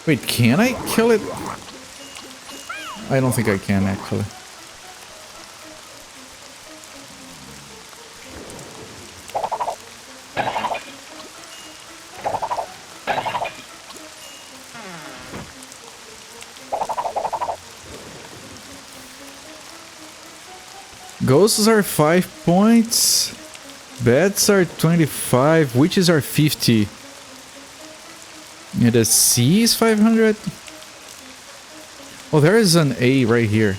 Wait, can I kill it? I don't think I can, actually. Ghosts are 5 points. Bats are 25. Witches are 50. Yeah, the C is 500. Oh, there is an A right here.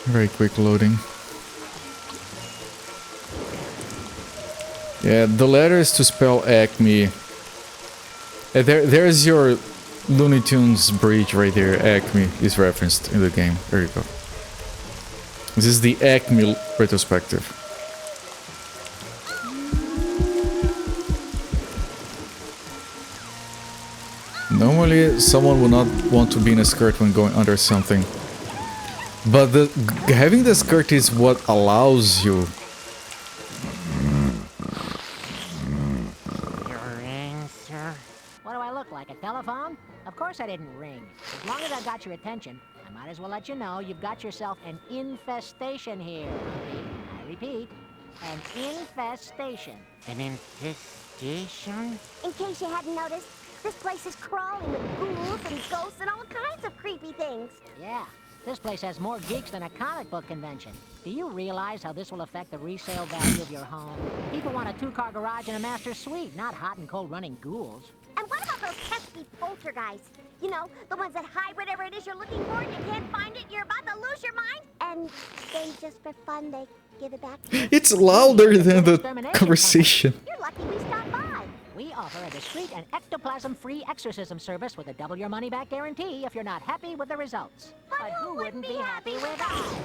Very quick loading. Yeah, the letters to spell Acme. There's your Looney Tunes bridge right there. Acme is referenced in the game. There you go. This is the Acme retrospective. Normally, someone would not want to be in a skirt when going under something. But having the skirt is what allows you. Your answer? What do I look like, a telephone course I didn't ring. As long as I got your attention, I might as well let you know you've got yourself an infestation here. I repeat, an infestation. An infestation? In case you hadn't noticed, this place is crawling with ghouls and ghosts and all kinds of creepy things. Yeah, this place has more geeks than a comic book convention. Do you realize how this will affect the resale value of your home? People want a 2-car garage and a master suite, not hot and cold running ghouls. And what about those pesky poltergeists? You know, the ones that hide whatever it is you're looking for and you can't find it, you're about to lose your mind? And then just for fun, they give it back to you. It's louder than the conversation. You're lucky we stopped by. We offer a discreet and ectoplasm-free exorcism service with a double your money-back guarantee if you're not happy with the results. But who wouldn't be happy with us?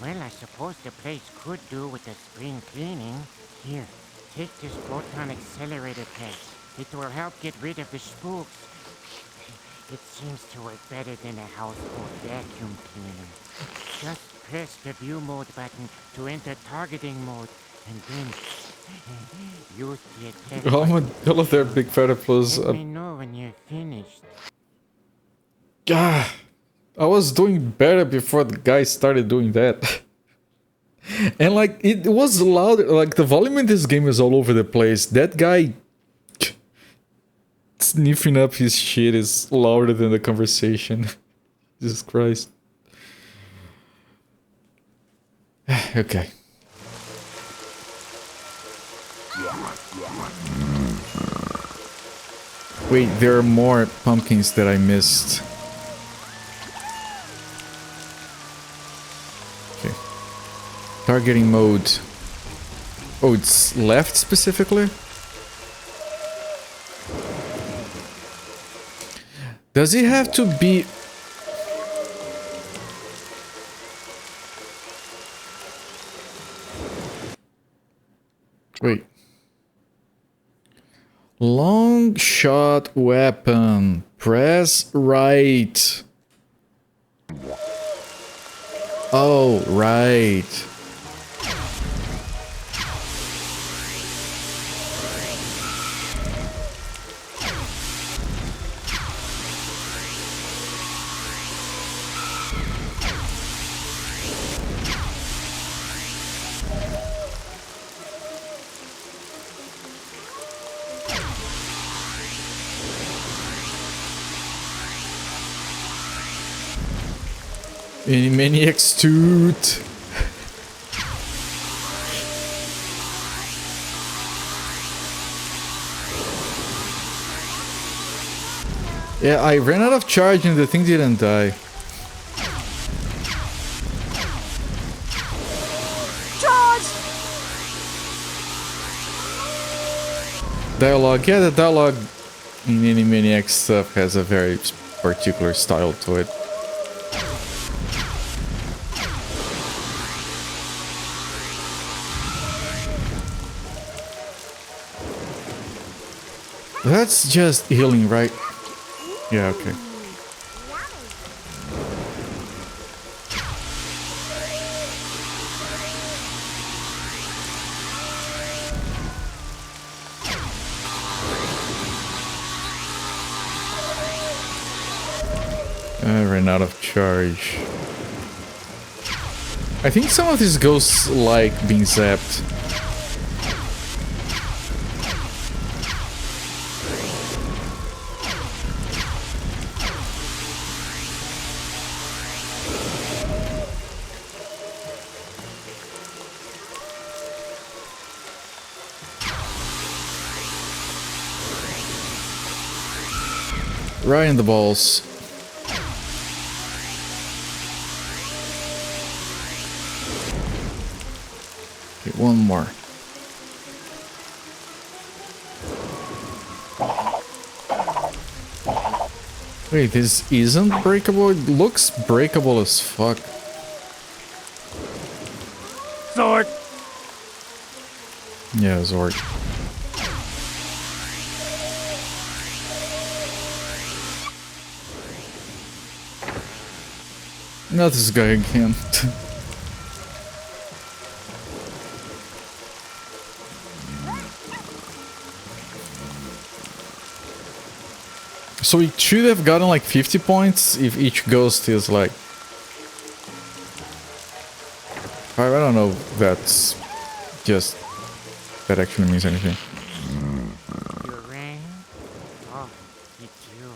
Well, I suppose the place could do with a spring cleaning. Here, take this proton accelerator test. It will help get rid of the spooks. It seems to work better than a household vacuum cleaner. Just press the view mode button to enter targeting mode, and then use the attack. All of their big fat applause. Let me know when you're finished. I was doing better before the guy started doing that. And like, it was loud. Like, the volume in this game is all over the place. That guy sniffing up his shit is louder than the conversation. Jesus Christ. Okay. Wait, there are more pumpkins that I missed. Okay. Targeting mode. Oh, it's left specifically? Does it have to be... Wait. Long shot weapon. Press right. Oh, right. Animaniacs toot. Yeah, I ran out of charge and the thing didn't die. Charge! Dialogue. Yeah, the dialogue in Animaniacs stuff has a very particular style to it. That's just healing, right? Yeah, okay. I ran out of charge. I think some of these ghosts like being zapped. Right in the balls. Okay, one more. Wait, this isn't breakable? It looks breakable as fuck. Sword! Yeah, Zord. Not this guy again. So it should have gotten like 50 points if each ghost is like... I don't know if that's just... that actually means anything.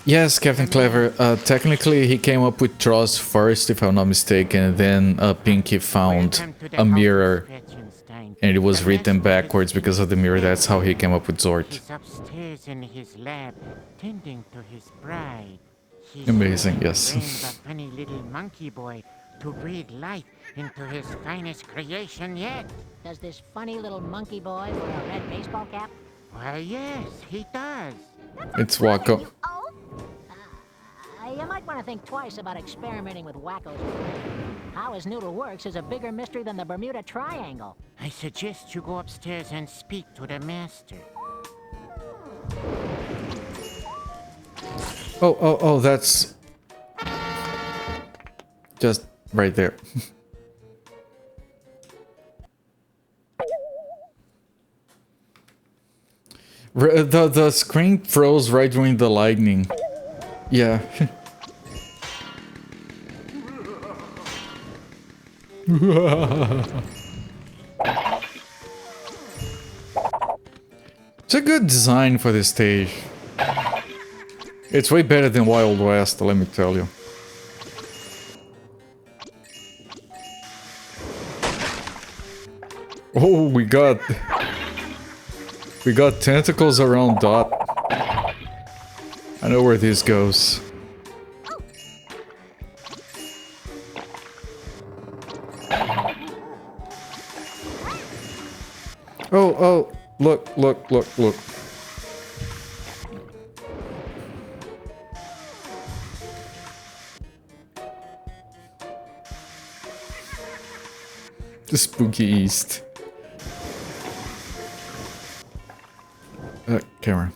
Yes, Captain Clever. Technically, he came up with Tross first, if I'm not mistaken, and then Pinky found a mirror, and it was written backwards because of the mirror. That's how he came up with Zord. He's upstairs in his lab, tending to his bride. He's Amazing, yes. trained the funny little monkey boy to breathe life into his finest creation yet. Does this funny little monkey boy wear a red baseball cap? Why, yes, he does. It's Wacko. You might want to think twice about experimenting with wackos. How his noodle works is a bigger mystery than the Bermuda Triangle. I suggest you go upstairs and speak to the master. Oh, that's... just right there. The screen froze right during the lightning. Yeah. It's a good design for this stage. It's way better than Wild West, let me tell you. Oh, we got tentacles around Dot. I know where this goes. Oh, look. The spooky east. Camera.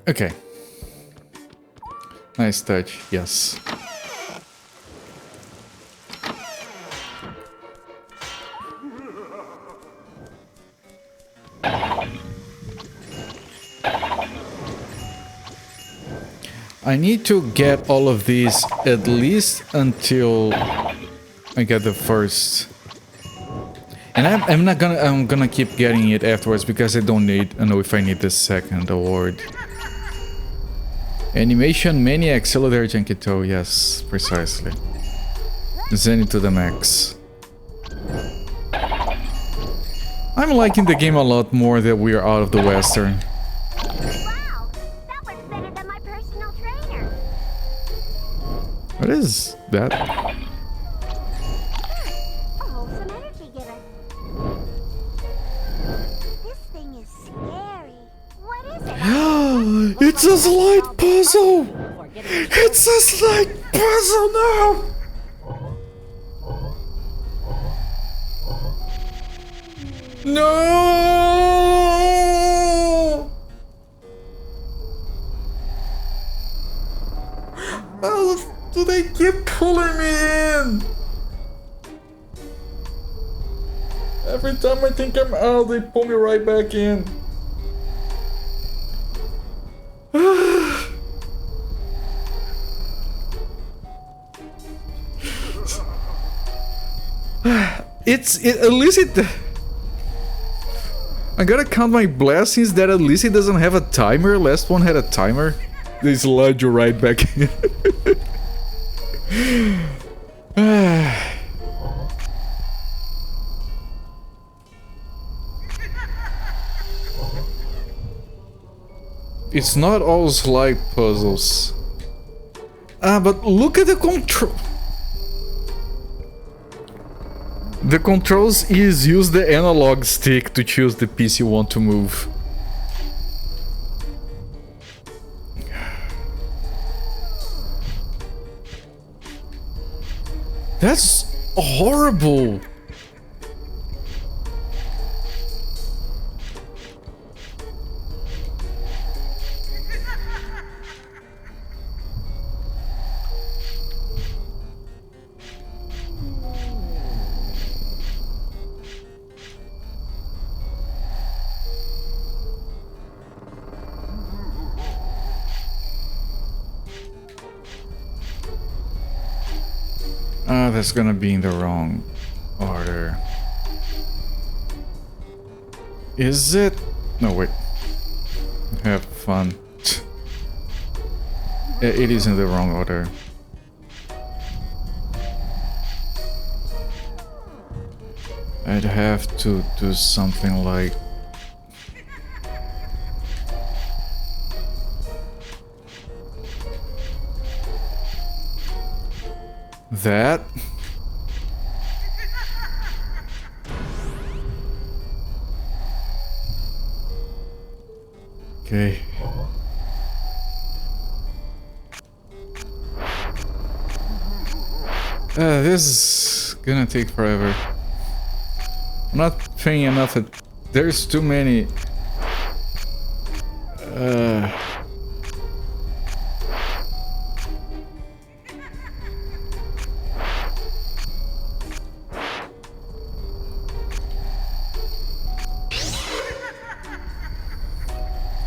Okay. Nice touch, yes. I need to get all of these at least until I get the first. And I'm gonna keep getting it afterwards because I don't know if I need the second award. Animaniacs, hello there, Jankito. Yes, precisely. Zenny to the max. I'm liking the game a lot more that we are out of the Western. Wow, that works better than my personal trainer. What is that? A wholesome energy giver. This thing is scary. What is it? It's a slide puzzle! It's a slide puzzle now! No! How do they keep pulling me in? Every time I think I'm out, they pull me right back in. At least it. I gotta count my blessings that at least it doesn't have a timer. Last one had a timer. They slide you right back in. It's not all slide puzzles. But look at the control. The controls is use the analog stick to choose the piece you want to move. That's horrible. that's gonna be in the wrong order. Is it? No, wait. Have fun. It is in the wrong order. I'd have to do something like... that. Okay. This is gonna take forever. I'm not paying enough. There's too many.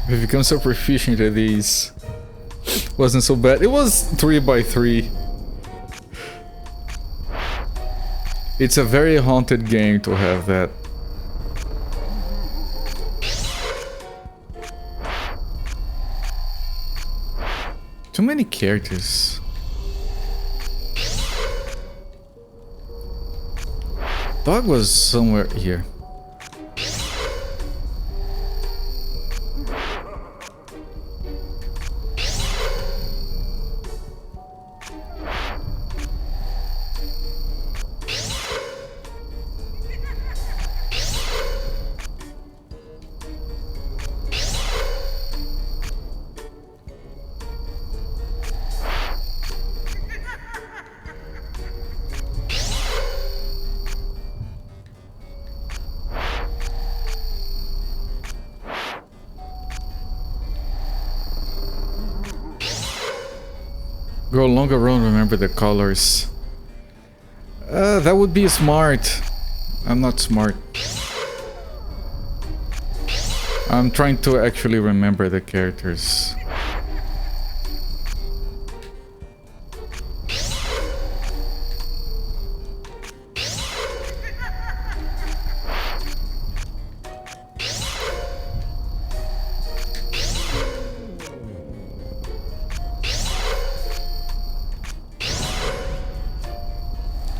We've become so proficient at these. Wasn't so bad. It was 3 by 3. It's a very haunted game to have that. Too many characters. Dog was somewhere here. Go long around, remember the colors. That would be smart. I'm not smart. I'm trying to actually remember the characters.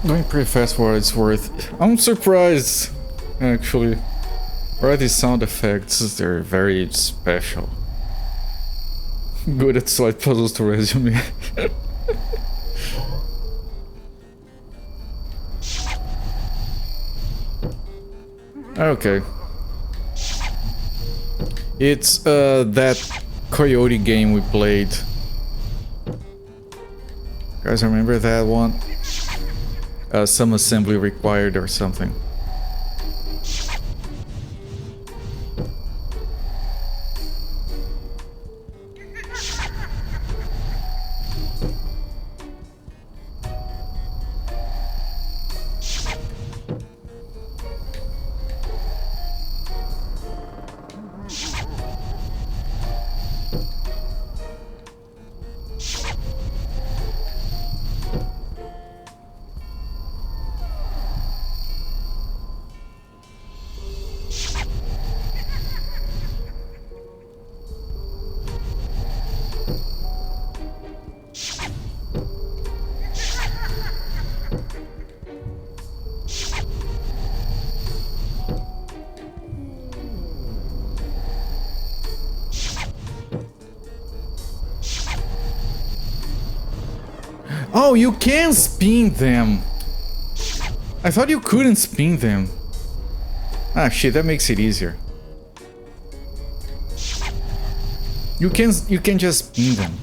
Going pretty fast for what it's worth. I'm surprised, actually. Alright, these sound effects, they're very special. Good at slight puzzles to resume. Okay. It's that coyote game we played. Guys, remember that one? Some assembly required or something. Oh, you can spin them. I thought you couldn't spin them. Ah, shit, that makes it easier. You can just spin them.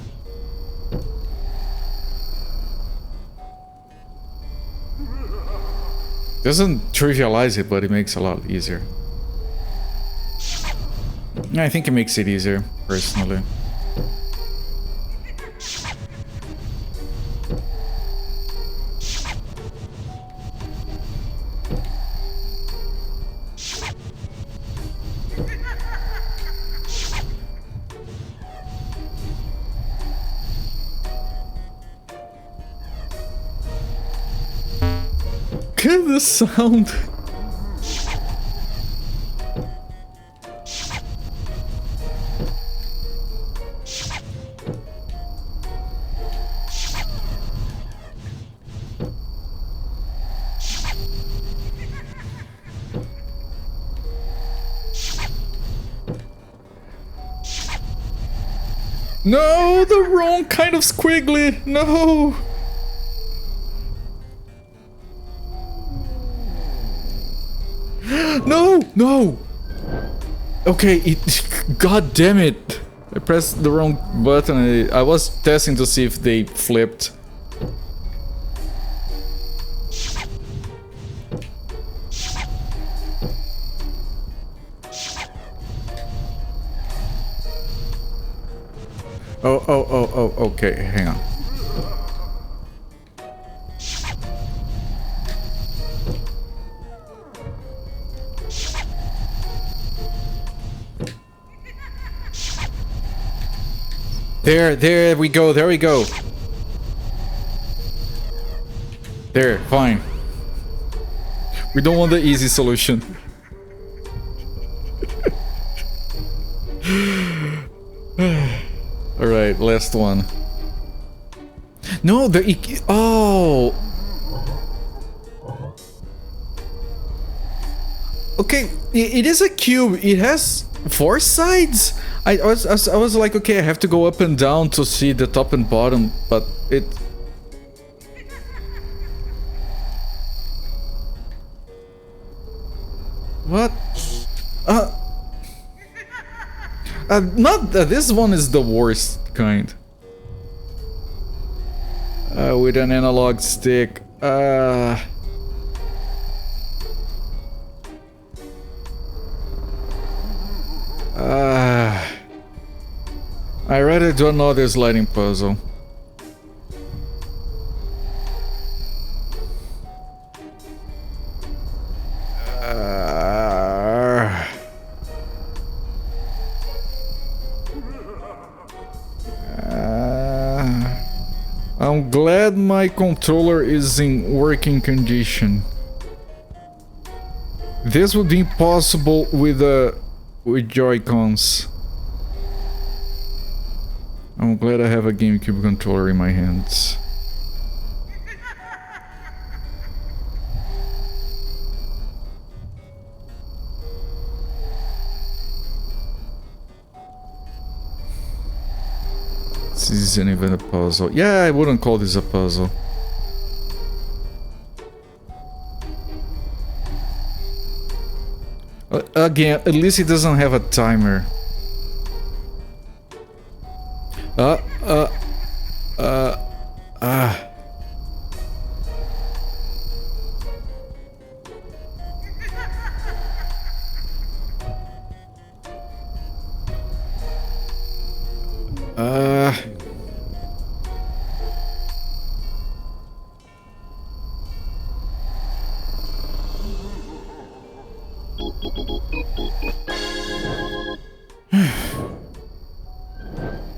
Doesn't trivialize it, but it makes it a lot easier. I think it makes it easier, personally. the sound. No, the wrong kind of squiggly. No. No, no. Okay, God damn it. I pressed the wrong button. I was testing to see if they flipped. Oh, okay, hang on. There we go, there we go. There, fine. We don't want the easy solution. Alright, last one. No, oh! Okay, it is a cube. It has 4 sides? I was like, okay, I have to go up and down to see the top and bottom, but it... What? Not this one is the worst kind. With an analog stick. I rather do another sliding puzzle. I'm glad my controller is in working condition. This would be impossible with Joy-Cons. I'm glad I have a GameCube controller in my hands. This isn't even a puzzle. Yeah, I wouldn't call this a puzzle. Again, at least it doesn't have a timer.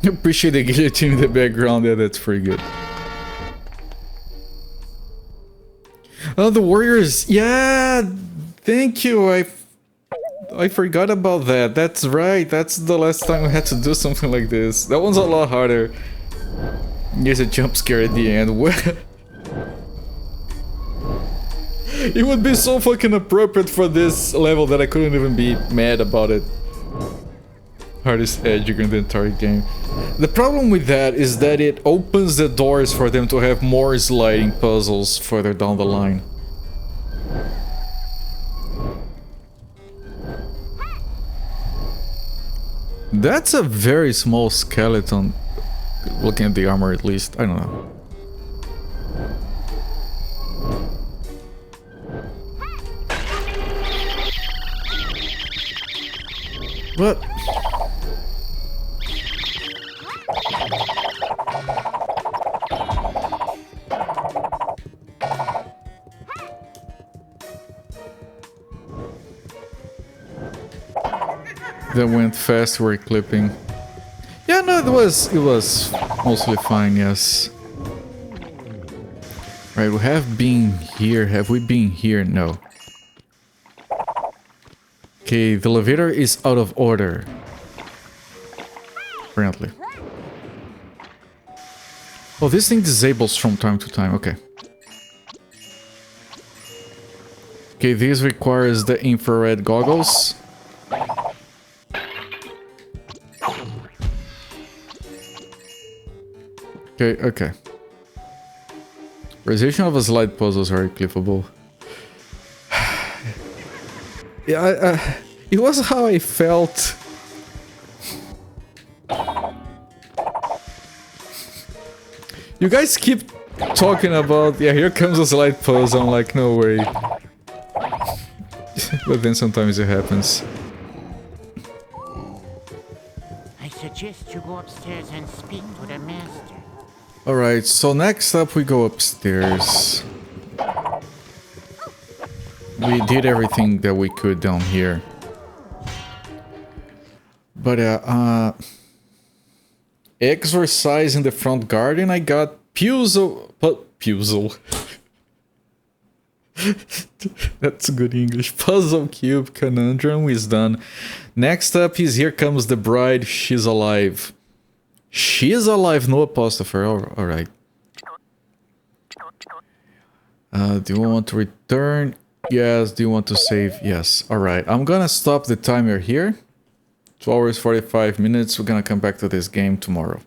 Appreciate the guillotine in the background there, that's pretty good. Oh, the warriors! Yeah! Thank you! I forgot about that. That's right, that's the last time I had to do something like this. That one's a lot harder. There's a jump scare at the end. It would be so fucking appropriate for this level that I couldn't even be mad about it. Hardest Edgar in the entire game. The problem with that is that it opens the doors for them to have more sliding puzzles further down the line. That's a very small skeleton, looking at the armor at least, I don't know. What? That went fast, we're clipping. Yeah, no, it was mostly fine, yes. Right, we have been here. Have we been here? No. Okay, the elevator is out of order. Apparently. Oh, this thing disables from time to time. Okay. Okay, this requires the infrared goggles. Okay, okay. Resolution of a slide puzzle is very clippable. Yeah, it was how I felt. You guys keep talking about, yeah, here comes a slide puzzle. I'm like, no way. But then sometimes it happens. I suggest you go upstairs and speak to the master. Alright, so next up we go upstairs. We did everything that we could down here. But, exercise in the front garden, I got puzzle. That's good English. Puzzle cube conundrum is done. Next up is Here Comes the Bride, She's Alive. She's alive, no apostrophe. Alright. Do you want to return? Yes. Do you want to save? Yes. Alright. I'm gonna stop the timer here. 2 hours 45 minutes. We're gonna come back to this game tomorrow.